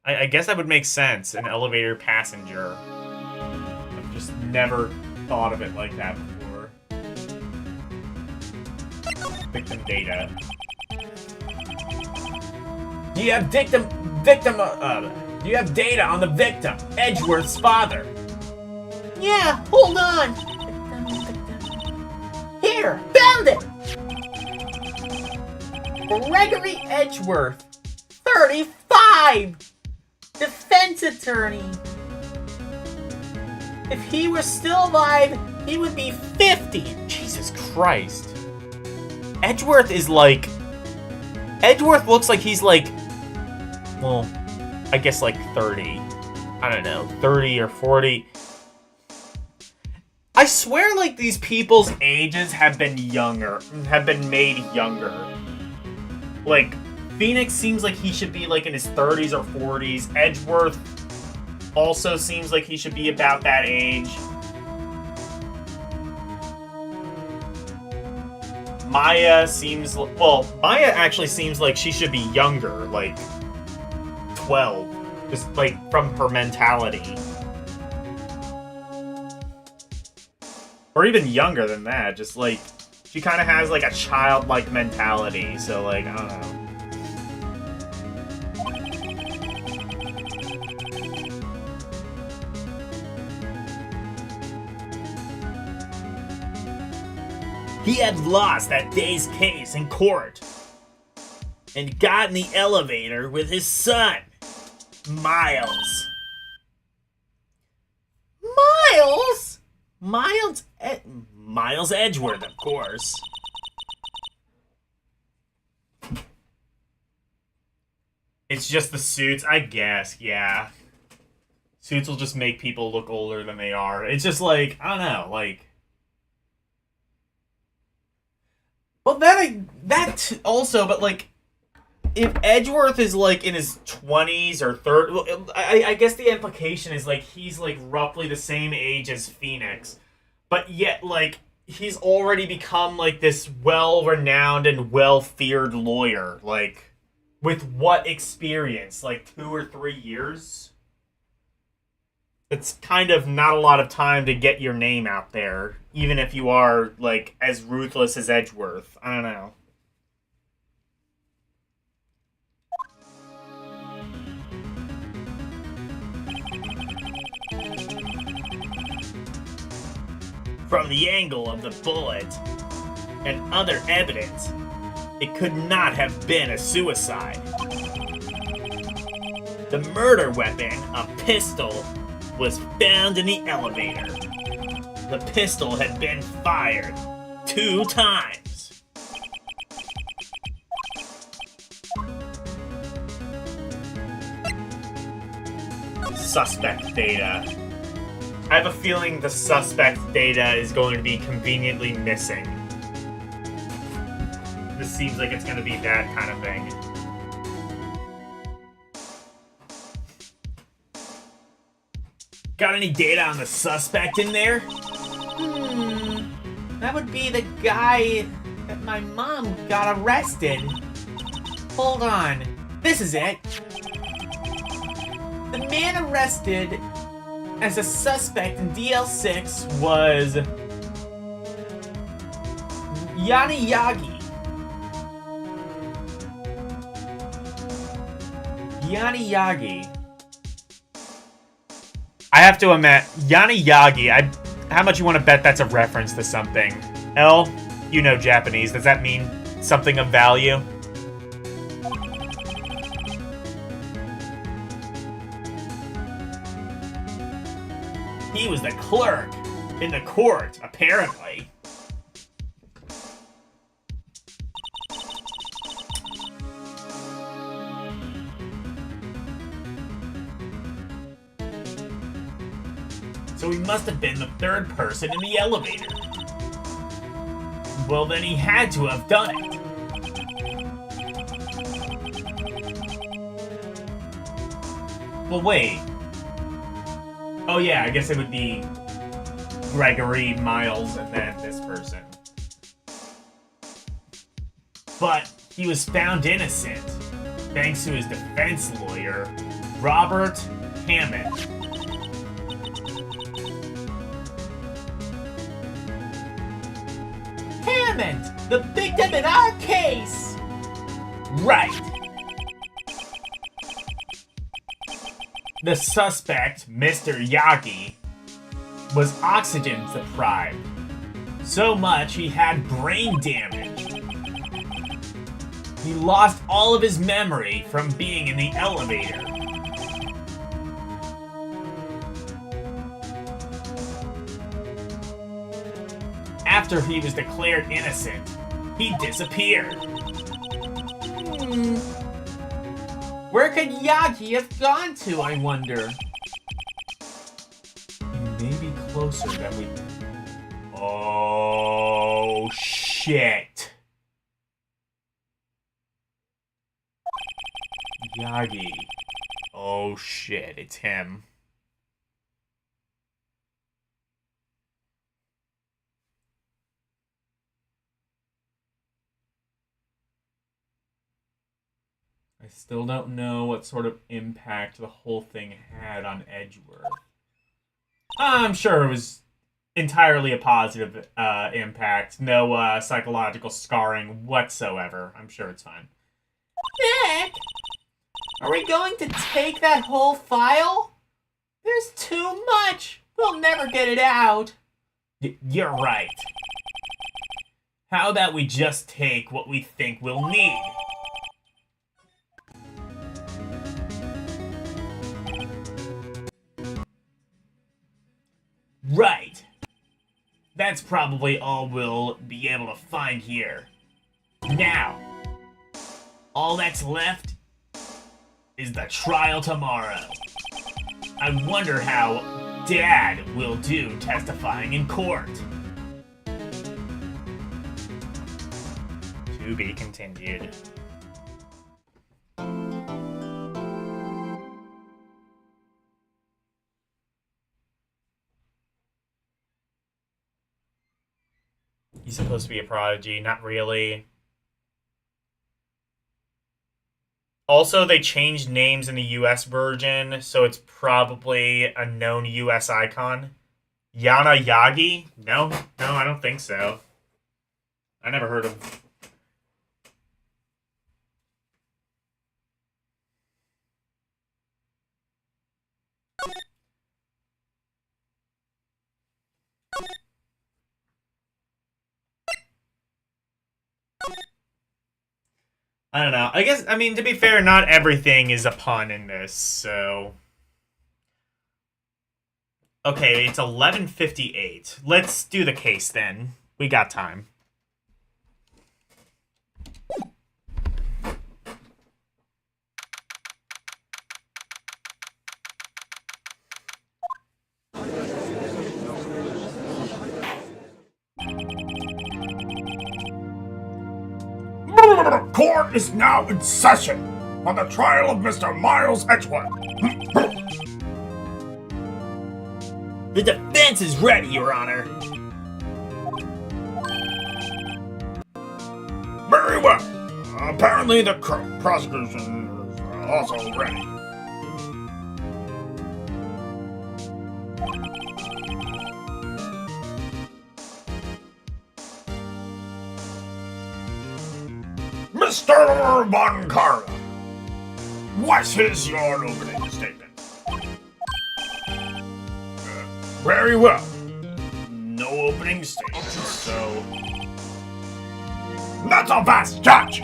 I guess that would make sense, an elevator passenger. I've just never thought of it like that before. Victim data. Do you have do you have data on the victim, Edgeworth's father? Yeah, hold on. Here, found it! Gregory Edgeworth, 35! Defense attorney. If he were still alive, he would be 50. Jesus Christ. Edgeworth is like... Edgeworth looks like he's like... Well, I guess like 30. I don't know, 30 or 40. I swear like these people's ages have been made younger. Like Phoenix seems like he should be like in his 30s or 40s. Edgeworth also seems like he should be about that age. Maya seems... Well, Maya actually seems like she should be younger, like 12. Just, like, from her mentality. Or even younger than that. Just, like, she kind of has, like, a childlike mentality. So, like, I don't know. He had lost that day's case in court and got in the elevator with his son, Miles. Miles? Miles Edgeworth, of course. It's just the suits, I guess, yeah. Suits will just make people look older than they are. It's just like, I don't know, like... Well, that also, but like, if Edgeworth is like in his 20s or 30s, I guess the implication is like he's like roughly the same age as Phoenix, but yet like he's already become like this well-renowned and well-feared lawyer. Like, with what experience? Like 2 or 3 years? It's kind of not a lot of time to get your name out there, even if you are, like, as ruthless as Edgeworth. I don't know. From the angle of the bullet and other evidence, it could not have been a suicide. The murder weapon, a pistol, was found in the elevator. The pistol had been fired 2 times. Suspect data. I have a feeling the suspect data is going to be conveniently missing. This seems like it's going to be that kind of thing. Got any data on the suspect in there? That would be the guy that my mom got arrested. Hold on. This is it. The man arrested as a suspect in DL6 was Yanni Yagi. Yanni Yagi. I have to admit, Yanni Yagi, how much you want to bet that's a reference to something? L, you know Japanese. Does that mean something of value? He was the clerk in the court, apparently. So he must have been the 3rd person in the elevator. Well, then he had to have done it. Well, wait. Oh yeah, I guess it would be Gregory, Miles, and then this person. But he was found innocent, thanks to his defense lawyer, Robert Hammond. Hammond, the victim in our case! Right. The suspect, Mr. Yagi, was oxygen deprived. So much he had brain damage. He lost all of his memory from being in the elevator. After he was declared innocent, he disappeared. Where could Yagi have gone to, I wonder? He may be closer than we... Oh, shit. Yagi. Oh shit, it's him. I still don't know what sort of impact the whole thing had on Edgeworth. I'm sure it was entirely a positive impact. No psychological scarring whatsoever. I'm sure it's fine. Nick, are we going to take that whole file? There's too much. We'll never get it out. You're right. How about we just take what we think we'll need? Right. That's probably all we'll be able to find here. Now, all that's left is the trial tomorrow. I wonder how Dad will do testifying in court. To be continued. He's supposed to be a prodigy, not really. Also, they changed names in the US version, so it's probably a known US icon. Yana Yagi? No, I don't think so. I never heard of. I don't know. I mean, to be fair, not everything is a pun in this, so... Okay, it's 11:58. Let's do the case, then. We got time. Court is now in session on the trial of Mr. Miles Edgeworth. The defense is ready, Your Honor. Very well. Apparently the prosecution is also ready. Mr. Von Carla, what is your opening statement? Very well. No opening statement, so... Not so fast, Judge!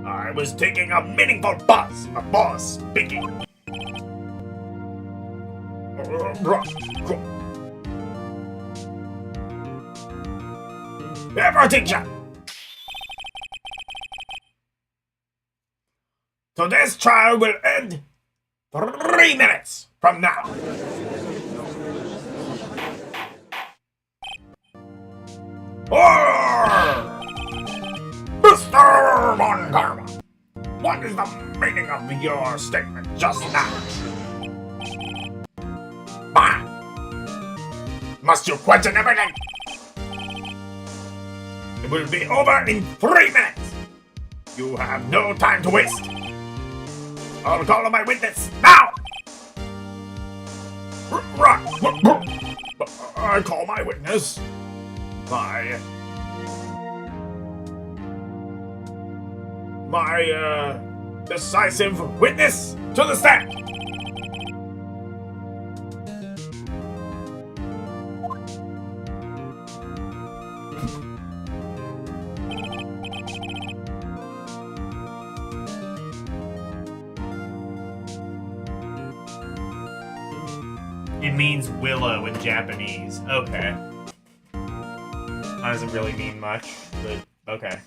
I was taking a meaningful buzz before speaking. Attention! So this trial will end 3 minutes from now. Mr. Von Karma, what is the meaning of your statement just now? Bah! Must you question everything? It will be over in 3 minutes. You have no time to waste. I'll call on my witness now! I call my witness. My decisive witness to the stand! It means willow in Japanese. Okay. That doesn't really mean much, but okay.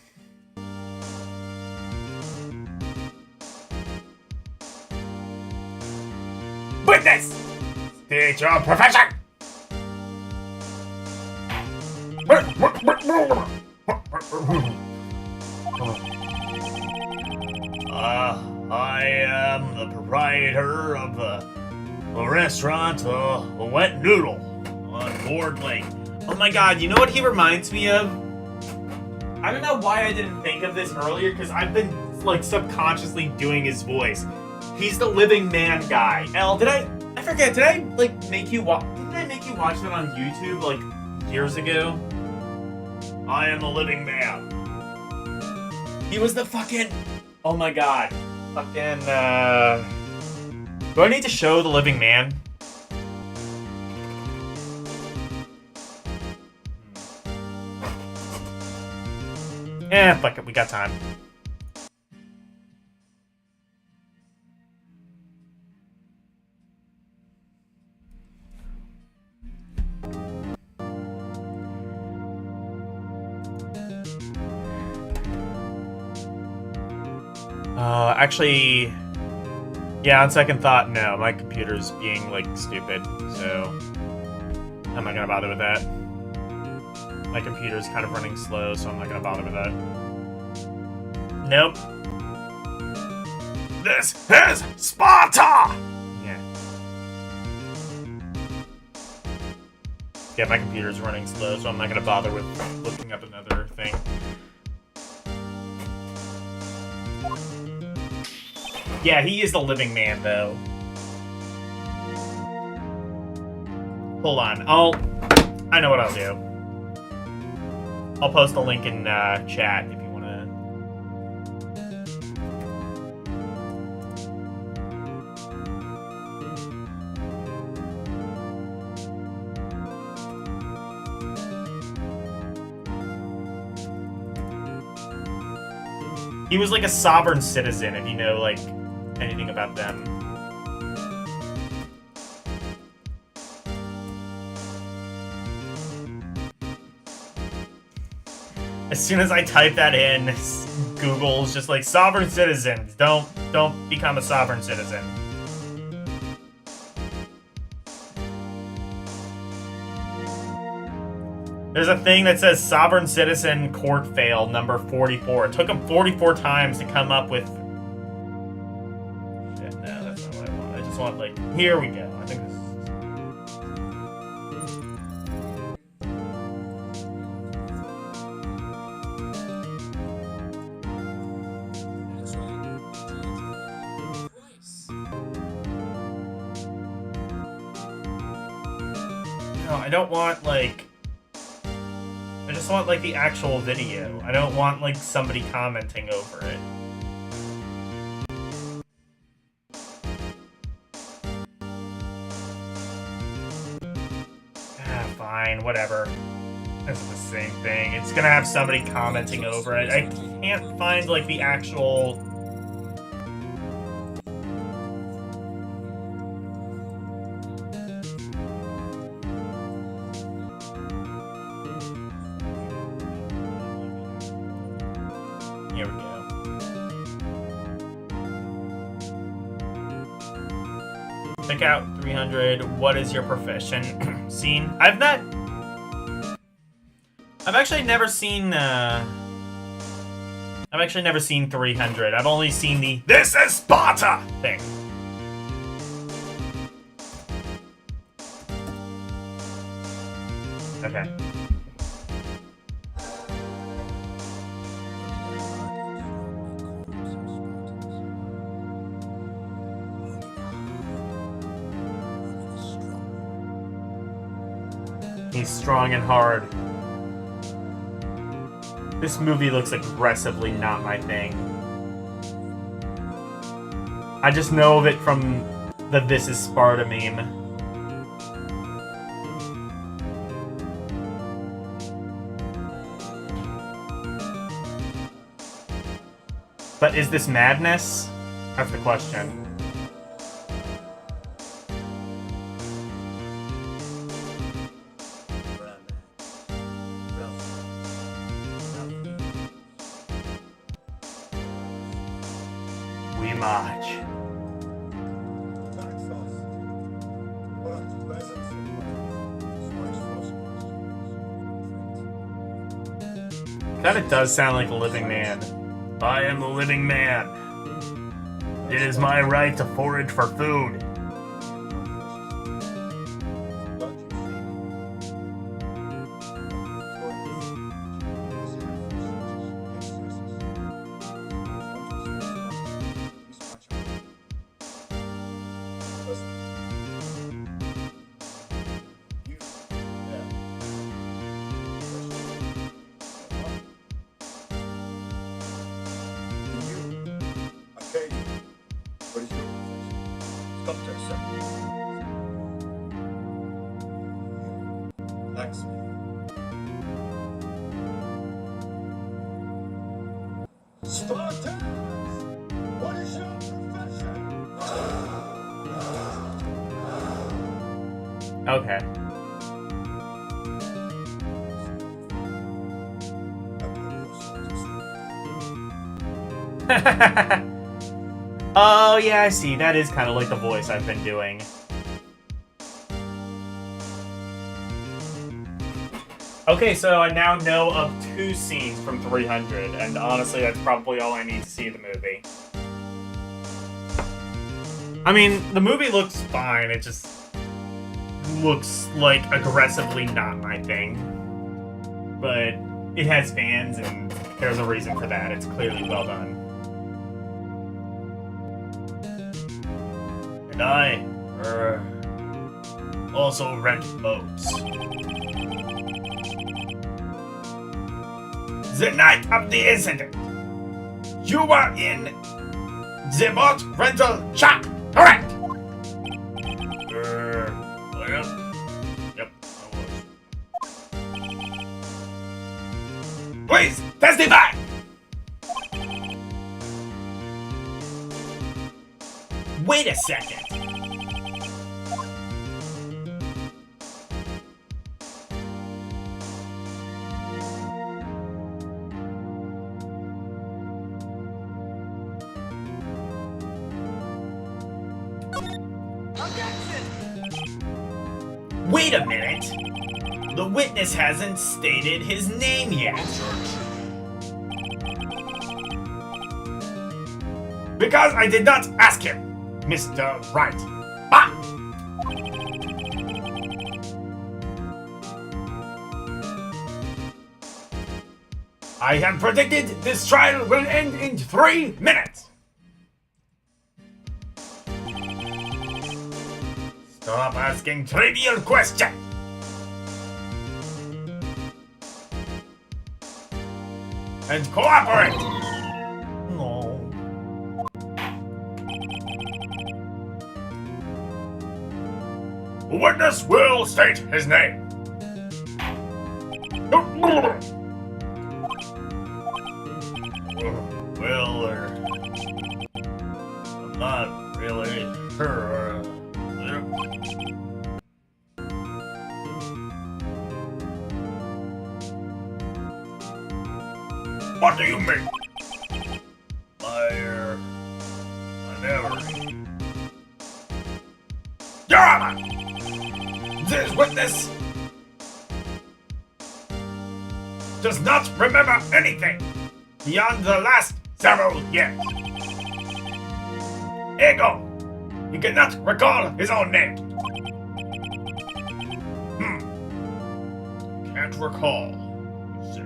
Witness! State your profession! am the proprietor of the restaurant, Wet Noodle on Board Lake. Oh my god, you know what he reminds me of? I don't know why I didn't think of this earlier, because I've been, like, subconsciously doing his voice. He's the living man guy. Did I, like, make you watch... Didn't I make you watch that on YouTube, like, years ago? I am the living man. He was the fucking... Oh my god. Fucking, Do I need to show the living man? Fuck it, we got time. Actually, yeah, on second thought, no. My computer's being, like, stupid, so I'm not gonna bother with that. My computer's kind of running slow, so I'm not gonna bother with that. Nope. This is Sparta! Yeah. Yeah, my computer's running slow, so I'm not gonna bother with looking up another thing. Yeah, he is the living man, though. Hold on. I know what I'll do. I'll post a link in chat if you want to. He was like a sovereign citizen, if you know, like, anything about them. As soon as I type that in, Google's just like, sovereign citizens, don't become a sovereign citizen. There's a thing that says sovereign citizen court fail number 44. It took him 44 times to come up with... Shit, no, that's not what I want. I just want, like, here we go. I think this is... No, I don't want, like... I just want, like, the actual video. I don't want, like, somebody commenting over it. Fine, whatever. It's the same thing. It's gonna have somebody commenting over it. I can't find, like, the actual... Here we go. Pick out 300. What is your profession? Scene. I've actually never seen 300. I've only seen the "This is Sparta" thing. Okay. He's strong and hard. This movie looks aggressively not my thing. I just know of it from the "This is Sparta" meme. But is this madness? That's the question. We march. Kinda does sound like a living man. I am the living man. It is my right to forage for food. What is your profession? Sculptor, sir. Blacksmith. Spartans! What is your profession? Okay. Oh, yeah, I see. That is kind of like the voice I've been doing. Okay, so I now know of 2 scenes from 300, and honestly, that's probably all I need to see in the movie. I mean, the movie looks fine, it just looks like aggressively not my thing. But it has fans, and there's a reason for that. It's clearly well done. And I, also rent boats. The night of the incident, you were in the boat rental shop, correct? Well, yep, I was. Please, testify! Wait a second. Wait a minute! The witness hasn't stated his name yet. Because I did not ask him, Mr. Wright. Ah! I have predicted this trial will end in 3 minutes. Stop asking trivial questions. And cooperate. No. The witness will state his name. Well, I'm not really sure. What do you mean? I never. Your Honor! This witness does not remember anything beyond the last several years. Ego! He cannot recall his own name. Can't recall, you say.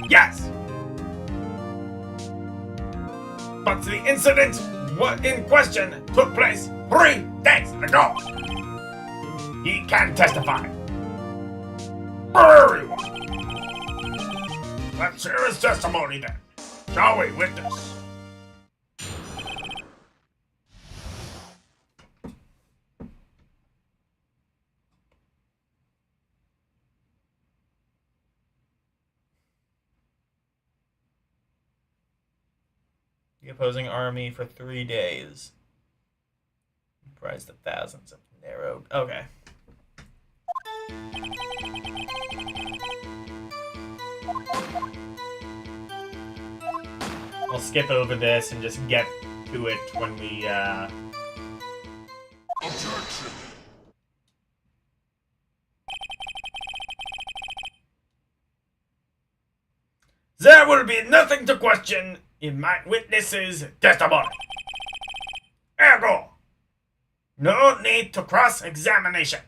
Yes! But the incident in question took place 3 days ago. He can testify. Very well. Let's hear his testimony then. Shall we, witness? The opposing army for 3 days. Comprised of thousands of narrow. Okay. I'll skip over this and just get to it when we, Objection! There will be nothing to question in my witness's testimony. Ergo, no need to cross-examination.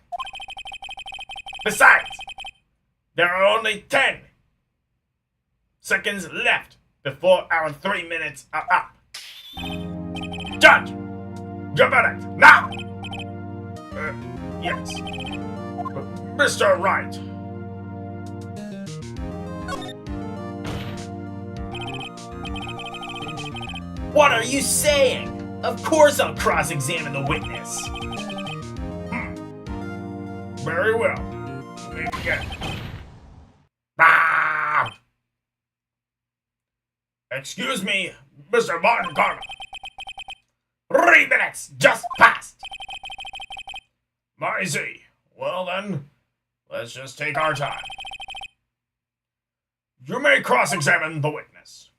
Besides, there are only 10 seconds left before our 3 minutes are up. Judge, your verdict now. Yes, Mr. Wright. What are you saying? Of course I'll cross-examine the witness. Very well. Begin. Ah! Excuse me, Mr. Martin Carter. 3 minutes just passed. I see. Well then, let's just take our time. You may cross-examine the witness.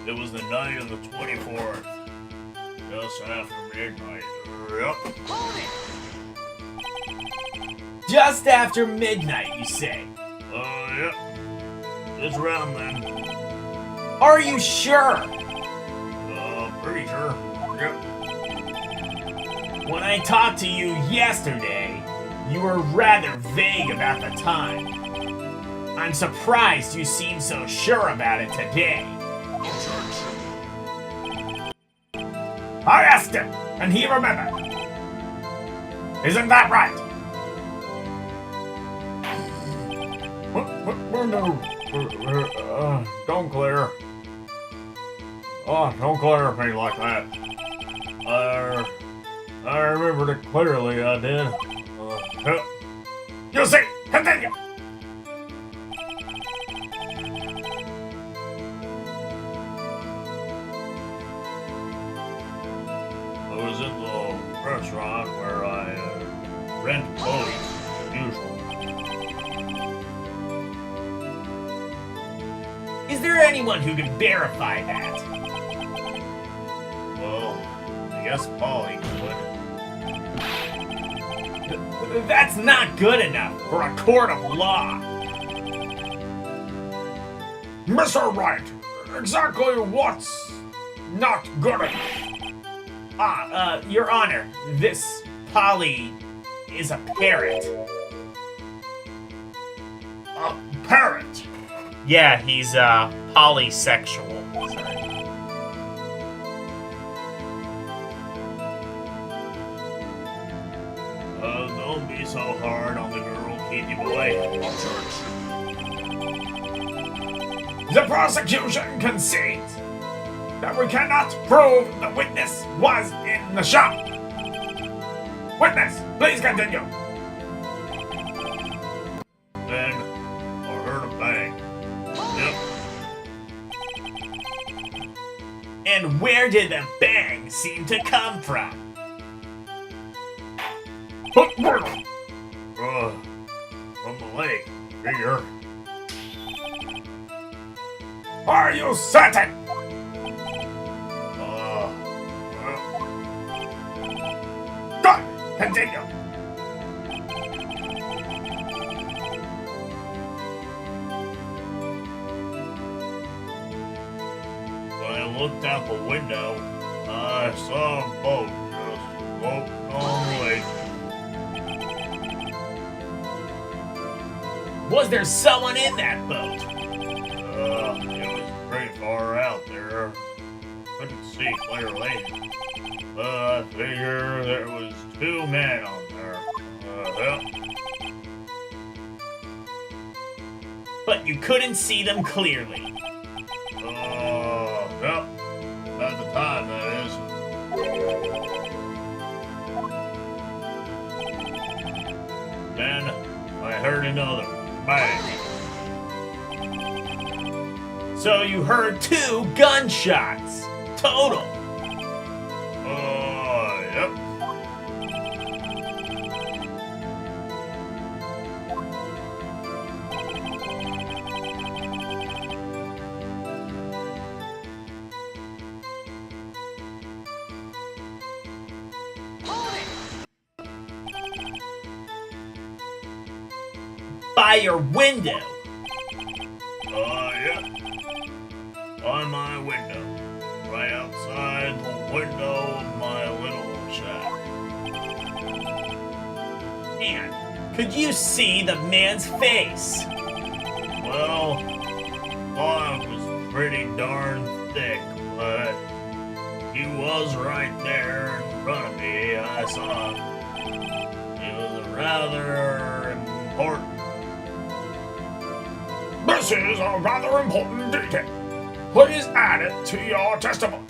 It was the night of the 24th. Just after midnight. Yep. Hold it! Just after midnight, you say? Yep. It's around then. Are you sure? Pretty sure. Yep. When I talked to you yesterday, you were rather vague about the time. I'm surprised you seem so sure about it today. I asked him, and he remembered. Isn't that right? No. Don't glare. Oh, don't glare at me like that. I remembered it clearly, I did. You see, continue. I was in the restaurant where I rent boats, as usual. Is there anyone who can verify that? Well, I guess Polly would. That's not good enough for a court of law. Mr. Wright, exactly what's not good enough? Your Honor, this Polly is a parrot. A parrot? Yeah, he's polysexual. Sorry. Don't be so hard on the girl, keep him away. The prosecution concedes that we cannot prove the witness was in the shop. Witness, please continue. Then, I heard a bang. Yep. And where did the bang seem to come from? From the lake, figure. Are you certain? Well, Good, continue. when I looked out the window, I saw a boat just floating on the lake. Was there someone in that boat? It was pretty far out there. Couldn't see clearly. I figure there was 2 men on there. Yep. But you couldn't see them clearly. Yep. At the time, that is. Then I heard another bang. So you heard 2 gunshots. Total. Yep. by your window. Yeah. By my window. Right outside the window of my little shack. And could you see the man's face? Well, fog was pretty darn thick, but he was right there in front of me. I saw him. He was rather important. This is a rather important detail. Please add it to your testimony.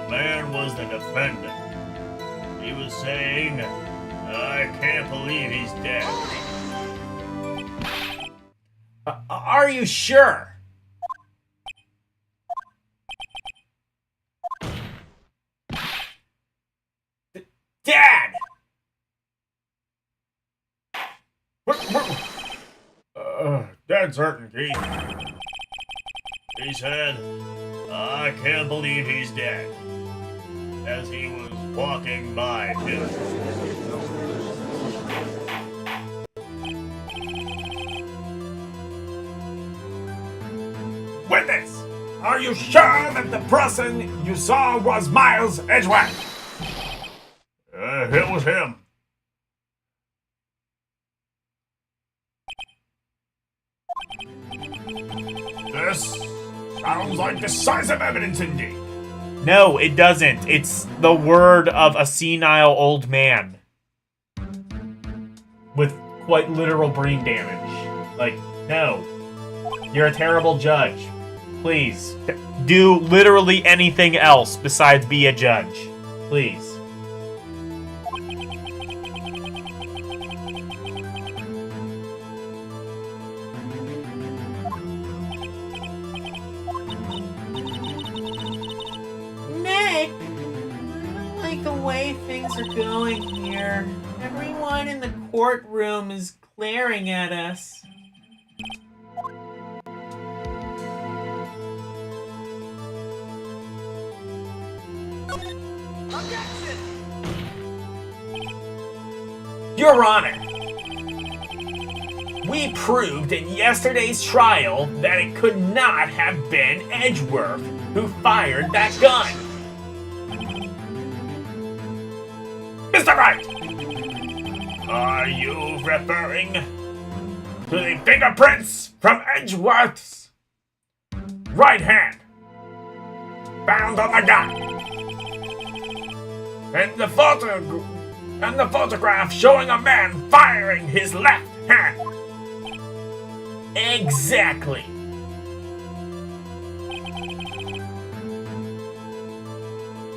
Man was the defendant. He was saying, I can't believe he's dead. Are you sure? Dad! Dead certainty. He said, I can't believe he's dead. As he was walking by, too. Witness, are you sure that the person you saw was Miles Edgeworth? It was him. This sounds like decisive evidence indeed. No, it doesn't. It's the word of a senile old man. With quite literal brain damage. Like, no. You're a terrible judge. Please. Do literally anything else besides be a judge. Please. Nick, I don't like the way things are going here. Everyone in the courtroom is glaring at us. Objection! Your Honor, we proved in yesterday's trial that it could not have been Edgeworth who fired that gun. Mr. Wright, Are you referring? to the fingerprints from Edgeworth's right hand found on the gun. And the photograph showing a man firing his left hand. Exactly.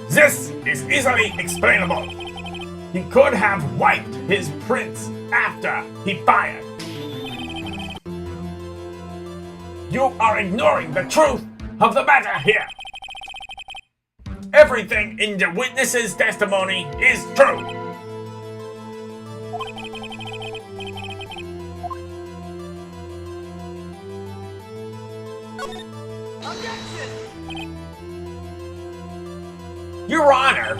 This is easily explainable. He could have wiped his prints after he fired. You are ignoring the truth of the matter here. Everything in the witness's testimony is true. Objection! Your Honor,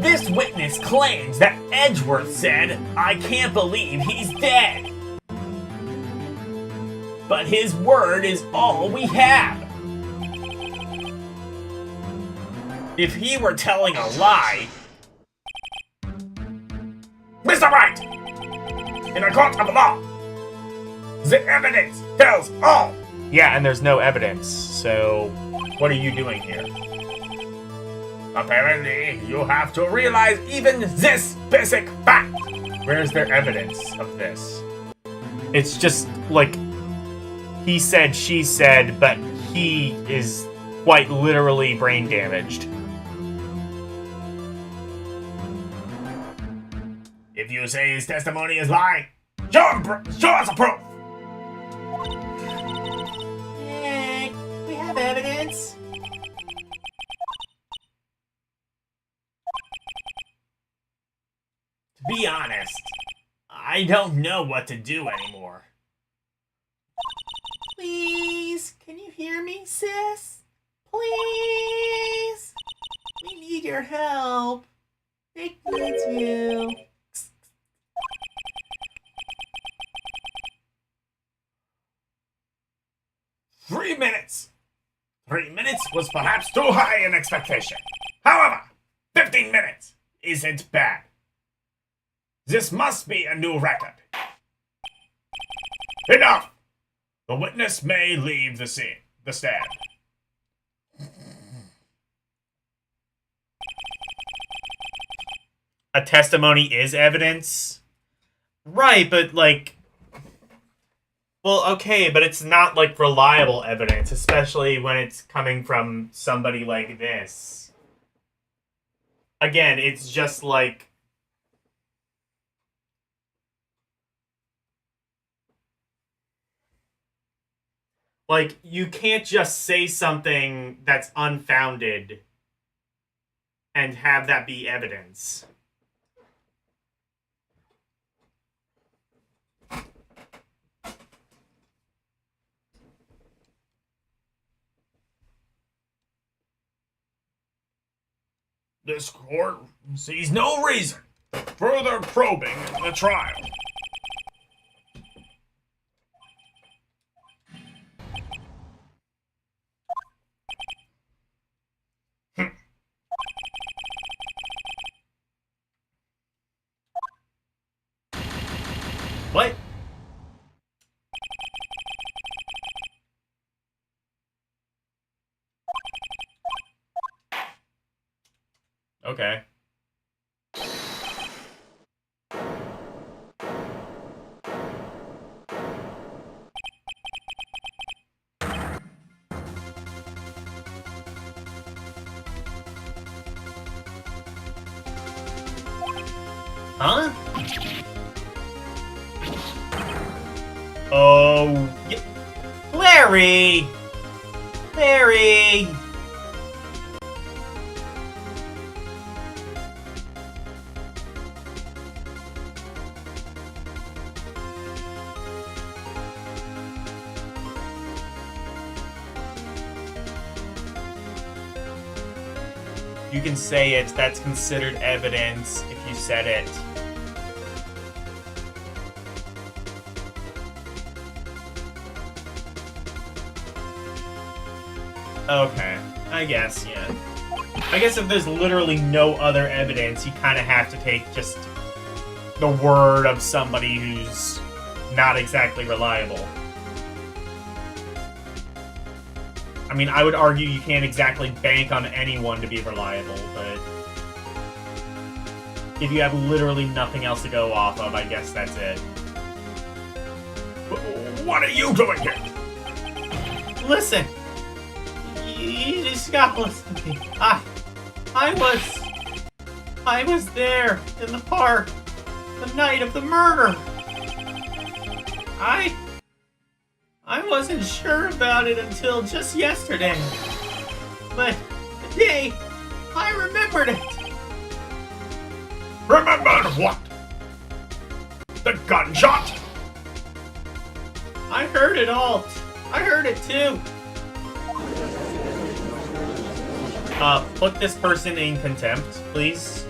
this witness claims that Edgeworth said, "I can't believe he's dead." But his word is all we have. If he were telling a lie, Mr. Wright, in a court of law, the evidence tells all. yeah, and there's no evidence, so what are you doing here? Apparently, you have to realize even this basic fact. Where's there evidence of this? It's just like he said, she said, but he is quite literally brain damaged. If you say his testimony is lying, show us a proof. Nick, we have evidence. be honest, I don't know what to do anymore. Please, can you hear me, sis? Please! We need your help. Nick needs you. 3 minutes! 3 minutes was perhaps too high an expectation. However, 15 minutes isn't bad. This must be a new record. Enough! The witness may leave the stand. A testimony is evidence? Right, but like... Well, okay, but it's not like reliable evidence, especially when it's coming from somebody like this. Again, it's just like... Like, you can't just say something that's unfounded and have that be evidence. This court sees no reason for further probing the trial. What? Okay. Huh? Oh, Larry! Larry! You can say it, that's considered evidence if you said it. Okay, I guess, yeah. I guess if there's literally no other evidence, you kind of have to take just the word of somebody who's not exactly reliable. I mean, I would argue you can't exactly bank on anyone to be reliable, but if you have literally nothing else to go off of, I guess that's it. What are you doing here? Listen! You just gotta listen to me. I was there in the park the night of the murder. I wasn't sure about it until just yesterday. But today, I remembered it. Remembered what? The gunshot? I heard it all. I heard it too. Put this person in contempt, please.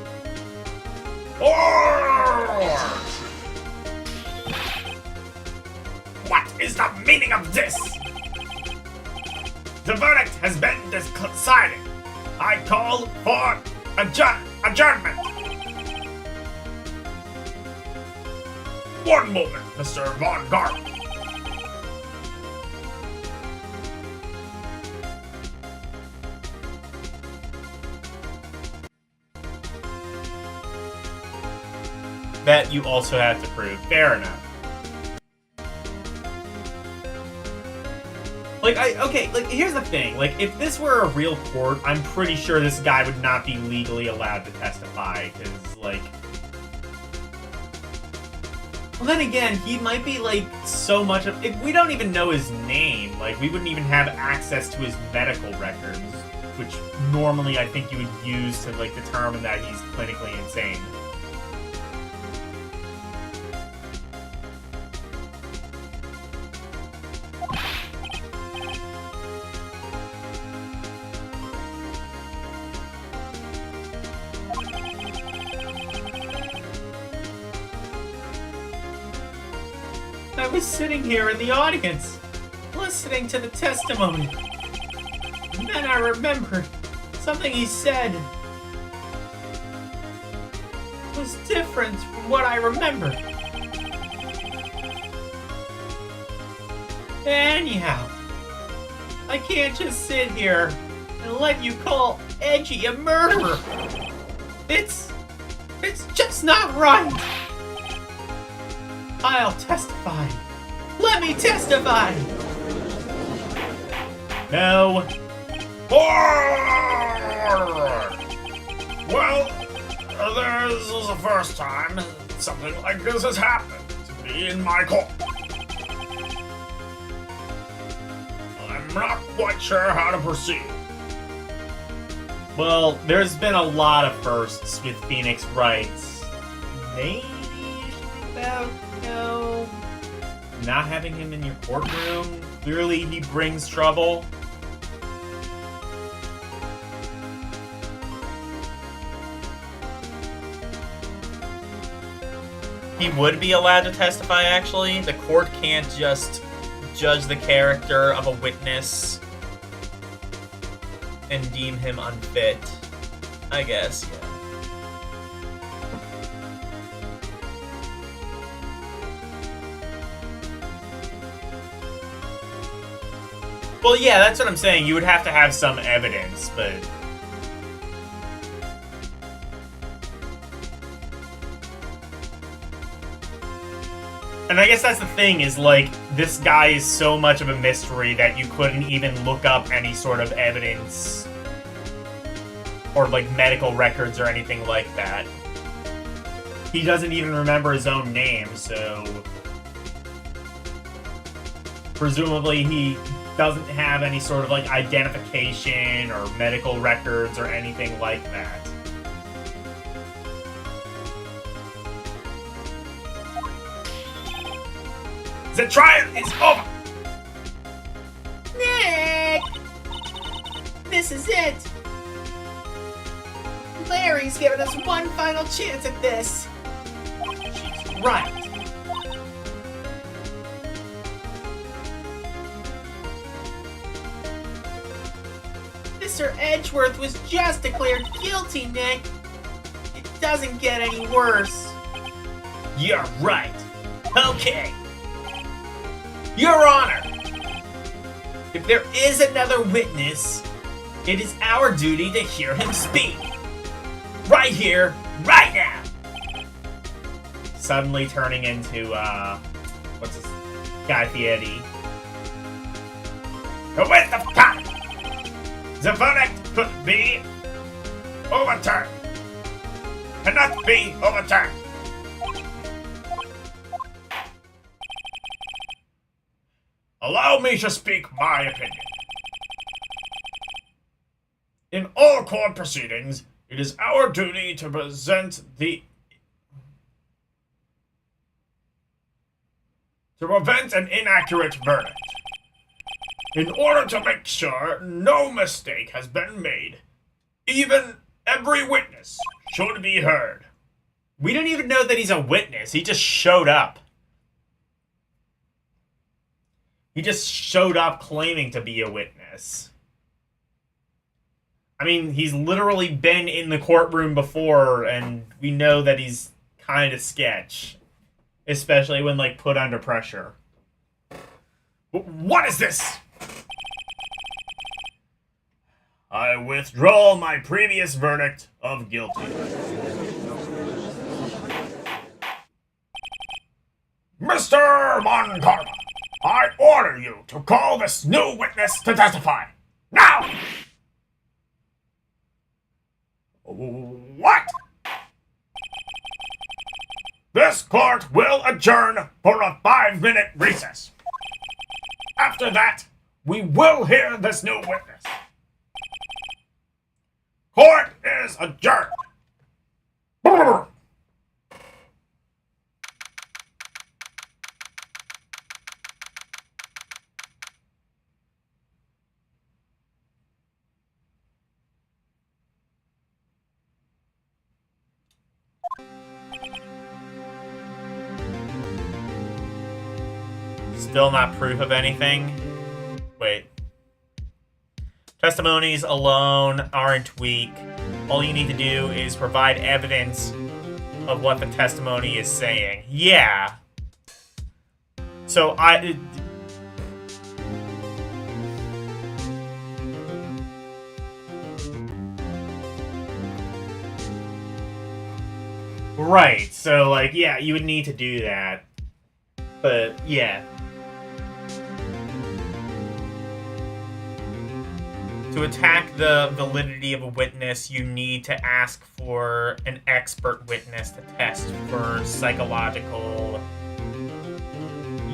What is the meaning of this? The verdict has been decided. I call for adjournment. One moment, Mr. Von Garp. That you also have to prove. Fair enough. Like, here's the thing. Like, if this were a real court, I'm pretty sure this guy would not be legally allowed to testify, because, like... Well, then again, he might be, like, so much of... If we don't even know his name, like, we wouldn't even have access to his medical records, which normally I think you would use to, like, determine that he's clinically insane. I was sitting here in the audience, listening to the testimony. And then I remembered something he said was different from what I remembered. Anyhow, I can't just sit here and let you call Edgy a murderer. It's just not right. I'll testify. Let me testify. No. Well, this is the first time something like this has happened to me in my court. I'm not quite sure how to proceed. Well, there's been a lot of firsts with Phoenix Wright. Maybe you should think about, not having him in your courtroom. Clearly, he brings trouble. He would be allowed to testify, actually. The court can't just judge the character of a witness and deem him unfit. I guess, yeah. Well, yeah, that's what I'm saying. You would have to have some evidence, but... And I guess that's the thing, is, like, this guy is so much of a mystery that you couldn't even look up any sort of evidence or, like, medical records or anything like that. He doesn't even remember his own name, so... Presumably he doesn't have any sort of, like, identification or medical records or anything like that. The trial is over! Nick! This is it! Larry's giving us one final chance at this. She's right. Mr. Edgeworth was just declared guilty, Nick. It doesn't get any worse. You're right. Okay. Your Honor, if there is another witness, it is our duty to hear him speak. Right here, right now. Suddenly turning into, what's his... Guy Fieri. The width of time! The verdict could be overturned. Cannot be overturned. Allow me to speak my opinion. In all court proceedings, it is our duty to prevent an inaccurate verdict. In order to make sure no mistake has been made, even every witness should be heard. We don't even know that he's a witness. He just showed up. He just showed up claiming to be a witness. I mean, he's literally been in the courtroom before, and we know that he's kind of sketch. Especially when, like, put under pressure. What is this? I withdraw my previous verdict of guilty. Mr. Moncarva, I order you to call this new witness to testify. Now! What? This court will adjourn for a 5-minute recess. After that, we will hear this new witness. Court is adjourned. Still not proof of anything? Wait. Testimonies alone aren't weak. All you need to do is provide evidence of what the testimony is saying. Yeah. So right, so, like, yeah, you would need to do that. But, yeah. To attack the validity of a witness, you need to ask for an expert witness to test for psychological...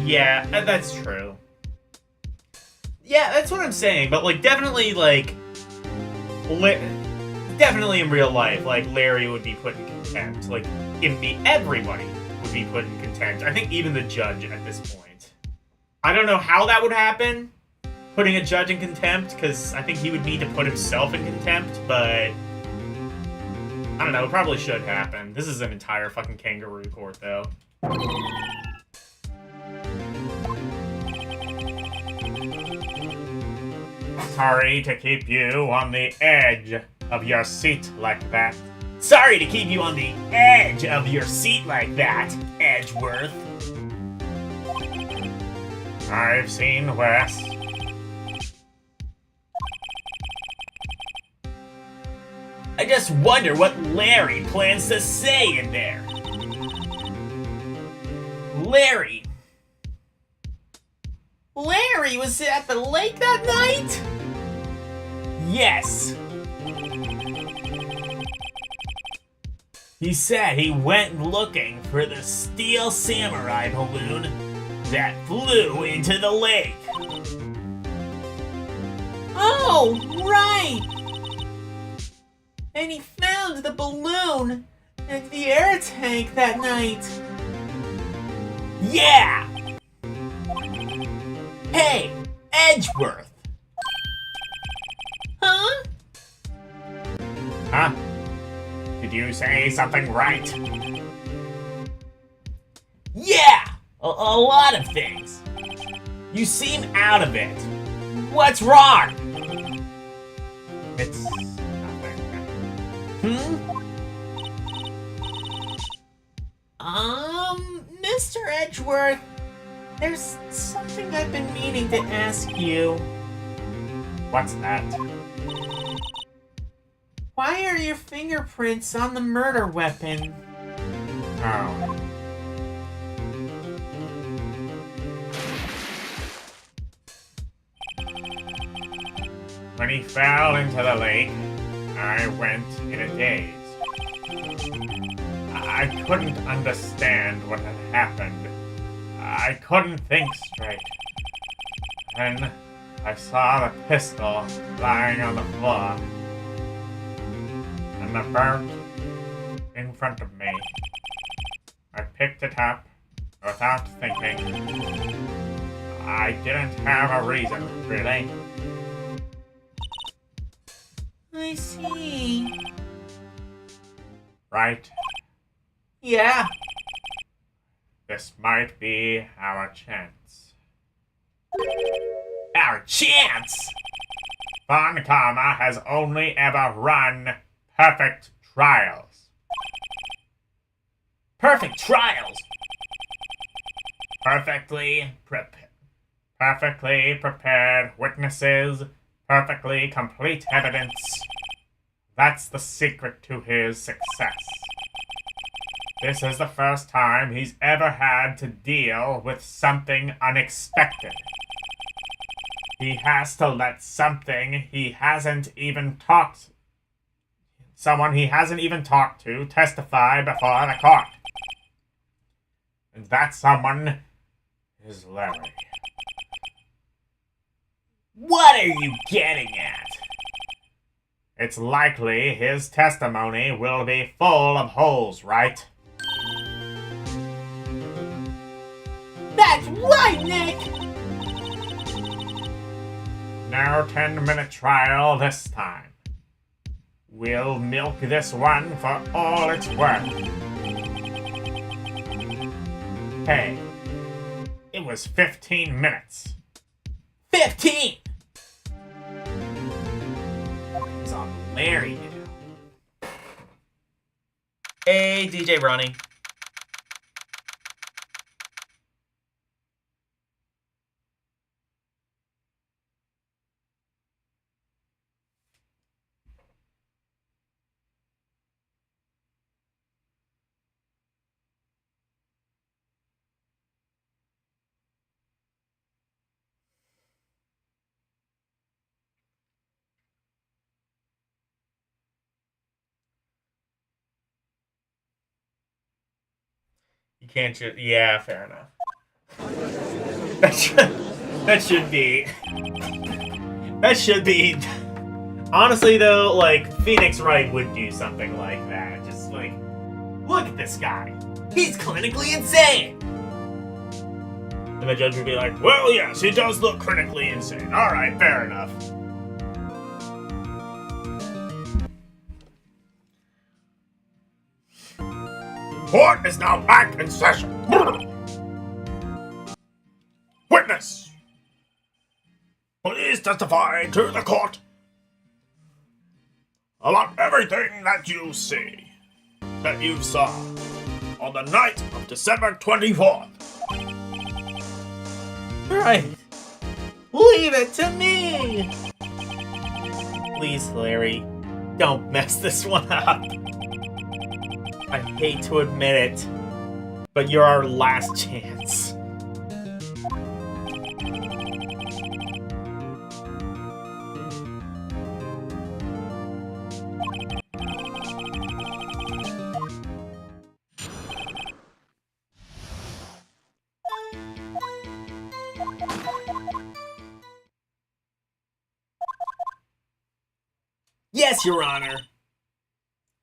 Yeah, that's true. Yeah, that's what I'm saying, but, like, definitely, like... Definitely in real life, like, Larry would be put in contempt. Like, everybody would be put in contempt. I think even the judge at this point. I don't know how that would happen, putting a judge in contempt, because I think he would need to put himself in contempt, but... I don't know, it probably should happen. This is an entire fucking kangaroo court, though. Sorry to keep you on the edge of your seat like that. Sorry to keep you on the edge of your seat like that, Edgeworth. I've seen worse. I just wonder what Larry plans to say in there. Larry was at the lake that night? Yes. He said he went looking for the steel samurai balloon that flew into the lake. Oh, right! And he found the balloon in the air tank that night. Yeah! Hey, Edgeworth! Huh? Huh? Did you say something right? Yeah! A lot of things. You seem out of it. What's wrong? It's nothing. Mr. Edgeworth, there's something I've been meaning to ask you. What's that? Why are your fingerprints on the murder weapon? Oh. When he fell into the lake, I went in a daze. I couldn't understand what had happened. I couldn't think straight. Then I saw the pistol lying on the floor. And the bird in front of me. I picked it up without thinking. I didn't have a reason, really. I see. Right? Yeah. This might be our chance. Our chance? Von Karma has only ever run perfect trials. Perfect trials? Perfectly prepared witnesses, perfectly complete evidence. That's the secret to his success. This is the first time he's ever had to deal with something unexpected. He has to let someone he hasn't even talked to testify before the court. And that someone is Larry. What are you getting at? It's likely his testimony will be full of holes, right? That's right, Nick! No 10-minute trial this time. We'll milk this one for all it's worth. Hey, it was 15 minutes. 15! It's on Larry now. Hey, DJ Ronnie. You can't just... Yeah, fair enough. That should be... That should be... Honestly, though, like, Phoenix Wright would do something like that. Just, like, look at this guy. He's clinically insane! And the judge would be like, well, yes, he does look clinically insane. Alright, fair enough. Court is now back in session. Witness, please testify to the court about everything that you see, that you saw on the night of December 24th. Right. Leave it to me! Please, Larry, don't mess this one up. I hate to admit it, but you're our last chance. Yes, Your Honor.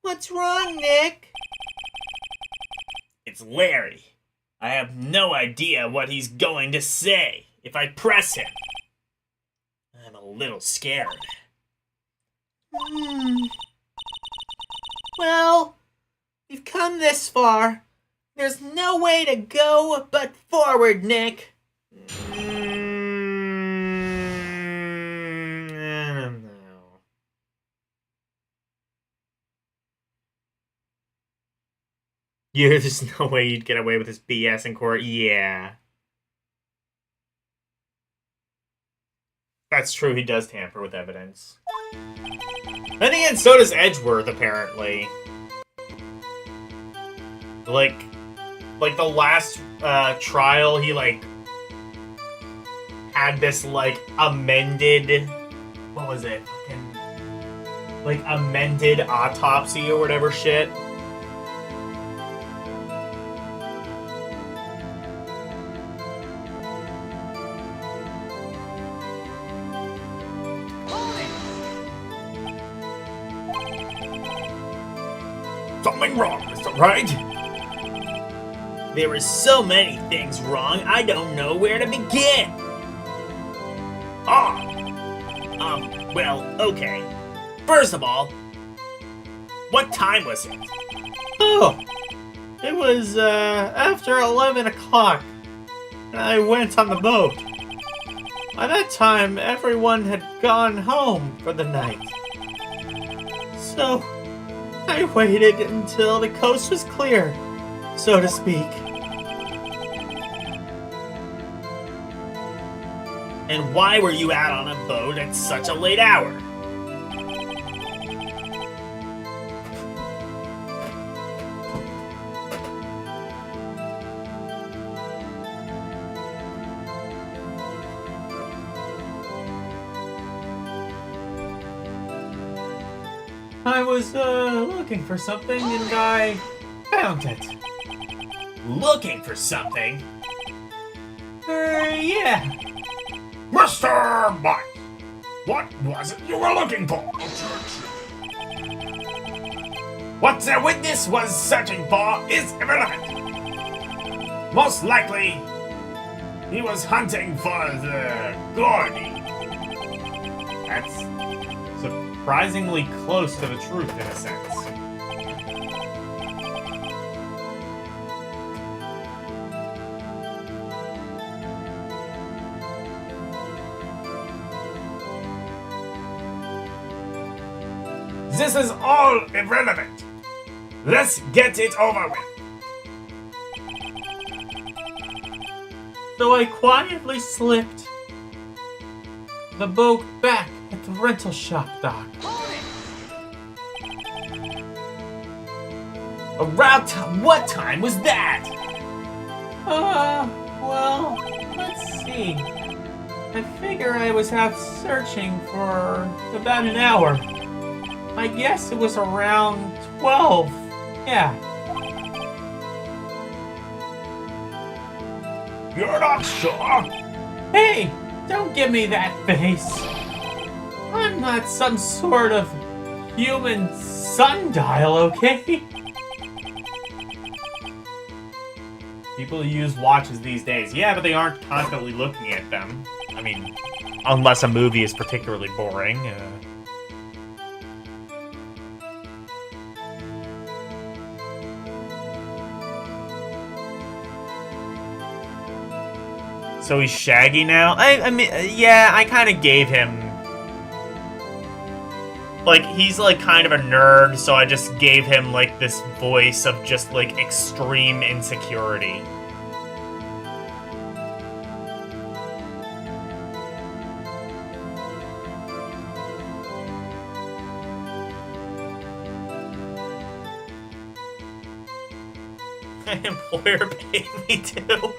What's wrong, Nick? It's Larry. I have no idea what he's going to say if I press him. I'm a little scared. Well, we've come this far. There's no way to go but forward, Nick. I don't know. Yeah, there's no way you'd get away with this BS in court. Yeah. That's true, he does tamper with evidence. Then again, so does Edgeworth, apparently. Like the last trial, he, had this, amended... What was it? Fucking... amended autopsy or whatever shit. Something wrong, Mr. Wright. There were so many things wrong, I don't know where to begin. Well, okay. First of all, what time was it? Oh, it was, after 11 o'clock. I went on the boat. By that time, everyone had gone home for the night. So, I waited until the coast was clear, so to speak. And why were you out on a boat at such a late hour? I was, looking for something and I found it. Looking for something? Yeah. Mr. Mike, what was it you were looking for? What the witness was searching for is irrelevant. Most likely, he was hunting for the Gordy. That's surprisingly close to the truth in a sense. This is all irrelevant. Let's get it over with. So I quietly slipped the boat back at the rental shop dock. Around what time was that? Well, let's see. I figure I was out searching for about an hour. I guess it was around 12. Yeah. You're not sure? Hey, don't give me that face. I'm not some sort of human sundial, okay? People use watches these days. Yeah, but they aren't constantly looking at them. I mean, unless a movie is particularly boring. So he's Shaggy now? I mean, yeah, I kind of gave him... Like, he's, like, kind of a nerd, so I just gave him, like, this voice of just, like, extreme insecurity. My employer paid me to.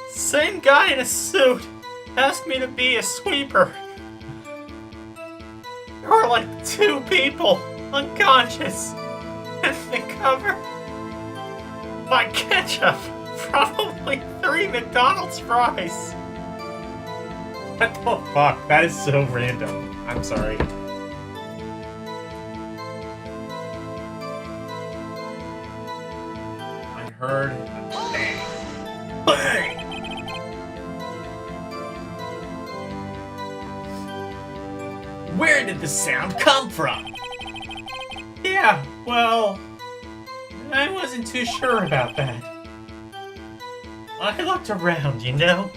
Same guy in a suit asked me to be a sweeper. There were like 2 people unconscious. And they cover my ketchup. Probably 3 McDonald's fries. What the fuck? That is so random. I'm sorry. I heard a bang. Bang! Where did the sound come from? Yeah, well, I wasn't too sure about that. I looked around, you know?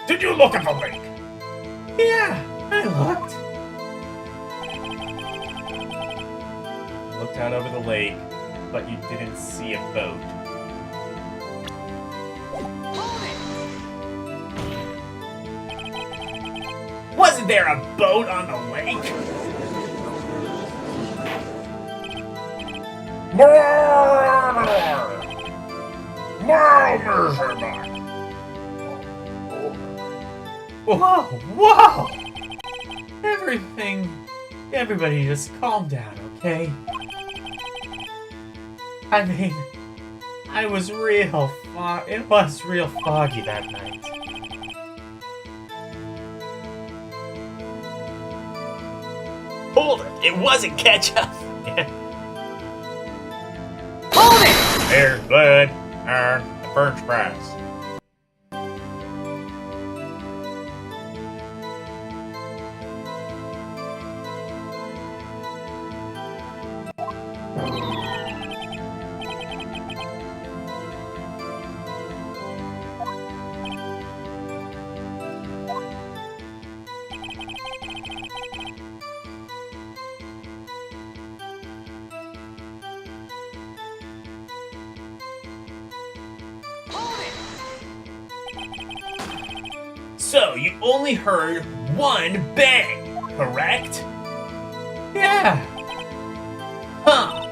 Did you look at the lake? Yeah, I looked. Looked out over the lake, but you didn't see a boat. Wasn't there a boat on the lake? Whoa, whoa! Everybody just calm down, okay? I mean, it was real foggy that night. Hold it! It wasn't ketchup! Hold it! Here's blood, iron, and French fries. So, you only heard 1 bang, correct? Yeah. Huh.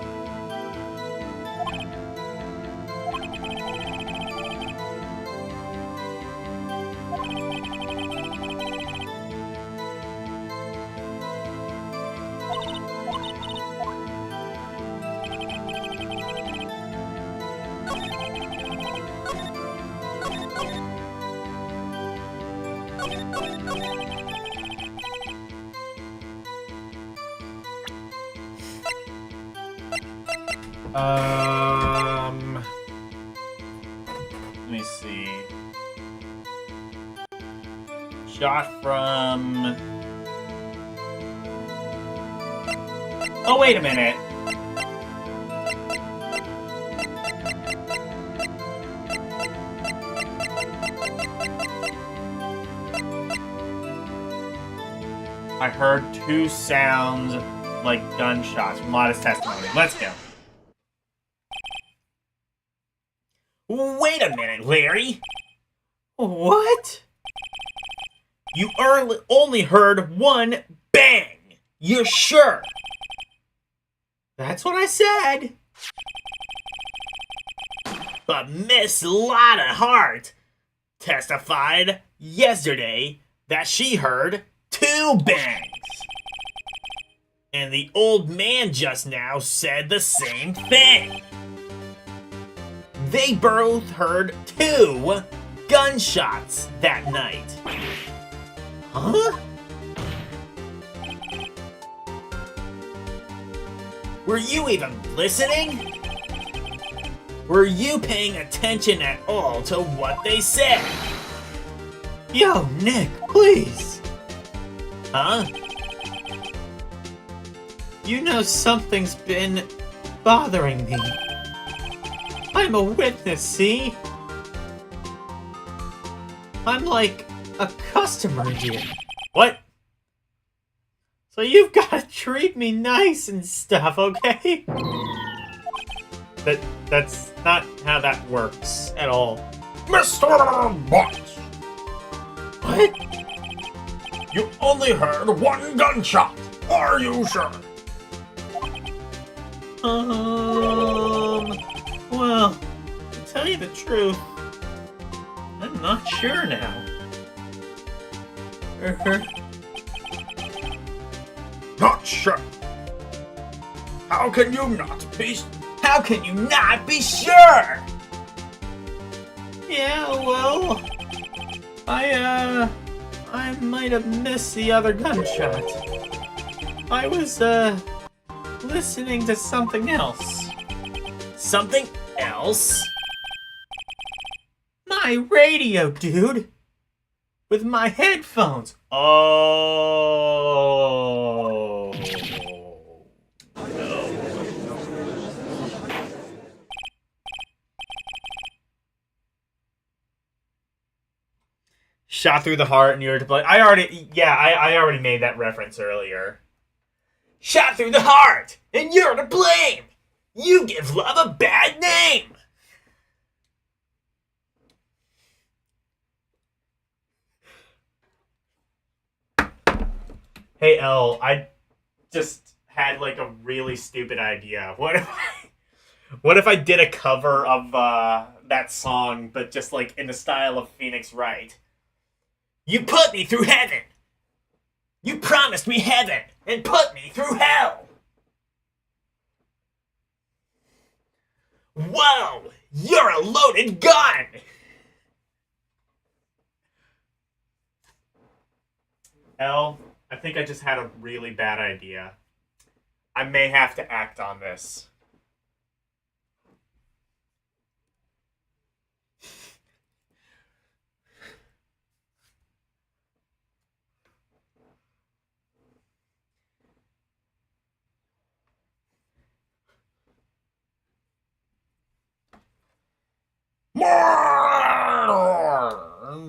Let me see. Shot from... Oh, wait a minute. I heard 2 sounds like gunshots from Lotta's testimony. Let's go. Wait a minute, Larry. What? You only heard 1 bang. You're sure? That's what I said. But Miss Lotta Hart testified yesterday that she heard 2 bangs. And the old man just now said the same thing. They both heard 2 gunshots that night. Huh? Were you even listening? Were you paying attention at all to what they said? Yo, Nick, please. Huh? You know something's been bothering me. I'm a witness, see? I'm like a customer here. What? So you've gotta treat me nice and stuff, okay? That's not how that works at all. Mr. Box, What? you only heard 1 gunshot. Are you sure? Well, to tell you the truth, I'm not sure now. Not sure. How can you not be? How can you not be sure? Yeah, well, I might have missed the other gunshot. I was, listening to something else. Something else? My radio, dude! With my headphones. Oh. No. Shot through the heart and you're to blame. I already made that reference earlier. Shot through the heart and you're to blame. You give love a bad name. Hey Elle, I just had like a really stupid idea. What if I did a cover of that song, but just like in the style of Phoenix Wright? You put me through heaven. You promised me heaven and put me through hell. Whoa, you're a loaded gun. Elle, I think I just had a really bad idea. I may have to act on this.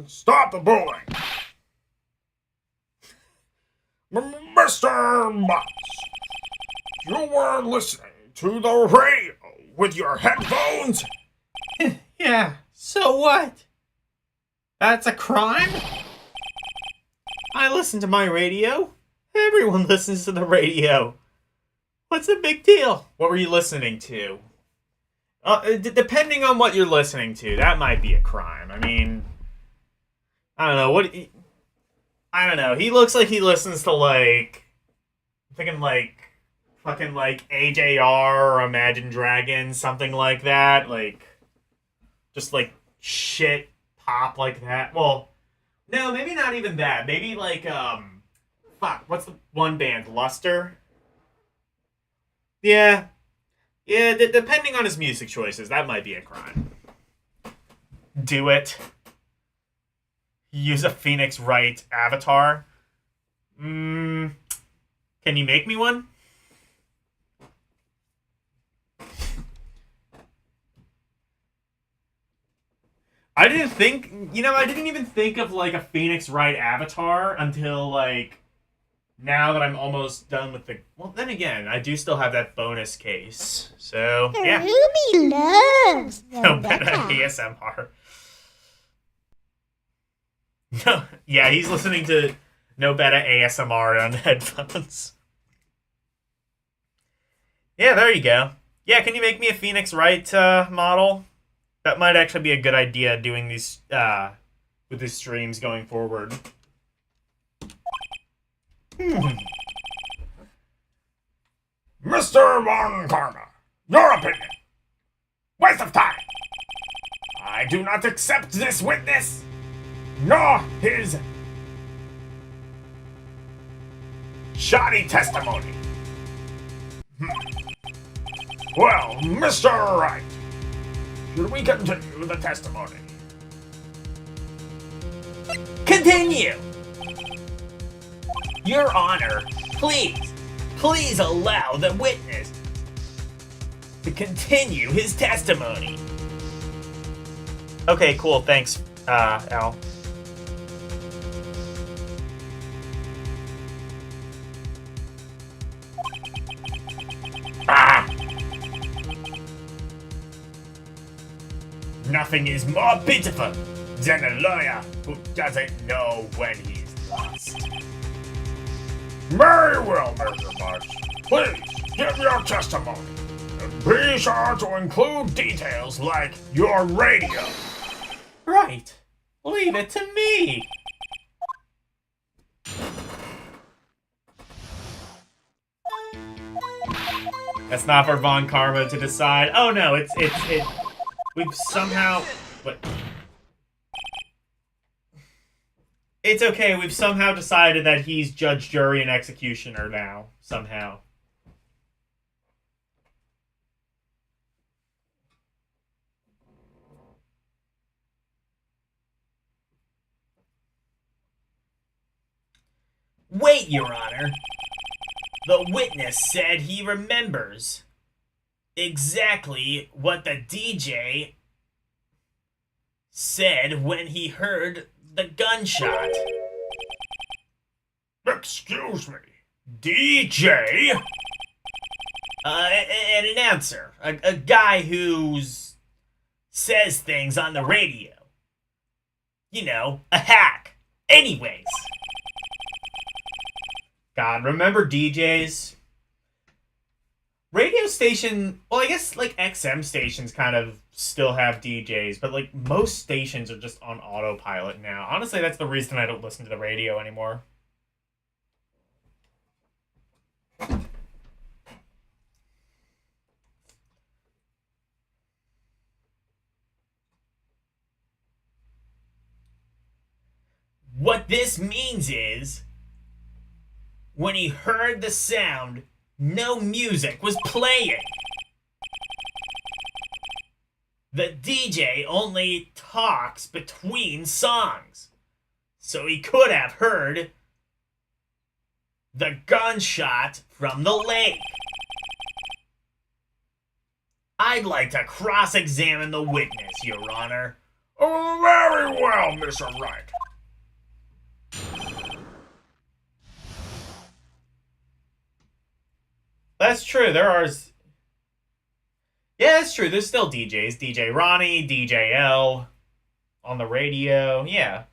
Stop the bullying. Mr. Box, you were listening to the radio with your headphones? Yeah, so what? That's a crime? I listen to my radio. Everyone listens to the radio. What's the big deal? What were you listening to? Depending on what you're listening to, that might be a crime. I mean, I don't know. I don't know. He looks like he listens to, like, I'm thinking, like, fucking, like, AJR or Imagine Dragons, something like that. Like, just, like, shit pop like that. Well, no, maybe not even that. Maybe, like, fuck, what's the one band? Luster? Yeah. Yeah, depending on his music choices, that might be a crime. Do it. Use a Phoenix Wright avatar. Can you make me one? I didn't even think of, like, a Phoenix Wright avatar until, like, now that I'm almost done with the... Well, then again, I do still have that bonus case. So, yeah. Ruby loves No better Rebecca. ASMR. No, yeah, he's listening to No Better ASMR on headphones. Yeah, there you go. Yeah, can you make me a Phoenix Wright model? That might actually be a good idea, doing these with these streams going forward. Mr. Von Karma, your opinion. Waste of time. I do not accept this witness, nor his shoddy testimony. Well, Mr. Wright, should we continue the testimony? Continue! Your Honor, please allow the witness to continue his testimony. Okay, cool, thanks, Al. Nothing is more pitiful than a lawyer who doesn't know when he's lost. Very well, Mr. March. Please give your testimony. And be sure to include details like your radio. Right. Leave it to me. That's not for Von Karma to decide. Oh no, it. We've somehow. What? It's okay. We've somehow decided that he's judge, jury, and executioner now. Somehow. Wait, Your Honor. The witness said he remembers exactly what the DJ said when he heard the gunshot. Excuse me, DJ? An announcer. A guy who says things on the radio. You know, a hack. Anyways. God, remember DJs? Radio station, well, I guess, like, XM stations kind of still have DJs, but, like, most stations are just on autopilot now. Honestly, that's the reason I don't listen to the radio anymore. What this means is, when he heard the sound, no music was playing. The DJ only talks between songs, so he could have heard the gunshot from the lake. I'd like to cross-examine the witness, Your Honor. Oh, very well, Mr. Wright. That's true, there are... Yeah, that's true, there's still DJs. DJ Ronnie, DJ L, on the radio, yeah.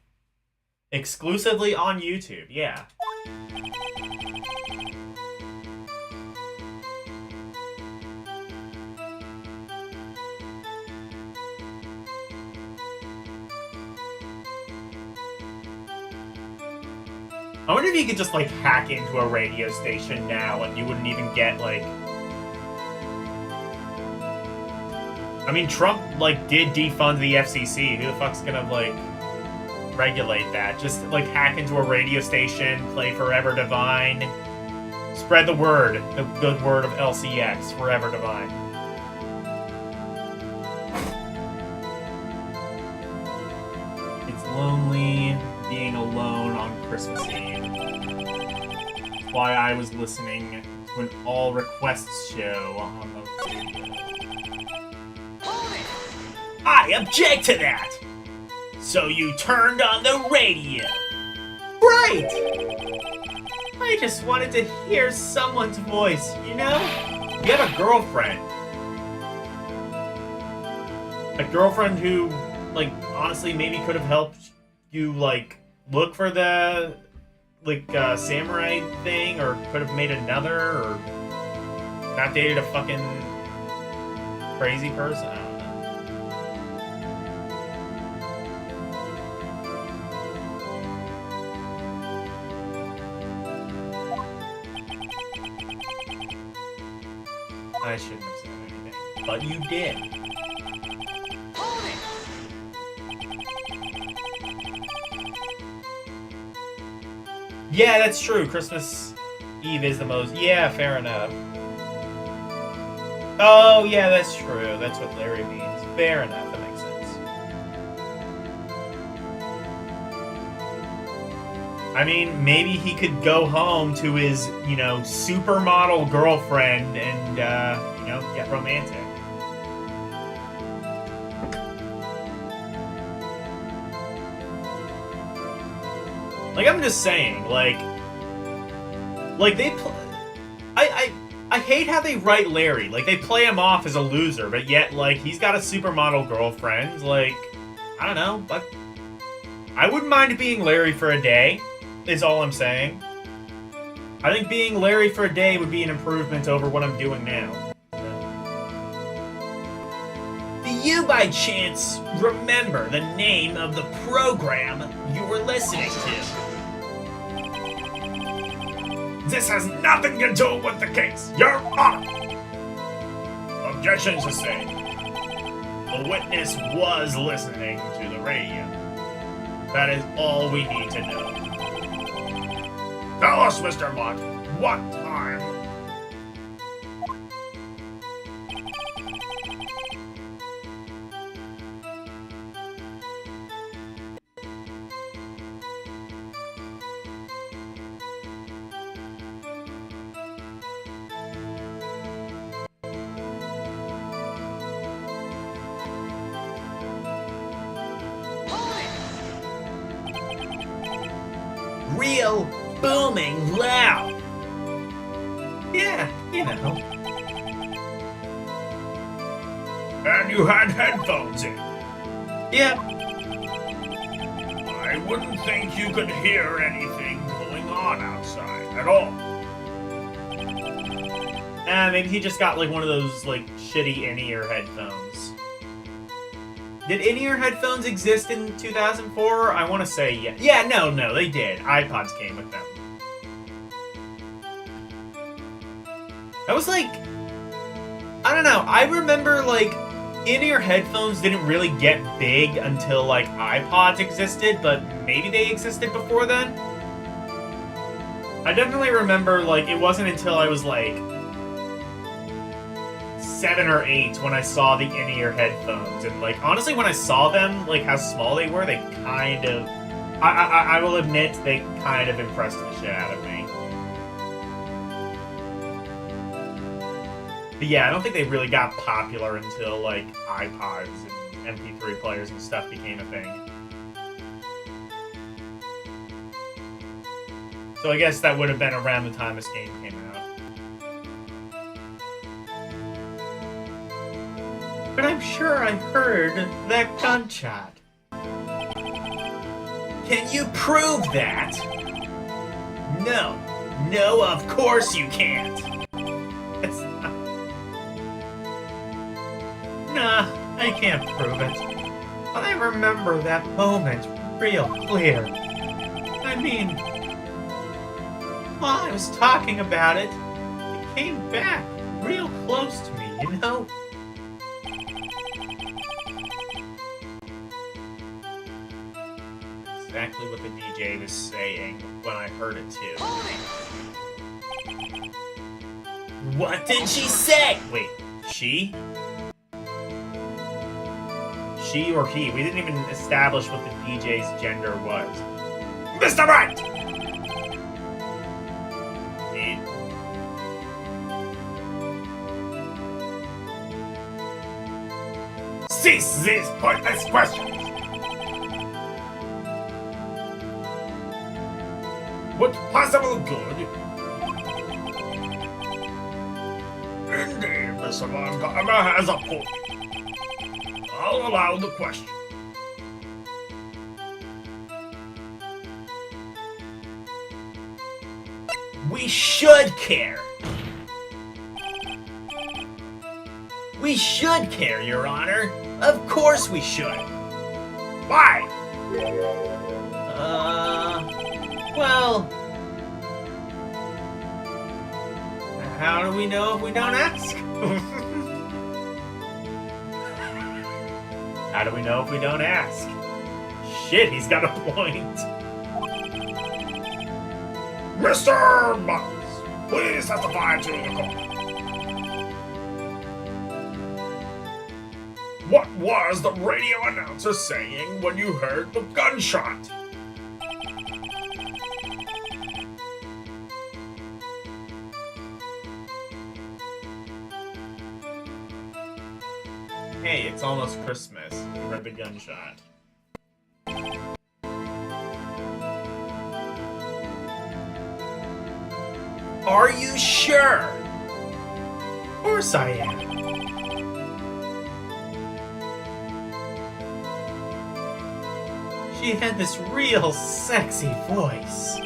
Exclusively on YouTube, yeah. I wonder if you could just, like, hack into a radio station now and you wouldn't even get, like... I mean, Trump, like, did defund the FCC. Who the fuck's gonna, like, regulate that? Just, like, hack into a radio station, play Forever Divine. Spread the word. The good word of LCX. Forever Divine. It's lonely being alone on Christmas Eve. That's why I was listening to an all requests show on the radio. I object to that! So you turned on the radio. Right! I I just wanted to hear someone's voice, you know? You have a girlfriend. A girlfriend who, like, honestly maybe could have helped you, like, look for the, like, samurai thing, or could have made another, or not dated a fucking crazy person. I don't know. I shouldn't have said anything, but you did. Hold it! Yeah, that's true. Christmas Eve is the most... Yeah, fair enough. Oh, yeah, that's true. That's what Larry means. Fair enough. That makes sense. I mean, maybe he could go home to his, you know, supermodel girlfriend and, you know, get romantic. Like, I'm just saying, like they I hate how they write Larry. Like, they play him off as a loser, but yet, like, he's got a supermodel girlfriend. Like, I don't know, but I wouldn't mind being Larry for a day, is all I'm saying. I think being Larry for a day would be an improvement over what I'm doing now. Do you, by chance, remember the name of the program you were listening to? This has nothing to do with the case, Your Honor. Objection sustained. The witness was listening to the radio. That is all we need to know. Tell us, Mr. Mott, what time? Real booming loud. Yeah, you know. And you had headphones in. Yeah. I wouldn't think you could hear anything going on outside at all. Maybe he just got like one of those like shitty in-ear headphones. Did in-ear headphones exist in 2004? I want to say yeah. Yeah, no, they did. iPods came with them. That was like... I don't know. I remember, like, in-ear headphones didn't really get big until, like, iPods existed, but maybe they existed before then? I definitely remember, like, it wasn't until I was, like, 7 or 8 when I saw the in-ear headphones. And, like, honestly, when I saw them, like, how small they were, they kind of... I will admit, they kind of impressed the shit out of me. But yeah, I don't think they really got popular until, like, iPods and MP3 players and stuff became a thing. So I guess that would have been around the time this game came out. But I'm sure I heard that gunshot. Can you prove that? No. No, of course you can't. It's not... Nah, I can't prove it. But I remember that moment real clear. I mean, while I was talking about it, it came back real close to me, you know? Exactly what the DJ was saying when I heard it too. What did she say? Wait, she? She or he? We didn't even establish what the DJ's gender was. Mr. Wright! He. Cease these pointless questions! What possible good Savangama has a point. I'll allow the question. We should care. We should care, Your Honor. Of course we should. Why? Well... How do we know if we don't ask? How do we know if we don't ask? Shit, he's got a point. Mr. Buttons, please testify to the court. What was the radio announcer saying when you heard the gunshot? Hey, it's almost Christmas. You heard the gunshot. Are you sure? Of course I am. She had this real sexy voice.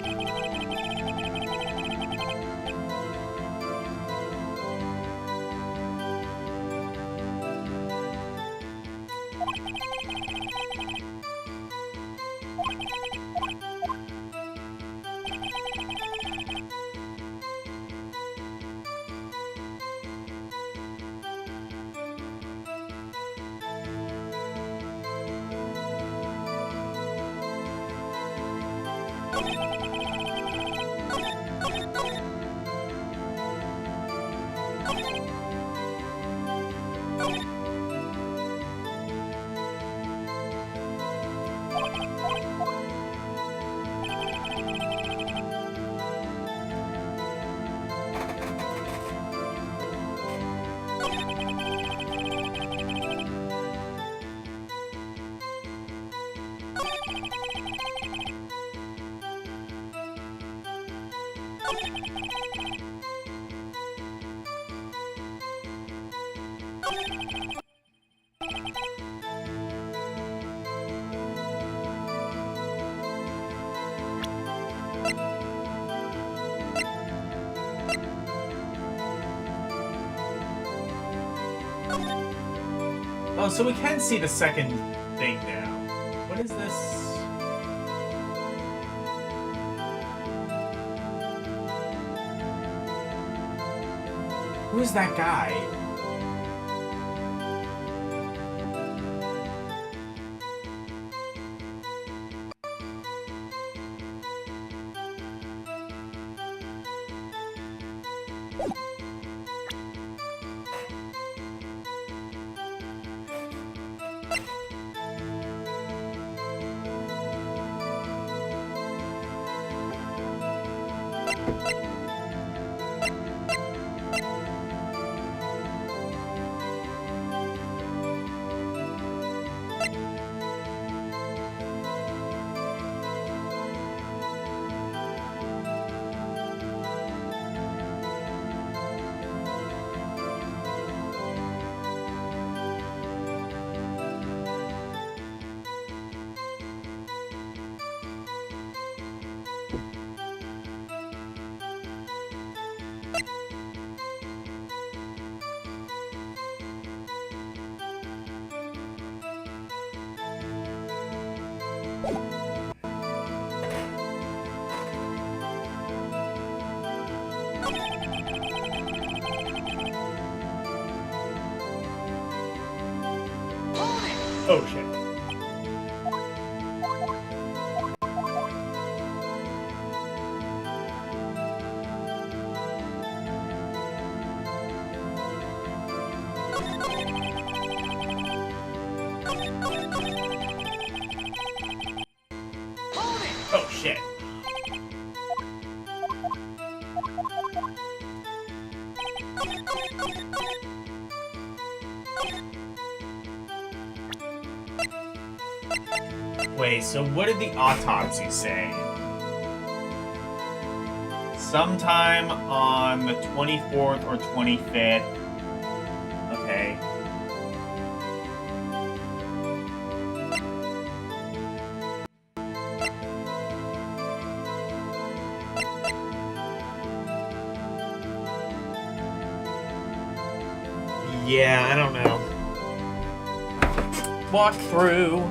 Oh, so we can see the second thing now. What is this? Who's that guy? Oh shit. Oh shit. Wait, so what did the autopsy say? Sometime on the 24th or 25th, Yeah, I don't know. Walk through.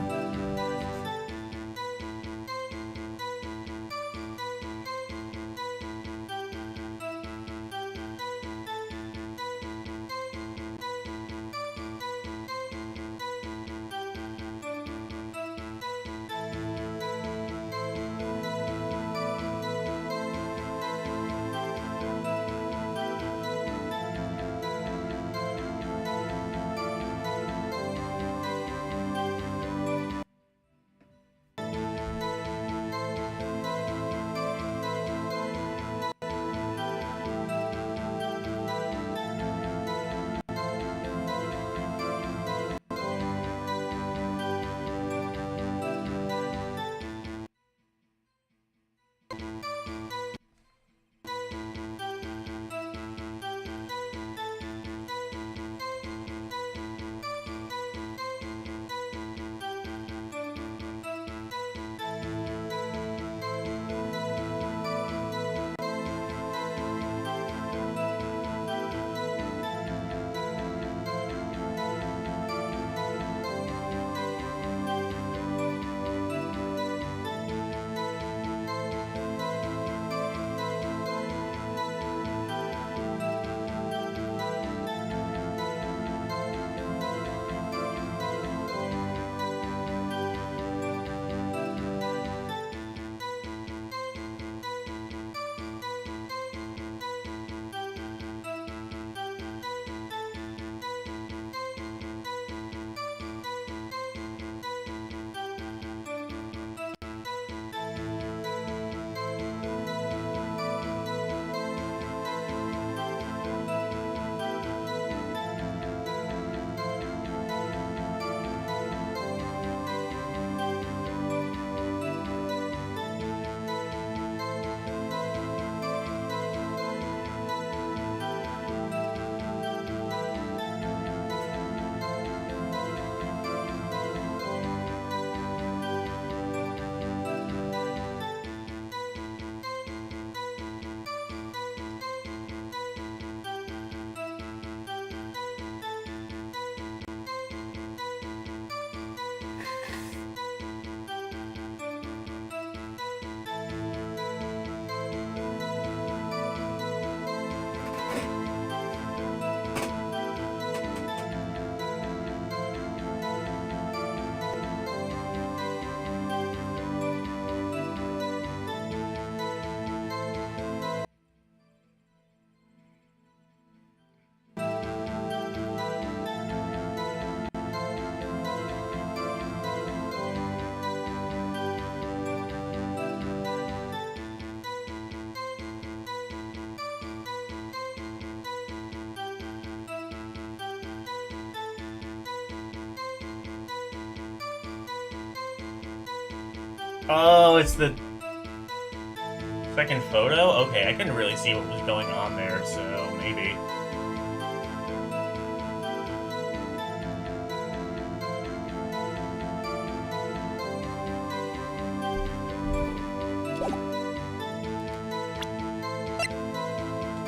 Oh, it's the second photo? Okay, I couldn't really see what was going on there, so maybe.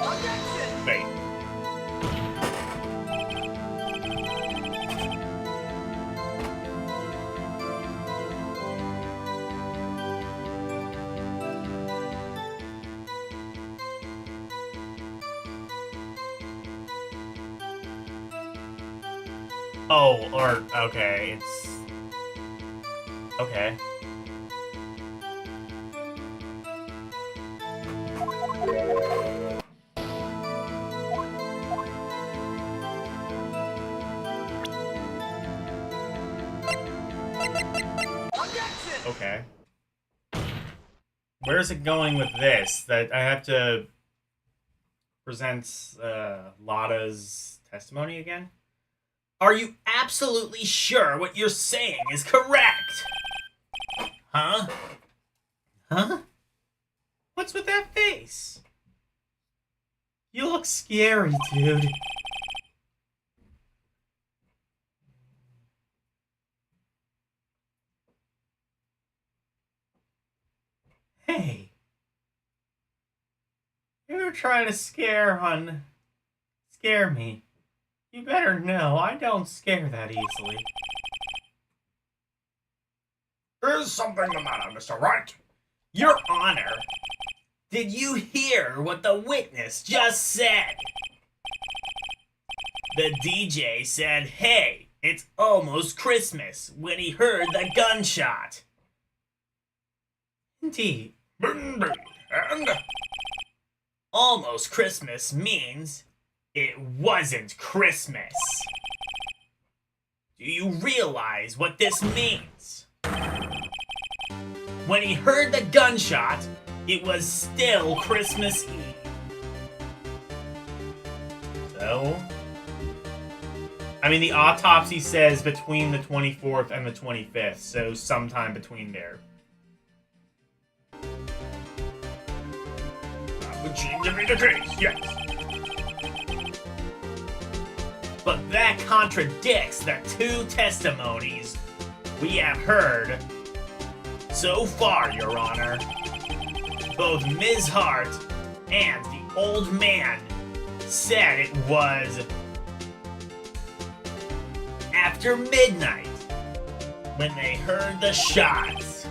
Objection! Wait. Oh, or, okay, it's... Okay. Objection! Okay. Where's it going with this? That I have to present Lada's testimony again? Are you absolutely sure what you're saying is correct? Huh? Huh? What's with that face? You look scary, dude. Hey. You're trying to scare me. You better know, I don't scare that easily. Is something the matter, Mr. Wright? Your Honor, did you hear what the witness just said? The DJ said, hey, it's almost Christmas, when he heard the gunshot. Indeed. Indeed. And Almost Christmas means it wasn't Christmas. Do you realize what this means? When he heard the gunshot, it was still Christmas Eve. So? I mean, the autopsy says between the 24th and the 25th, so sometime between there. that would seem to be the case, yes. But that contradicts the two testimonies we have heard so far, Your Honor. Both Ms. Hart and the old man said it was after midnight when they heard the shots.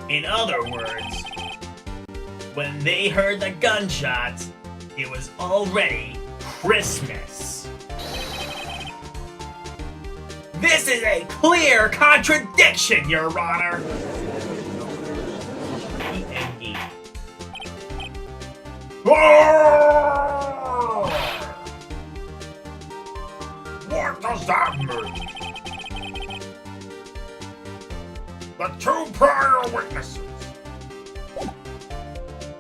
In other words, when they heard the gunshots, it was already Christmas. This is a clear contradiction, Your Honor. What does that mean? The two prior witnesses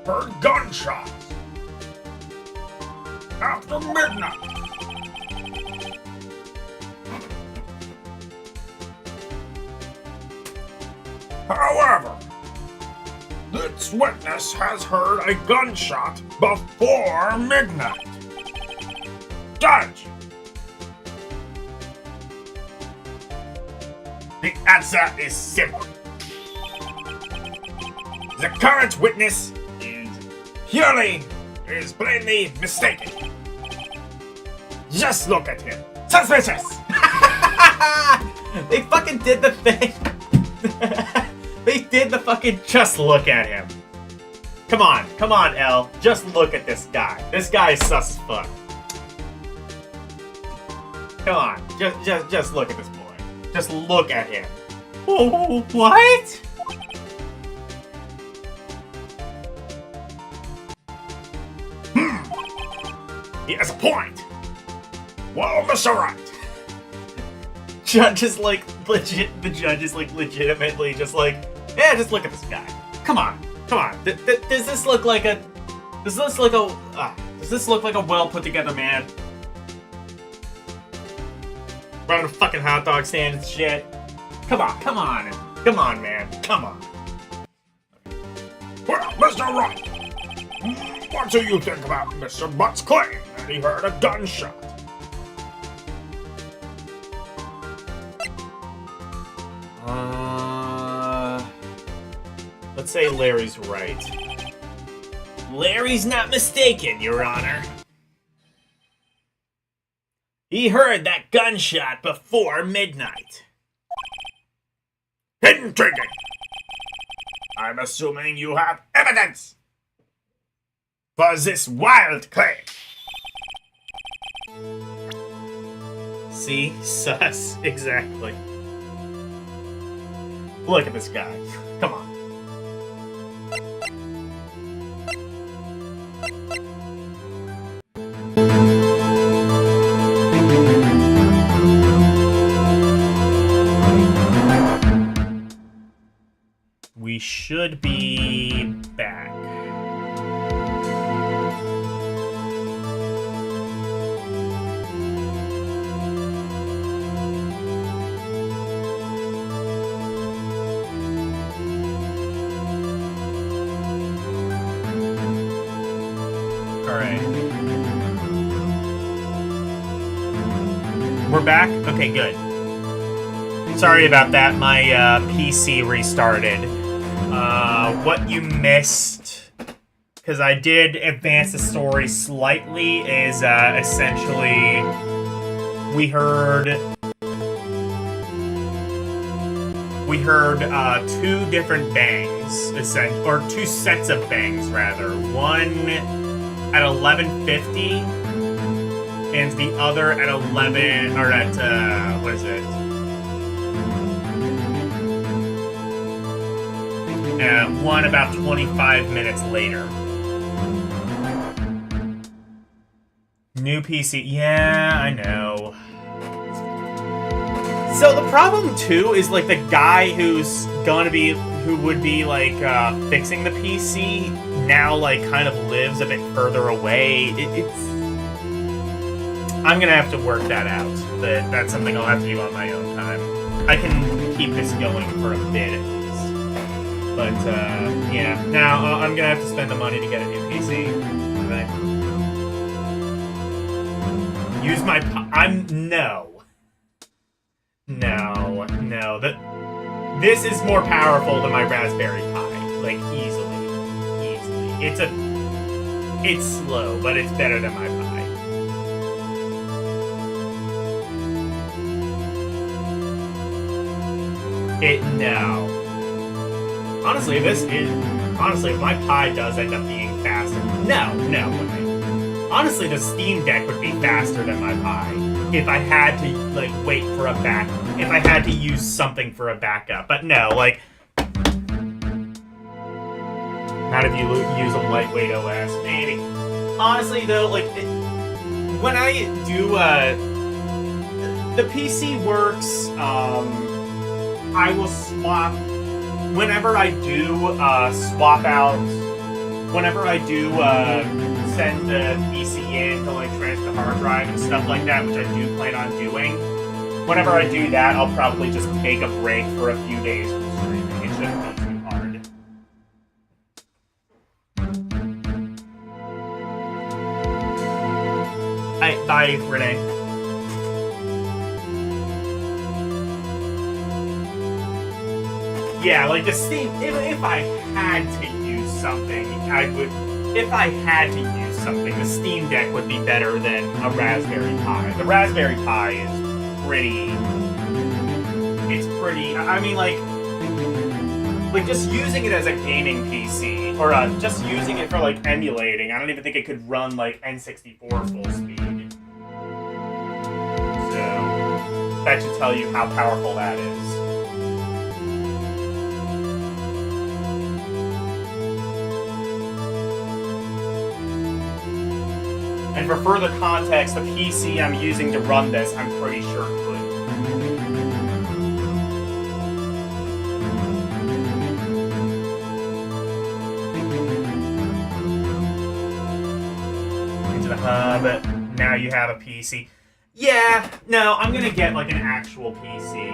heard gunshots after midnight. However, this witness has heard a gunshot before midnight. Judge! The answer is simple. The current witness is plainly mistaken. Just look at him. Suspicious! They fucking did the thing. They did the fucking just look at him. Come on, Elle. Just look at this guy. This guy is sus as fuck. Come on, just look at this boy. Just look at him. Oh, what? He has a point. Well, Mr. Wright. Judge is like legit. The judge is like legitimately just like, yeah, just look at this guy. Come on. Does this look like a? Does this look like a well put together man? Running a fucking hot dog stand and shit. Come on, man. Come on. Well, Mr. Wright. What do you think about Mr. Butt's claim that he heard a gunshot? Let's say Larry's right. Larry's not mistaken, Your Honor. He heard that gunshot before midnight. Intriguing. I'm assuming you have evidence for this wild claim. See? Sus. Exactly. Look at this guy. Come on. We should be back. Alright. We're back? Okay, good. Sorry about that, my PC restarted. What you missed, because I did advance the story slightly, is essentially we heard two different bangs, or two sets of bangs rather. One at 11:50 and the other at 11, or at what is it? One about 25 minutes later. New PC. Yeah, I know. So the problem too is like the guy who would be like fixing the PC now like kind of lives a bit further away. I'm gonna have to work that out. But that's something I'll have to do on my own time. I can keep this going for a bit at least. But yeah, now I'm gonna have to spend the money to get a new PC. Right. Use my No. This is more powerful than my Raspberry Pi. Like, easily. It's slow, but it's better than my Pi. No. Honestly, if my Pi does end up being faster... No. Honestly, the Steam Deck would be faster than my Pi. If I had to, like, wait for a if I had to use something for a backup. But no, like... Not if you use a lightweight OS, maybe. Honestly, though, like, when I do, the PC works, I will swap... Whenever I do, swap out... Whenever I do, send the PC in to like transfer the hard drive and stuff like that, which I do plan on doing. Whenever I do that, I'll probably just take a break for a few days from streaming. It shouldn't be too hard. Bye, Renee. Yeah, like the Steam. If I had to use something, I would. If I had to use something, the Steam Deck would be better than a Raspberry Pi. The Raspberry Pi is pretty... It's pretty... I mean, like just using it as a gaming PC, or just using it for, like, emulating, I don't even think it could run, like, N64 full speed. So, that should tell you how powerful that is. And for further context, the PC I'm using to run this, I'm pretty sure could. Into the hub. Now you have a PC. Yeah, no, I'm gonna get like an actual PC.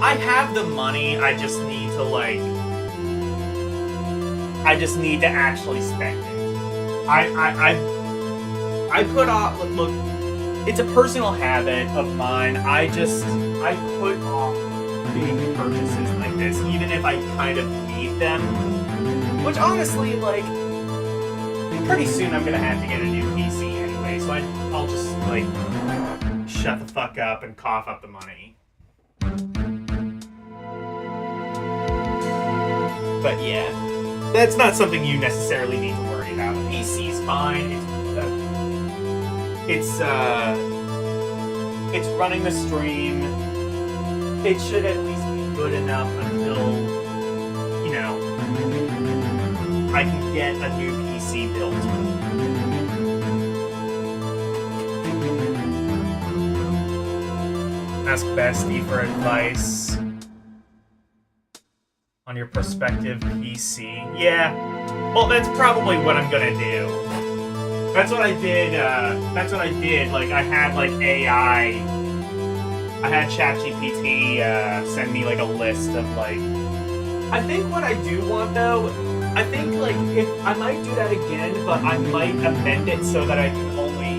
I have the money, I just need to like... I just need to actually spend it. I put off, look, it's a personal habit of mine. I put off big purchases like this, even if I kind of need them. Which honestly, like, pretty soon I'm gonna have to get a new PC anyway, so I'll just, like, shut the fuck up and cough up the money. But yeah, that's not something you necessarily need to worry about. The PC's fine. It's running the stream. It should at least be good enough until, you know, I can get a new PC built. Ask Bestie for advice on your prospective PC. Yeah, well, that's probably what I'm gonna do. That's what I did, like, I had, like, AI, I had ChatGPT, send me, like, a list of, like, I think what I do want, though, I think, like, if, I might do that again, but I might amend it so that it only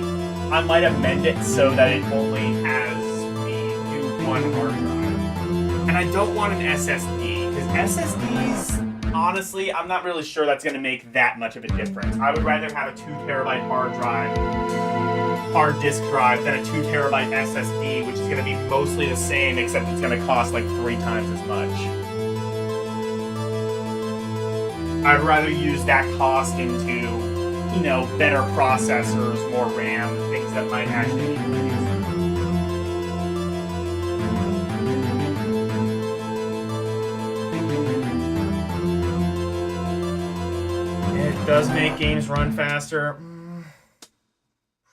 has me do one hard drive. And I don't want an SSD, because SSDs honestly, I'm not really sure that's going to make that much of a difference. I would rather have a 2 terabyte hard disk drive than a 2 terabyte SSD, which is going to be mostly the same, except it's going to cost like 3 times as much. I'd rather use that cost into, you know, better processors, more RAM, things that might actually be used. It does make games run faster.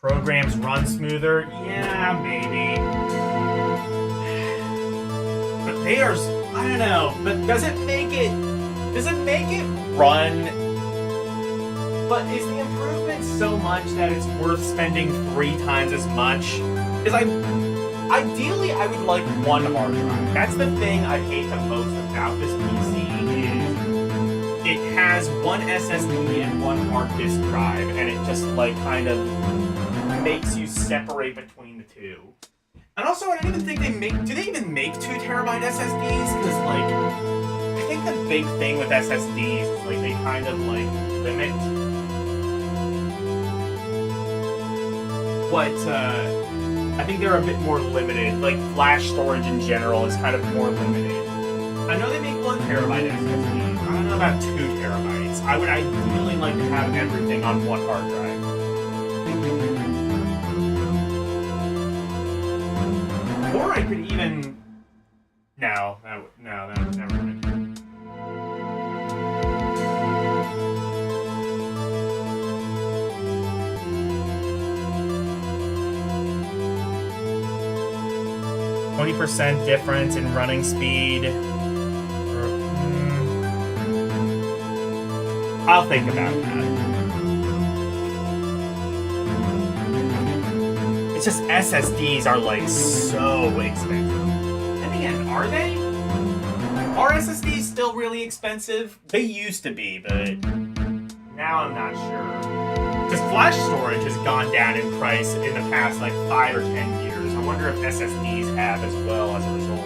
Programs run smoother? Yeah, maybe. But there's, I don't know, but does it make it run? But is the improvement so much that it's worth spending 3 times as much? Because ideally I would like 1 hard drive. That's the thing I hate the most about this PC is it has 1 SSD and 1 hard disk drive, and it just like kind of makes you separate between the two. And also, I don't even think do they even make 2 terabyte SSDs? Because like, I think the big thing with SSDs is like they kind of like limit what, I think they're a bit more limited. Like flash storage in general is kind of more limited. I know they make 1 terabyte SSDs. I don't know about 2 terabytes. I would ideally like to have everything on 1 hard drive. Or I could even... No, never mind. %20 difference in running speed. I'll think about that. It's just SSDs are like so expensive. And again, are they? Are SSDs still really expensive? They used to be, but now I'm not sure. Because flash storage has gone down in price in the past like 5 or 10 years. I wonder if SSDs have as well as a result.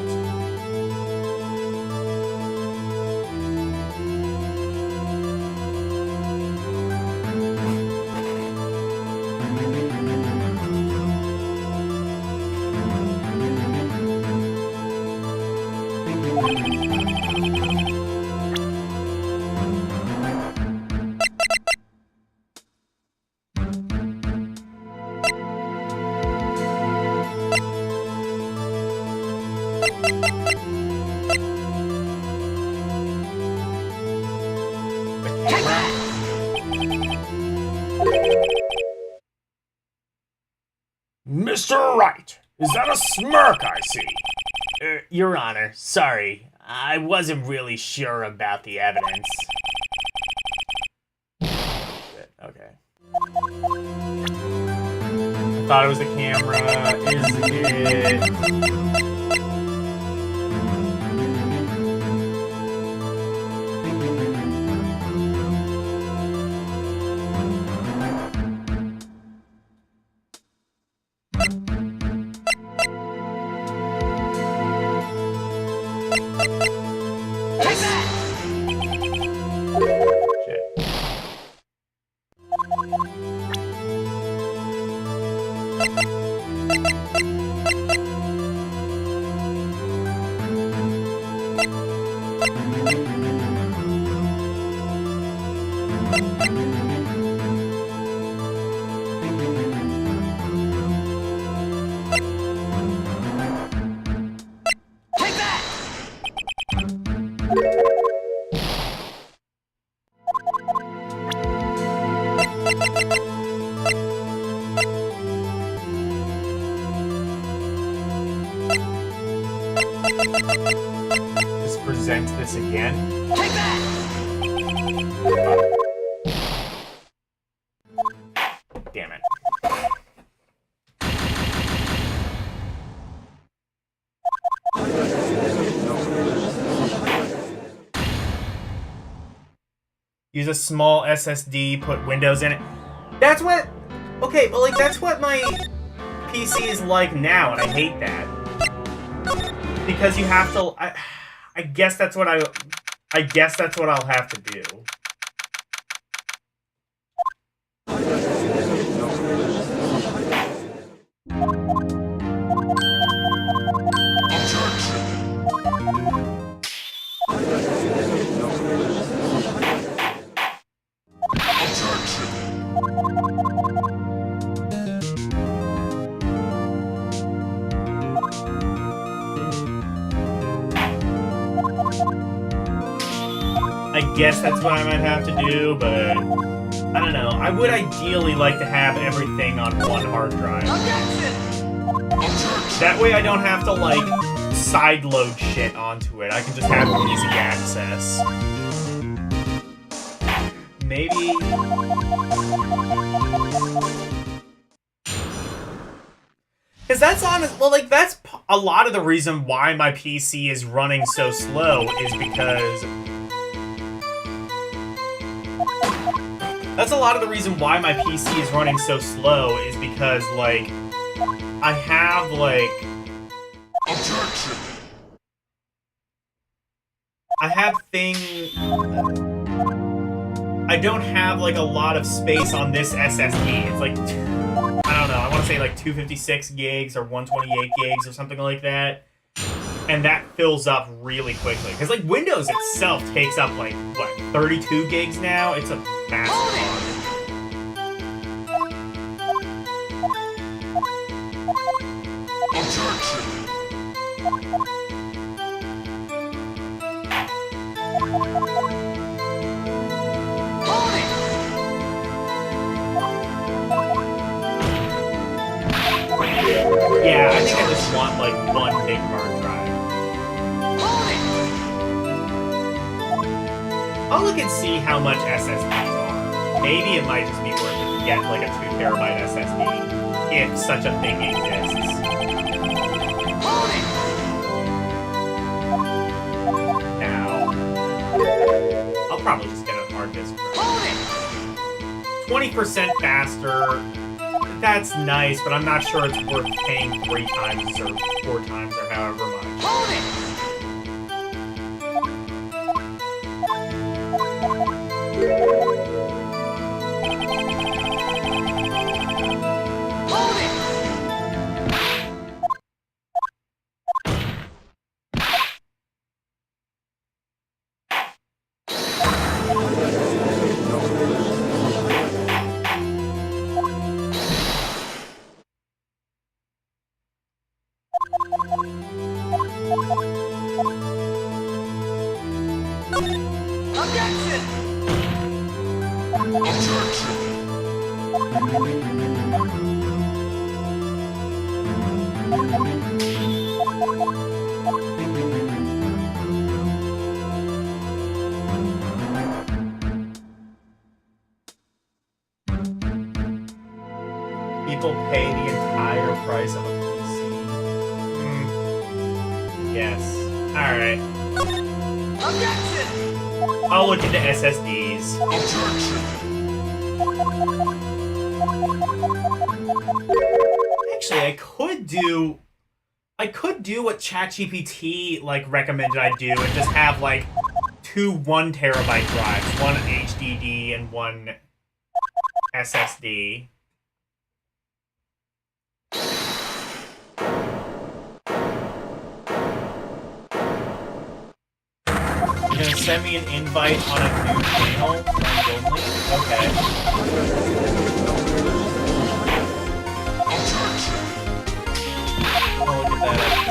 Mr. Wright, is that a smirk I see? Your Honor, sorry. I wasn't really sure about the evidence. Shit, okay. I thought it was the camera. Is it... Just present this again. Take that! Damn it. Use a small SSD, put Windows in it. That's what... Okay, but like, that's what my PC is like now, and I hate that. Because you have to... I guess that's what I... I guess that's what I'll have to do. I guess that's what I might have to do, but I don't know. I would ideally like to have everything on one hard drive. That way I don't have to, like, sideload shit onto it. I can just have easy access. Maybe... Because that's honest. Well, like, that's a lot of the reason why my PC is running so slow is because... That's a lot of the reason why my PC is running so slow is because, like, I have, like... I have things... I don't have, like, a lot of space on this SSD. It's, like, I don't know, I want to say, like, 256 gigs or 128 gigs or something like that. And that fills up really quickly. Because, like, Windows itself takes up, like, what, 32 gigs now? It's a massive volume. Yeah, I think I just want, like, one big hard drive. I'll look and see how much SSDs are. Maybe it might just be worth it to get, like, a 2TB SSD, if such a thing exists. Now, I'll probably just get a hard disk drive. 20% faster. That's nice, but I'm not sure it's worth paying 3 times or 4 times or however much. People pay the entire price of a PC. Yes. Alright. I'll look into SSDs. Actually, I could do what ChatGPT, like, recommended I do and just have, like, 2 1TB drives, one HDD and one SSD. You're gonna send me an invite on a new channel? Okay. I'll look at that up.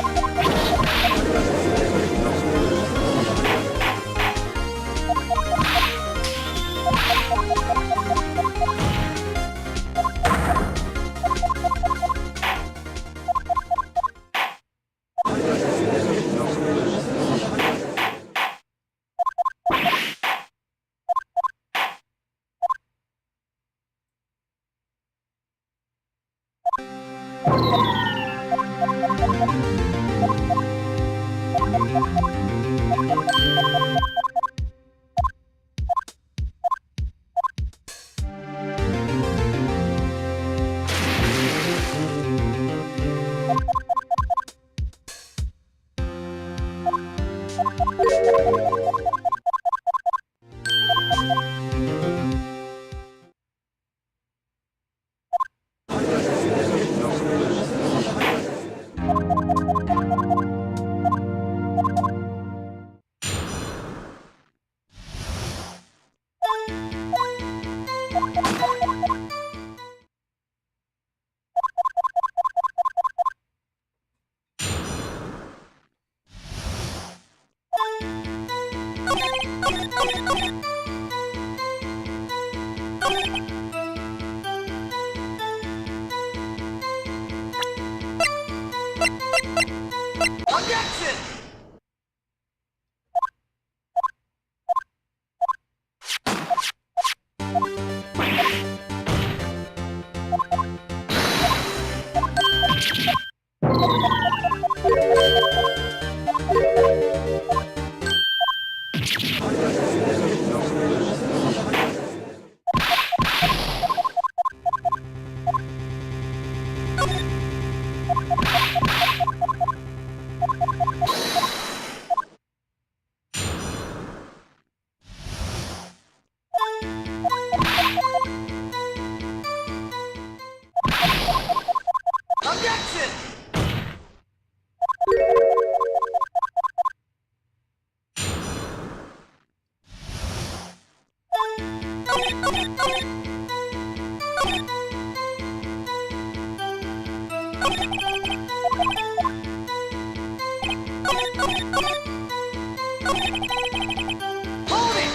Objection! Objection! Hold it!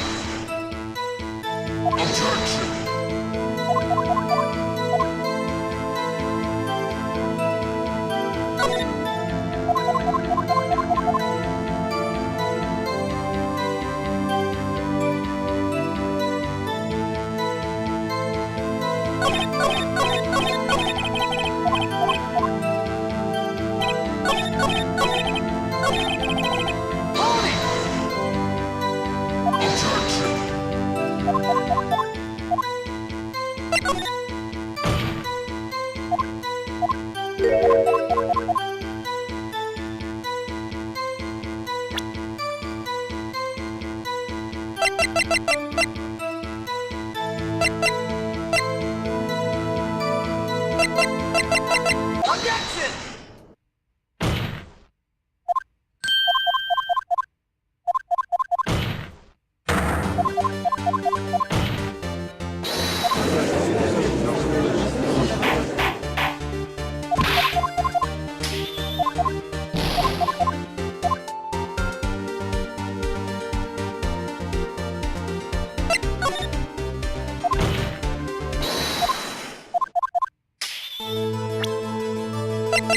Objection! Hold it! Objection! Objection!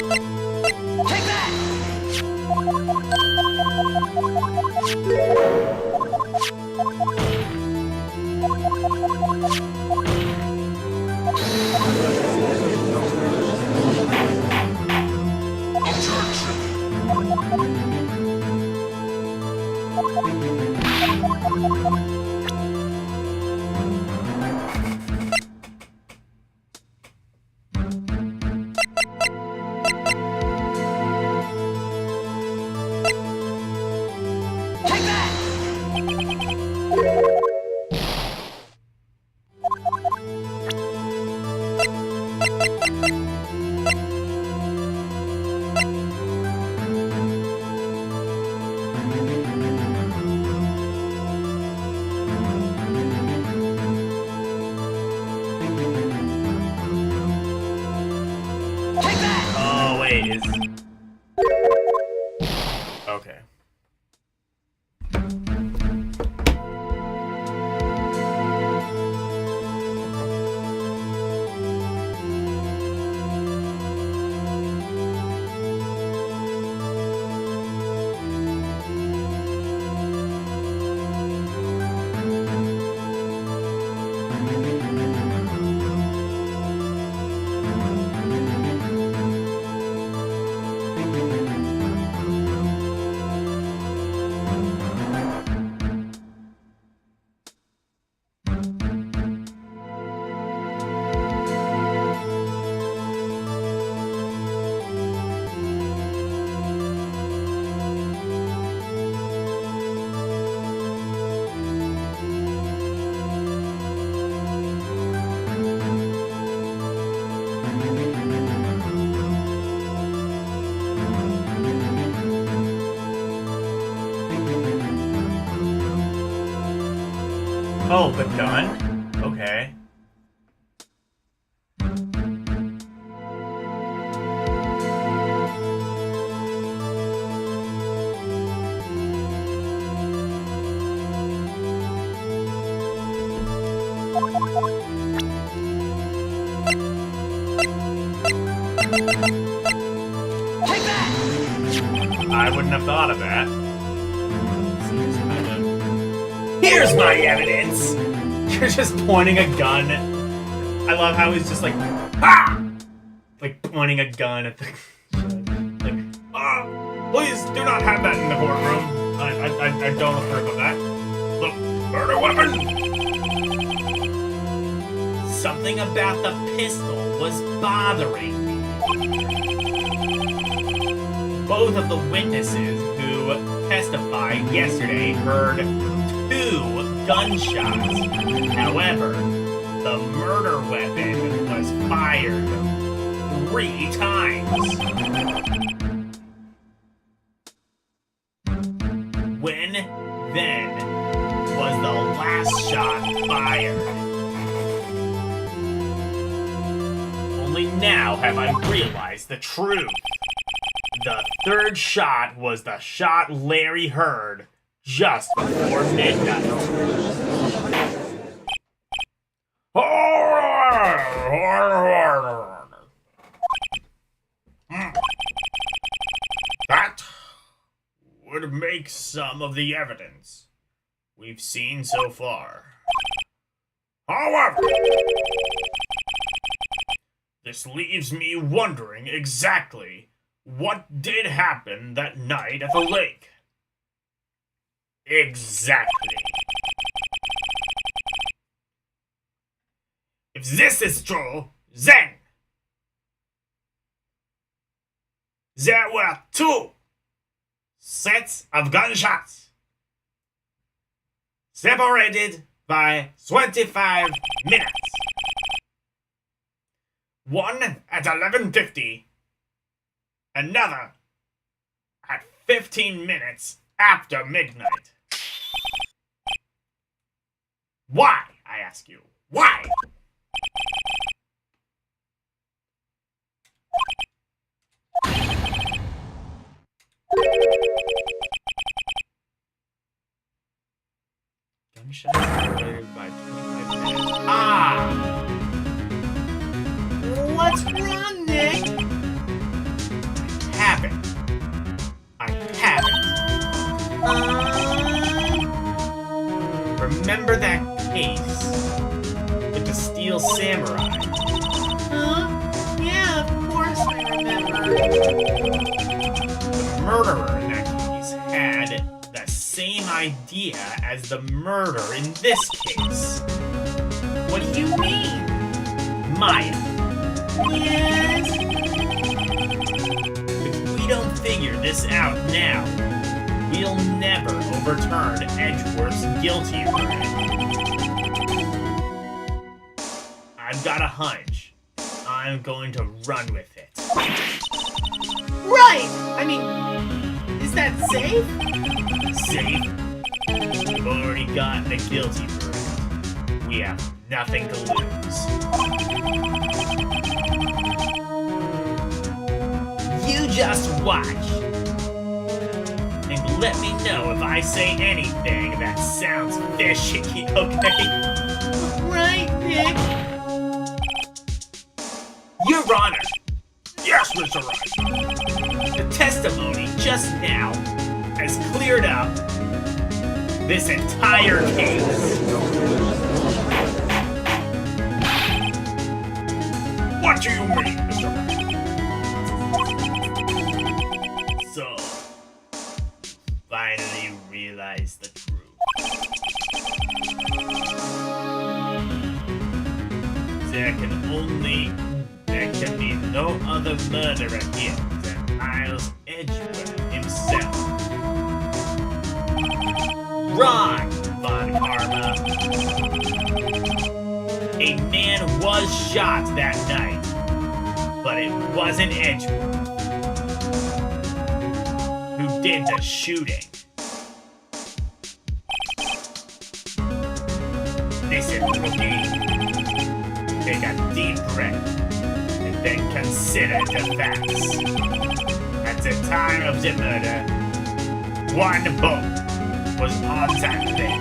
Take that! Objection! Take that! Take that! Oh, wait, is... Okay. Oh, the gun? Okay. Take that! I wouldn't have thought of that. Here's my evidence! You're just pointing a gun. I love how he's just like, ha! Like pointing a gun at the. Like, please do not have that in the courtroom. I don't approve of that. Look, murder weapon! Something about the pistol was bothering me. Both of the witnesses who testified yesterday heard 2 gunshots. However, the murder weapon was fired 3 times. When, then, was the last shot fired? Only now have I realized the truth. The 3rd shot was the shot Larry heard just before midnight. That would make some of the evidence we've seen so far. However, this leaves me wondering exactly what did happen that night at the lake. Exactly. If this is true, then there were 2 sets of gunshots, separated by 25 minutes. One at 11:50, another at 15 minutes after midnight. Why, I ask you, why? Gunshots separated by 25 minutes. Ah! What's wrong, Nick? Haven't. I haven't. Remember that case with the Steel Samurai? Yeah, of course I remember. The murderer in that case had the same idea as the murder in this case. What do you mean? Maya, Yes? if we don't figure this out now, we'll never overturn Edgeworth's guilty verdict. I've got a hunch. I'm going to run with it. Right! I mean, is that safe? Safe? We've already gotten a guilty verdict. We have nothing to lose. You just watch. And let me know if I say anything that sounds fishy, okay? Right, Nick? Your Honor, Yes, Mr. Wright. the testimony just now has cleared up this entire case. What do you mean, Mr. Wright? So, finally realize the truth. There can be no other murderer here than Miles Edgeworth himself. Wrong, Von Karma. A man was shot that night, but it wasn't Edgeworth who did the shooting. Listen, rookie. Take a deep breath and then consider the facts. At the time of the murder, 1 bullet was on that thing.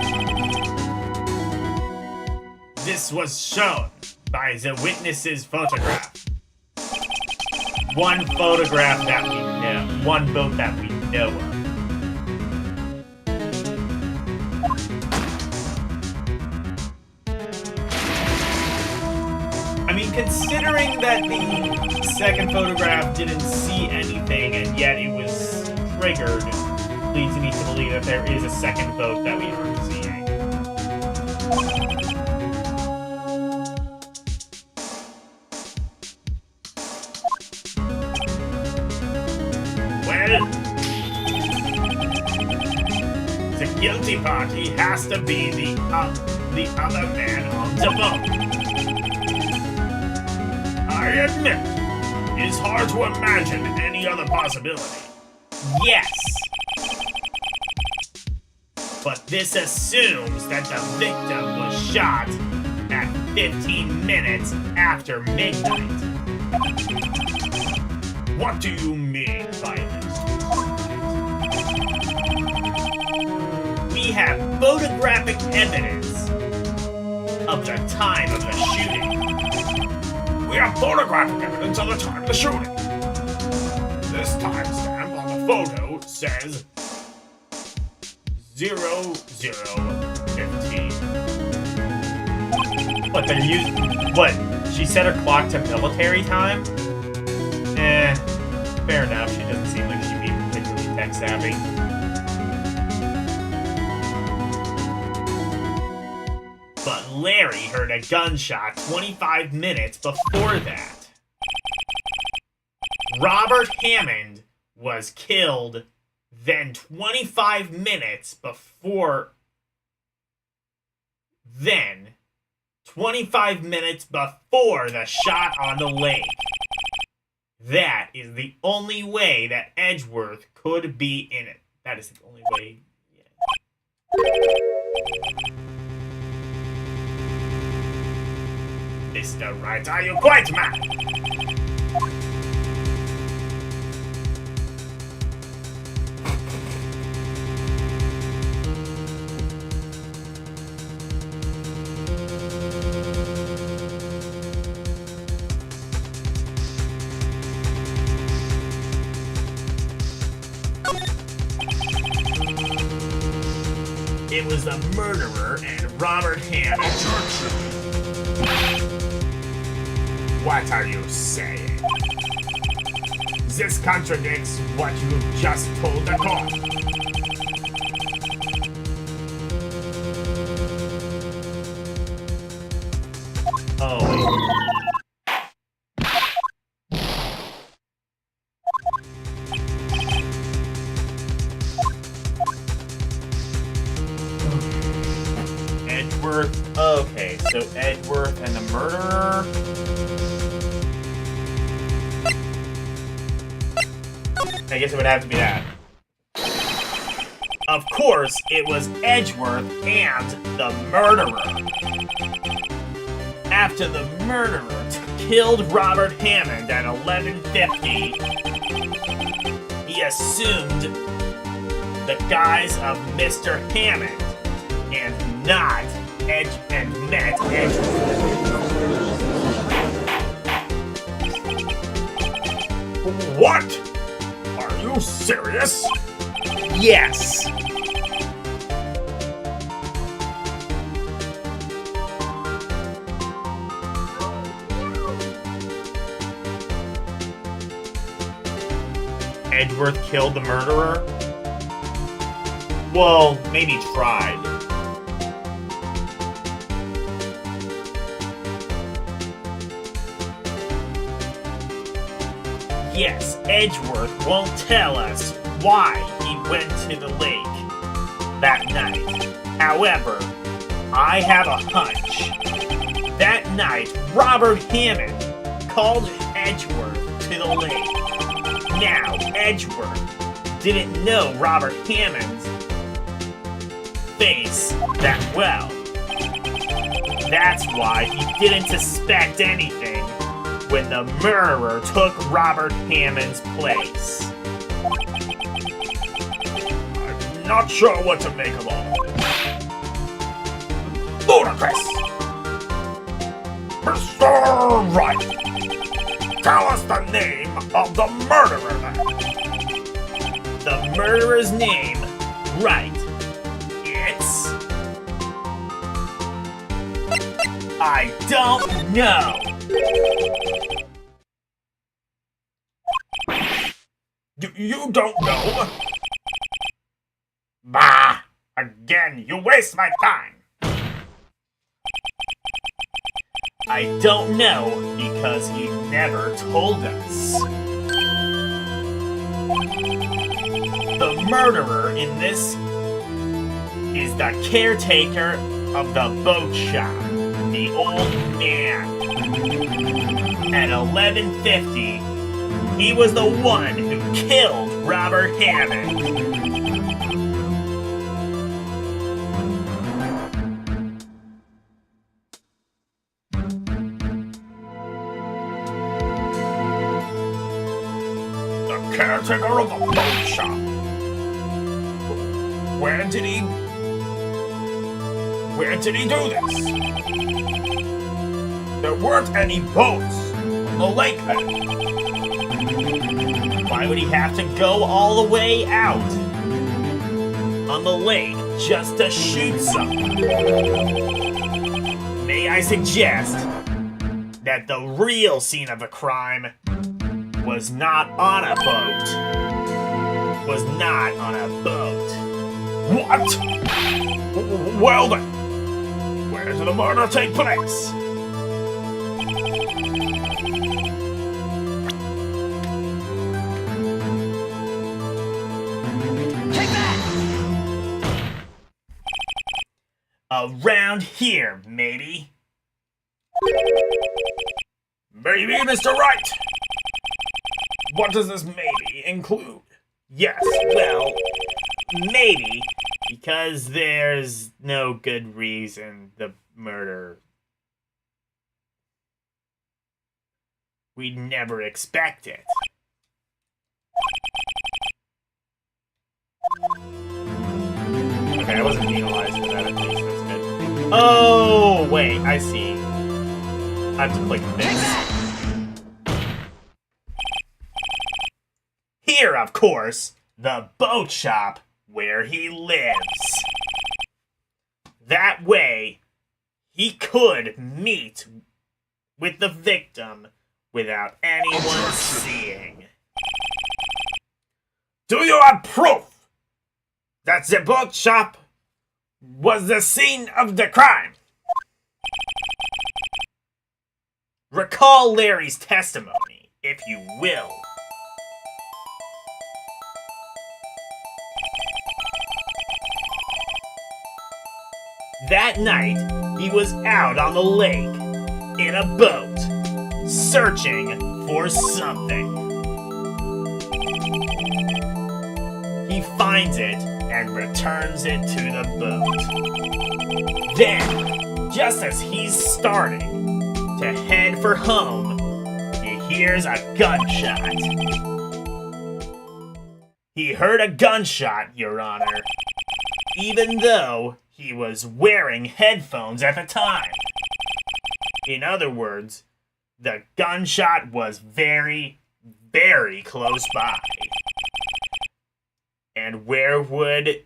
This was shown by the witness's photograph. One photograph that we know. One vote that we know of. I mean, considering that the second photograph didn't see anything and yet it was triggered, leads me to believe that there is a second vote that we aren't seeing. Well, the guilty party has to be the other man on the boat. I admit, it's hard to imagine any other possibility. Yes. But this assumes that the victim was shot at 15 minutes after midnight. What do you mean by this? We have photographic evidence of the time of the shooting. We have photographic evidence of the time of the shooting. This timestamp on the photo says 00:15. What, they're using... What, she set her clock to military time? Fair enough. She doesn't seem like she'd be particularly tech-savvy. But Larry heard a gunshot 25 minutes before that. Robert Hammond was killed then 25 minutes before... Then, 25 minutes before the shot on the lake. That is the only way that Edgeworth could be in it. That is the only way. Yeah. Mr. Wright, are you quite mad? It was the murderer and Robert Hammond. What are you saying? This contradicts what you just told the court. Oh, wait. Edgeworth. Okay, so Edgeworth and the murderer. I guess it would have to be that. Of course, it was Edgeworth and the murderer. After the murderer killed Robert Hammond at 11:50, he assumed the guise of Mr. Hammond and not met Edgeworth. What? Are you serious? Yes. Edgeworth killed the murderer? Well, maybe tried. Yes, Edgeworth won't tell us why he went to the lake that night. However, I have a hunch. That night, Robert Hammond called Edgeworth to the lake. Now, Edgeworth didn't know Robert Hammond's face that well. That's why he didn't suspect anything when the murderer took Robert Hammond's place. I'm not sure what to make of all of this. Ludicrous! Mr. Wright, tell us the name of the murderer then. The murderer's name, right. It's... I don't know. You don't know? Bah! Again, you waste my time. I don't know because he never told us. The murderer in this is the caretaker of the boat shop, the old man. At 11:50, he was the one who killed Robert Hammond. Caretaker of the boat shop. Where did he do this? There weren't any boats on the lake then. Why would he have to go all the way out on the lake just to shoot someone? May I suggest that the real scene of the crime was not on a boat. Was not on a boat. What? Well then, where did the murder take place? Take that! Around here, maybe. Maybe, Mr. Wright. What does this maybe include? Yes, well, maybe, because there's no good reason the murder. We'd never expect it. Okay, I wasn't penalized for that at least. That's good. Oh, wait, I see. I have to click this. Here, of course, the boat shop where he lives. That way, he could meet with the victim without anyone seeing. Do you have proof that the boat shop was the scene of the crime? Recall Larry's testimony, if you will. That night, he was out on the lake, in a boat, searching for something. He finds it and returns it to the boat. Then, just as he's starting to head for home, he hears a gunshot. He heard a gunshot, Your Honor, even though he was wearing headphones at the time. In other words, the gunshot was very, very close by. And where would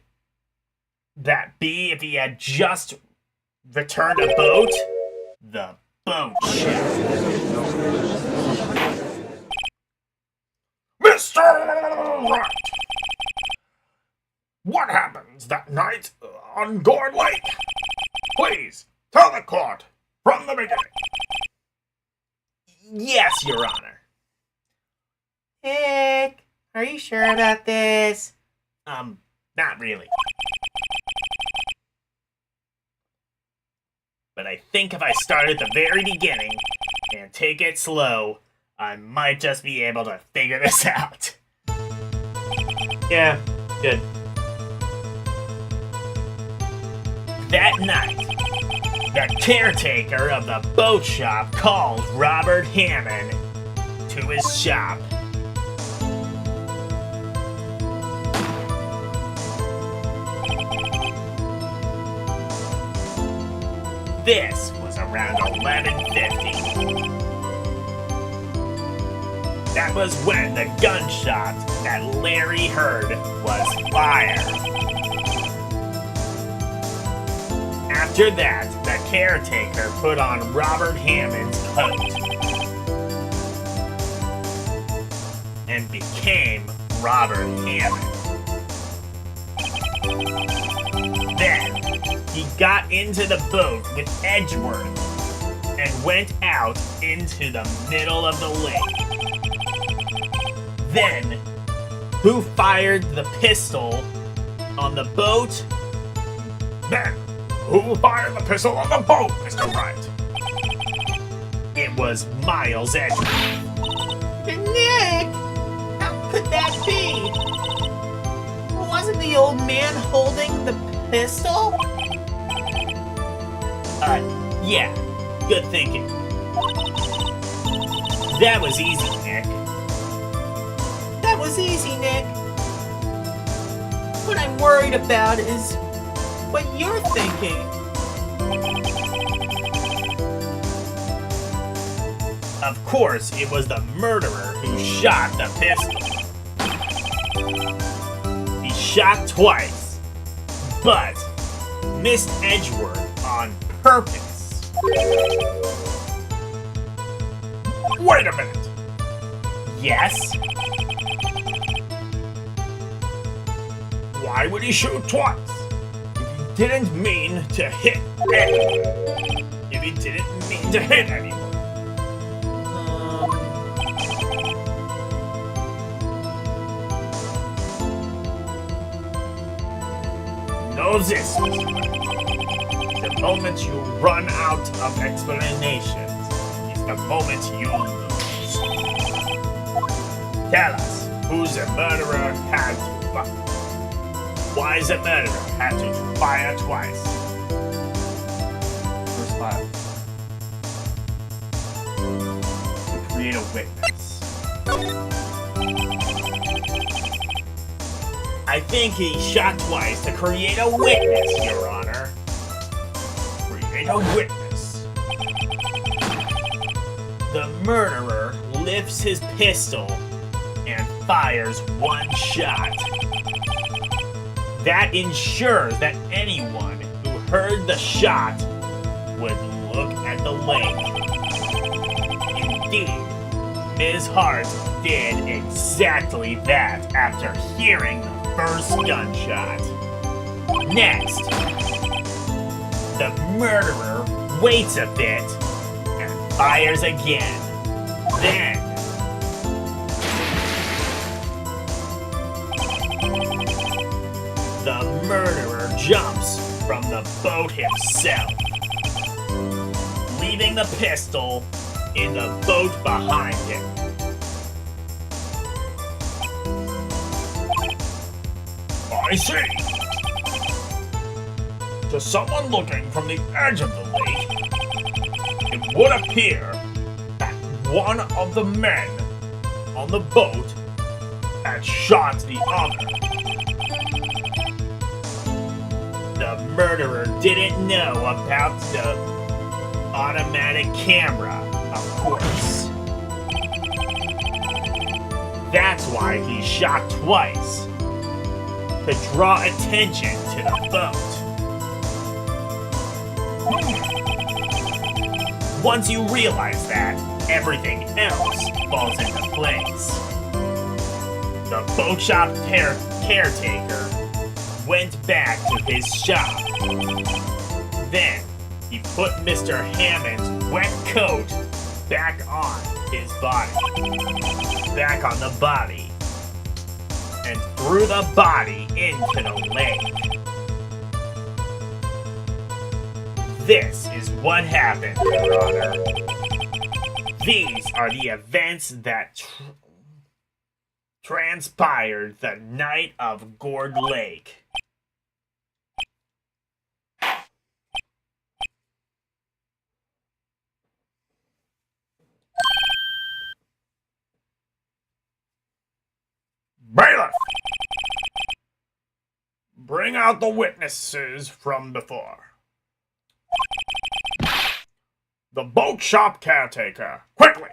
that be if he had just returned a boat? The boat shed. Mr. Wright! What happens that night on Gourd Lake? Please, tell the court from the beginning. Yes, Your Honor. Nick, are you sure about this? Not really. But I think if I start at the very beginning and take it slow, I might just be able to figure this out. Yeah, good. That night, the caretaker of the boat shop called Robert Hammond to his shop. This was around 11:50. That was when the gunshot that Larry heard was fired. After that, the caretaker put on Robert Hammond's coat and became Robert Hammond. Then, he got into the boat with Edgeworth and went out into the middle of the lake. Then, who fired the pistol on the boat? Then, who fired the pistol on the boat, Mr. Wright? It was Miles Edgeworth. Nick! How could that be? Wasn't the old man holding the pistol? Yeah, good thinking. That was easy, Nick. That was easy, Nick. What I'm worried about is what you're thinking. Of course, it was the murderer who shot the pistol. He shot twice, but missed Edgeworth on purpose. Wait a minute. Yes? Why would he shoot twice? If he didn't mean to hit anyone. If he didn't mean to hit anyone. Know this, Mr. Wright. The moment you run out of explanations is the moment you lose. Tell us, who's the murderer had to fire? Why is the murderer had to fire twice? First file. To create a witness. I think he shot twice to create a witness, Your Honor. Create a witness. The murderer lifts his pistol and fires one shot. That ensures that anyone who heard the shot would look at the lake. Indeed, Ms. Hart did exactly that after hearing the first gunshot. Next, the murderer waits a bit and fires again. Then, the murderer jumps from the boat himself, leaving the pistol in the boat behind him. I see. To someone looking from the edge of the lake, it would appear that one of the men on the boat had shot the other. The murderer didn't know about the automatic camera, of course. That's why he shot twice, to draw attention to the boat. Once you realize that, everything else falls into place. The boat shop caretaker went back to his shop. Then, he put Mr. Hammond's wet coat back on his body. Back on the body. And threw the body into the lake. This is what happened, Your Honor. These are the events that transpired the night of Gourd Lake. Bailiff! Bring out the witnesses from before. The boat shop caretaker. Quickly!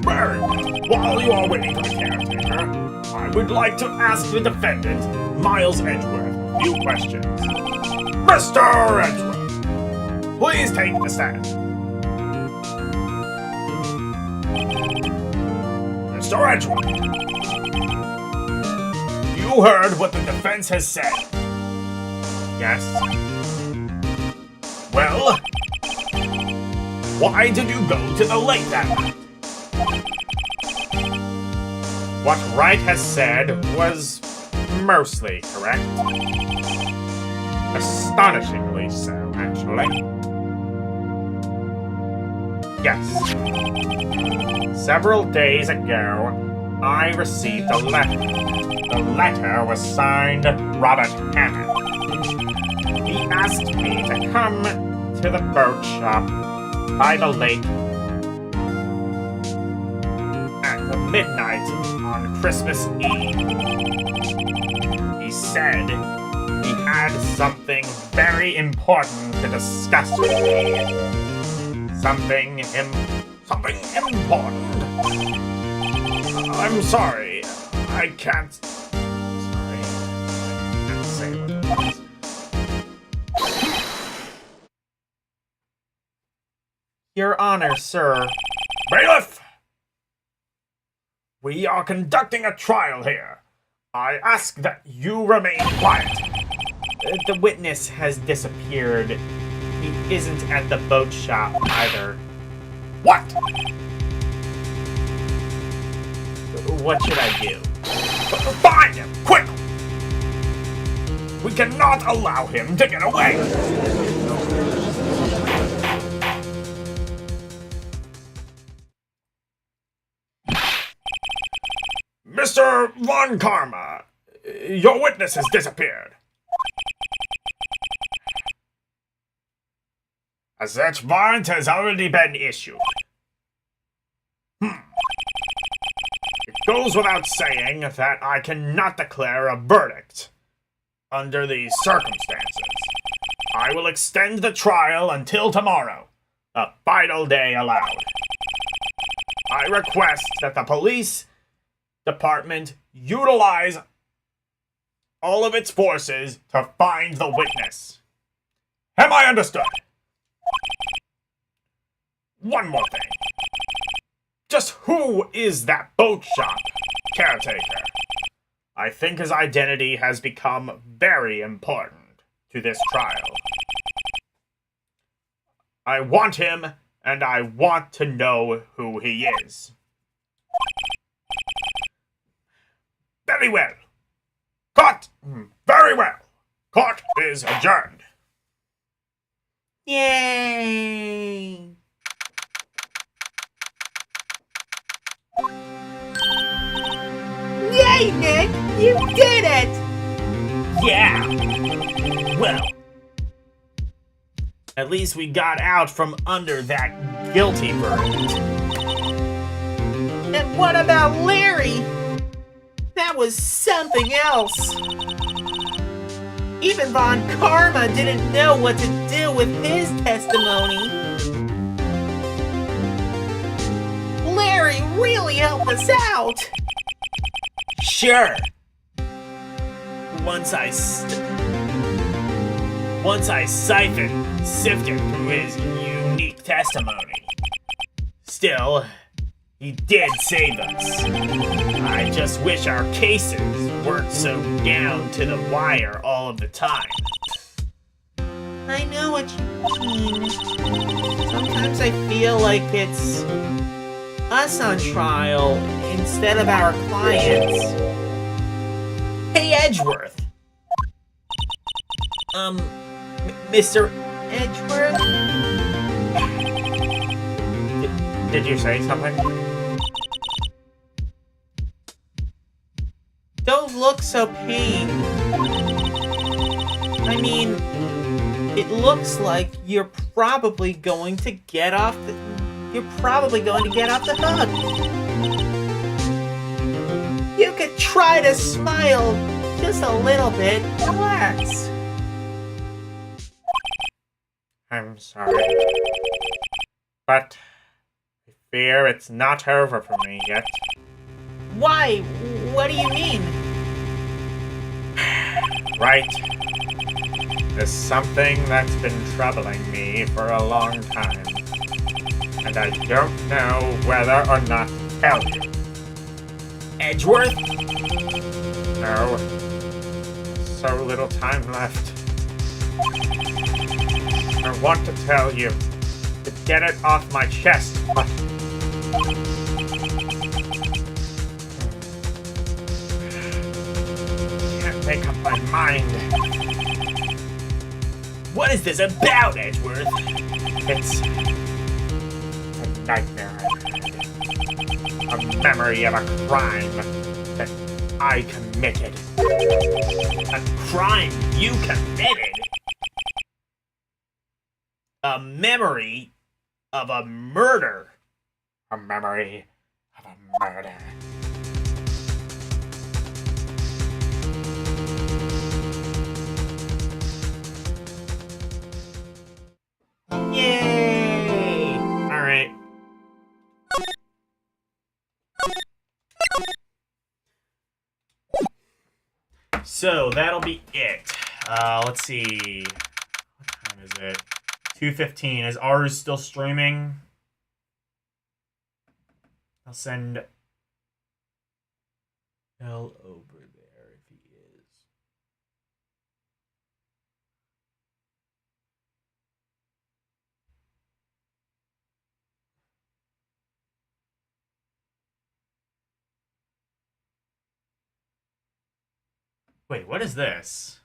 Very well. While you are waiting for the caretaker, I would like to ask the defendant, Miles Edgeworth, a few questions. Mr. Edgeworth, please take the stand. Mr. Edgeworth, you heard what the defense has said. Yes. Well, why did you go to the lake that night? What Wright has said was mostly correct. Astonishingly so, actually. Yes. Several days ago, I received a letter. The letter was signed Robert Hammond. He asked me to come to the boat shop by the lake at midnight on Christmas Eve. He said he had something very important to discuss with me. Something important? I'm sorry. I can't say what it was. Your Honor, sir. Bailiff! We are conducting a trial here. I ask that you remain quiet. The witness has disappeared. He isn't at the boat shop either. What? What should I do? Find him, quick! We cannot allow him to get away. Mr. Von Karma, your witness has disappeared. A search warrant has already been issued. It goes without saying that I cannot declare a verdict under these circumstances. I will extend the trial until tomorrow, the final day allowed. I request that the police department utilize all of its forces to find the witness. Am I understood? One more thing. Just who is that boat shop caretaker? I think his identity has become very important to this trial. I want him, and I want to know who he is. Very well. Court! Very well. Court is adjourned. Yay! Yay, Nick! You did it! Yeah! Well, at least we got out from under that guilty verdict. And what about Larry? That was something else. Even Von Karma didn't know what to do with his testimony. Larry really helped us out. Sure. Once I sifted through his unique testimony. Still, he did save us. I just wish our cases weren't so down to the wire all of the time. I know what you mean. Sometimes I feel like it's us on trial instead of our clients. Hey, Edgeworth. Mr. Edgeworth? Did you say something? Don't look so pained. I mean, It looks like you're probably going to get off the hook. You could try to smile just a little bit. Relax. I'm sorry. But I fear it's not over for me yet. Why? What do you mean? Right. There's something that's been troubling me for a long time. And I don't know whether or not to tell you. Edgeworth? No. So little time left. I want to tell you. To get it off my chest, but... can't make up my mind. What is this about, Edgeworth? It's a nightmare I've had. A memory of a crime that I committed. A crime you committed? A memory of a murder? A memory of a murder. Yay! Alright. So, that'll be it. Let's see. What time is it? 2:15. Is ours still streaming? I'll send L over there if he is. Wait, what is this?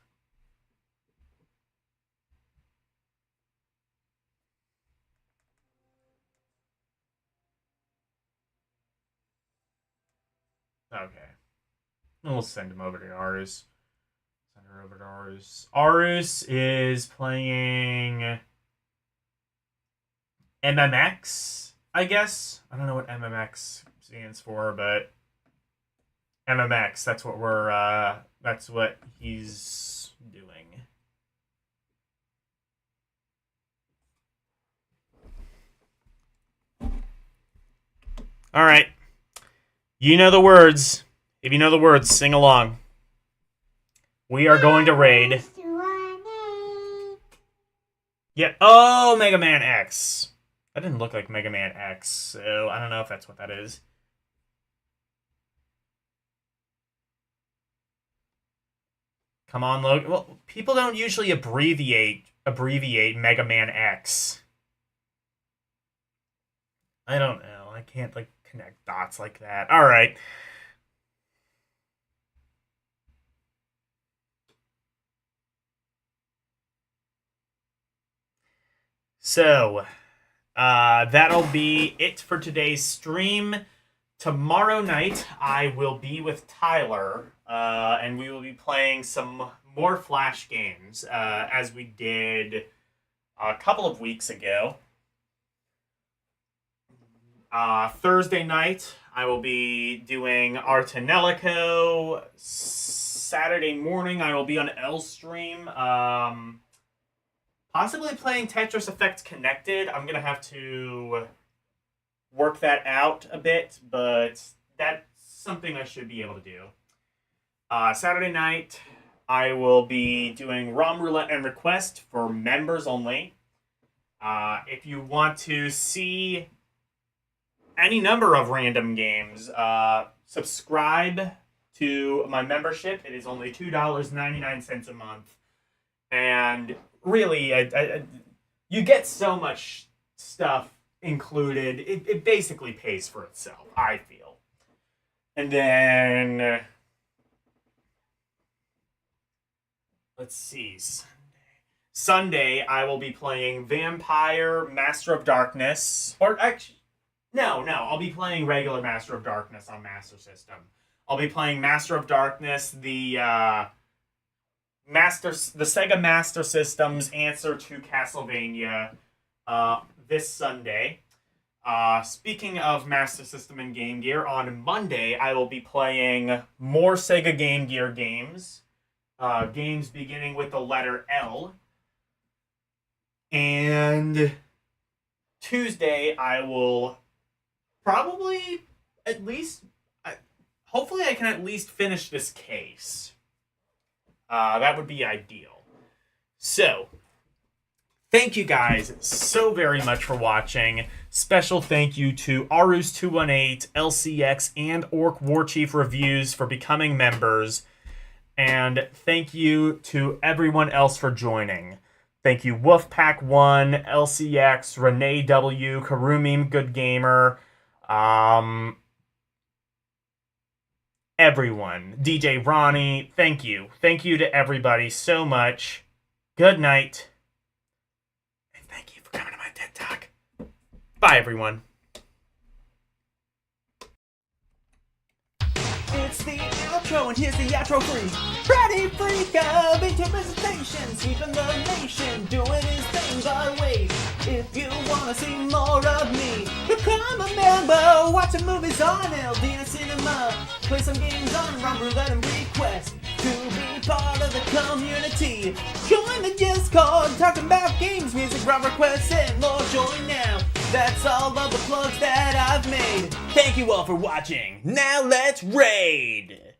Okay. We'll send him over to Arus. Send her over to Arus. Arus is playing MMX, I guess. I don't know what MMX stands for, but MMX, that's what he's doing. All right. You know the words. If you know the words, sing along. We are going to raid. Yeah. Oh, Mega Man X. That didn't look like Mega Man X, so I don't know if that's what that is. Come on, Logan. Well, people don't usually abbreviate Mega Man X. I don't know. I can't connect dots like that. All right. So, that'll be it for today's stream. Tomorrow night, I will be with Tyler, and we will be playing some more Flash games, as we did a couple of weeks ago. Thursday night, I will be doing Artanelico. Saturday morning, I will be on L-Stream. Possibly playing Tetris Effect Connected. I'm going to have to work that out a bit, but that's something I should be able to do. Saturday night, I will be doing ROM Roulette and Request for members only. If you want to see any number of random games, subscribe to my membership. It is only $2.99 a month. And really, you get so much stuff included. It basically pays for itself, I feel. And then, let's see. Sunday, I will be playing Vampire Master of Darkness. Or actually, no, I'll be playing regular Master of Darkness on Master System. I'll be playing Master of Darkness, the the Sega Master System's answer to Castlevania this Sunday. Speaking of Master System and Game Gear, on Monday I will be playing more Sega Game Gear games. Games beginning with the letter L. And Tuesday I will probably hopefully I can at least finish this case. That would be ideal. So, thank you guys so very much for watching. Special thank you to Arus218, LCX, and Orc Warchief Reviews for becoming members. And thank you to everyone else for joining. Thank you Wolfpack1, LCX, Renee W, Karumim Good Gamer, everyone. DJ Ronnie, thank you. Thank you to everybody so much. Good night. And thank you for coming to my TED Talk. Bye, everyone. It's the outro, and here's the outro freak. Freddy Freak of Interpretation, sweeping the nation, doing his things our way. If you wanna see more of me, become a member. Watching movies on LD Cinema, play some games on Rum Roulette and Request. To be part of the community, join the Discord, talking about games, music, round requests, and more. Join now. That's all of the plugs that I've made. Thank you all for watching. Now let's raid!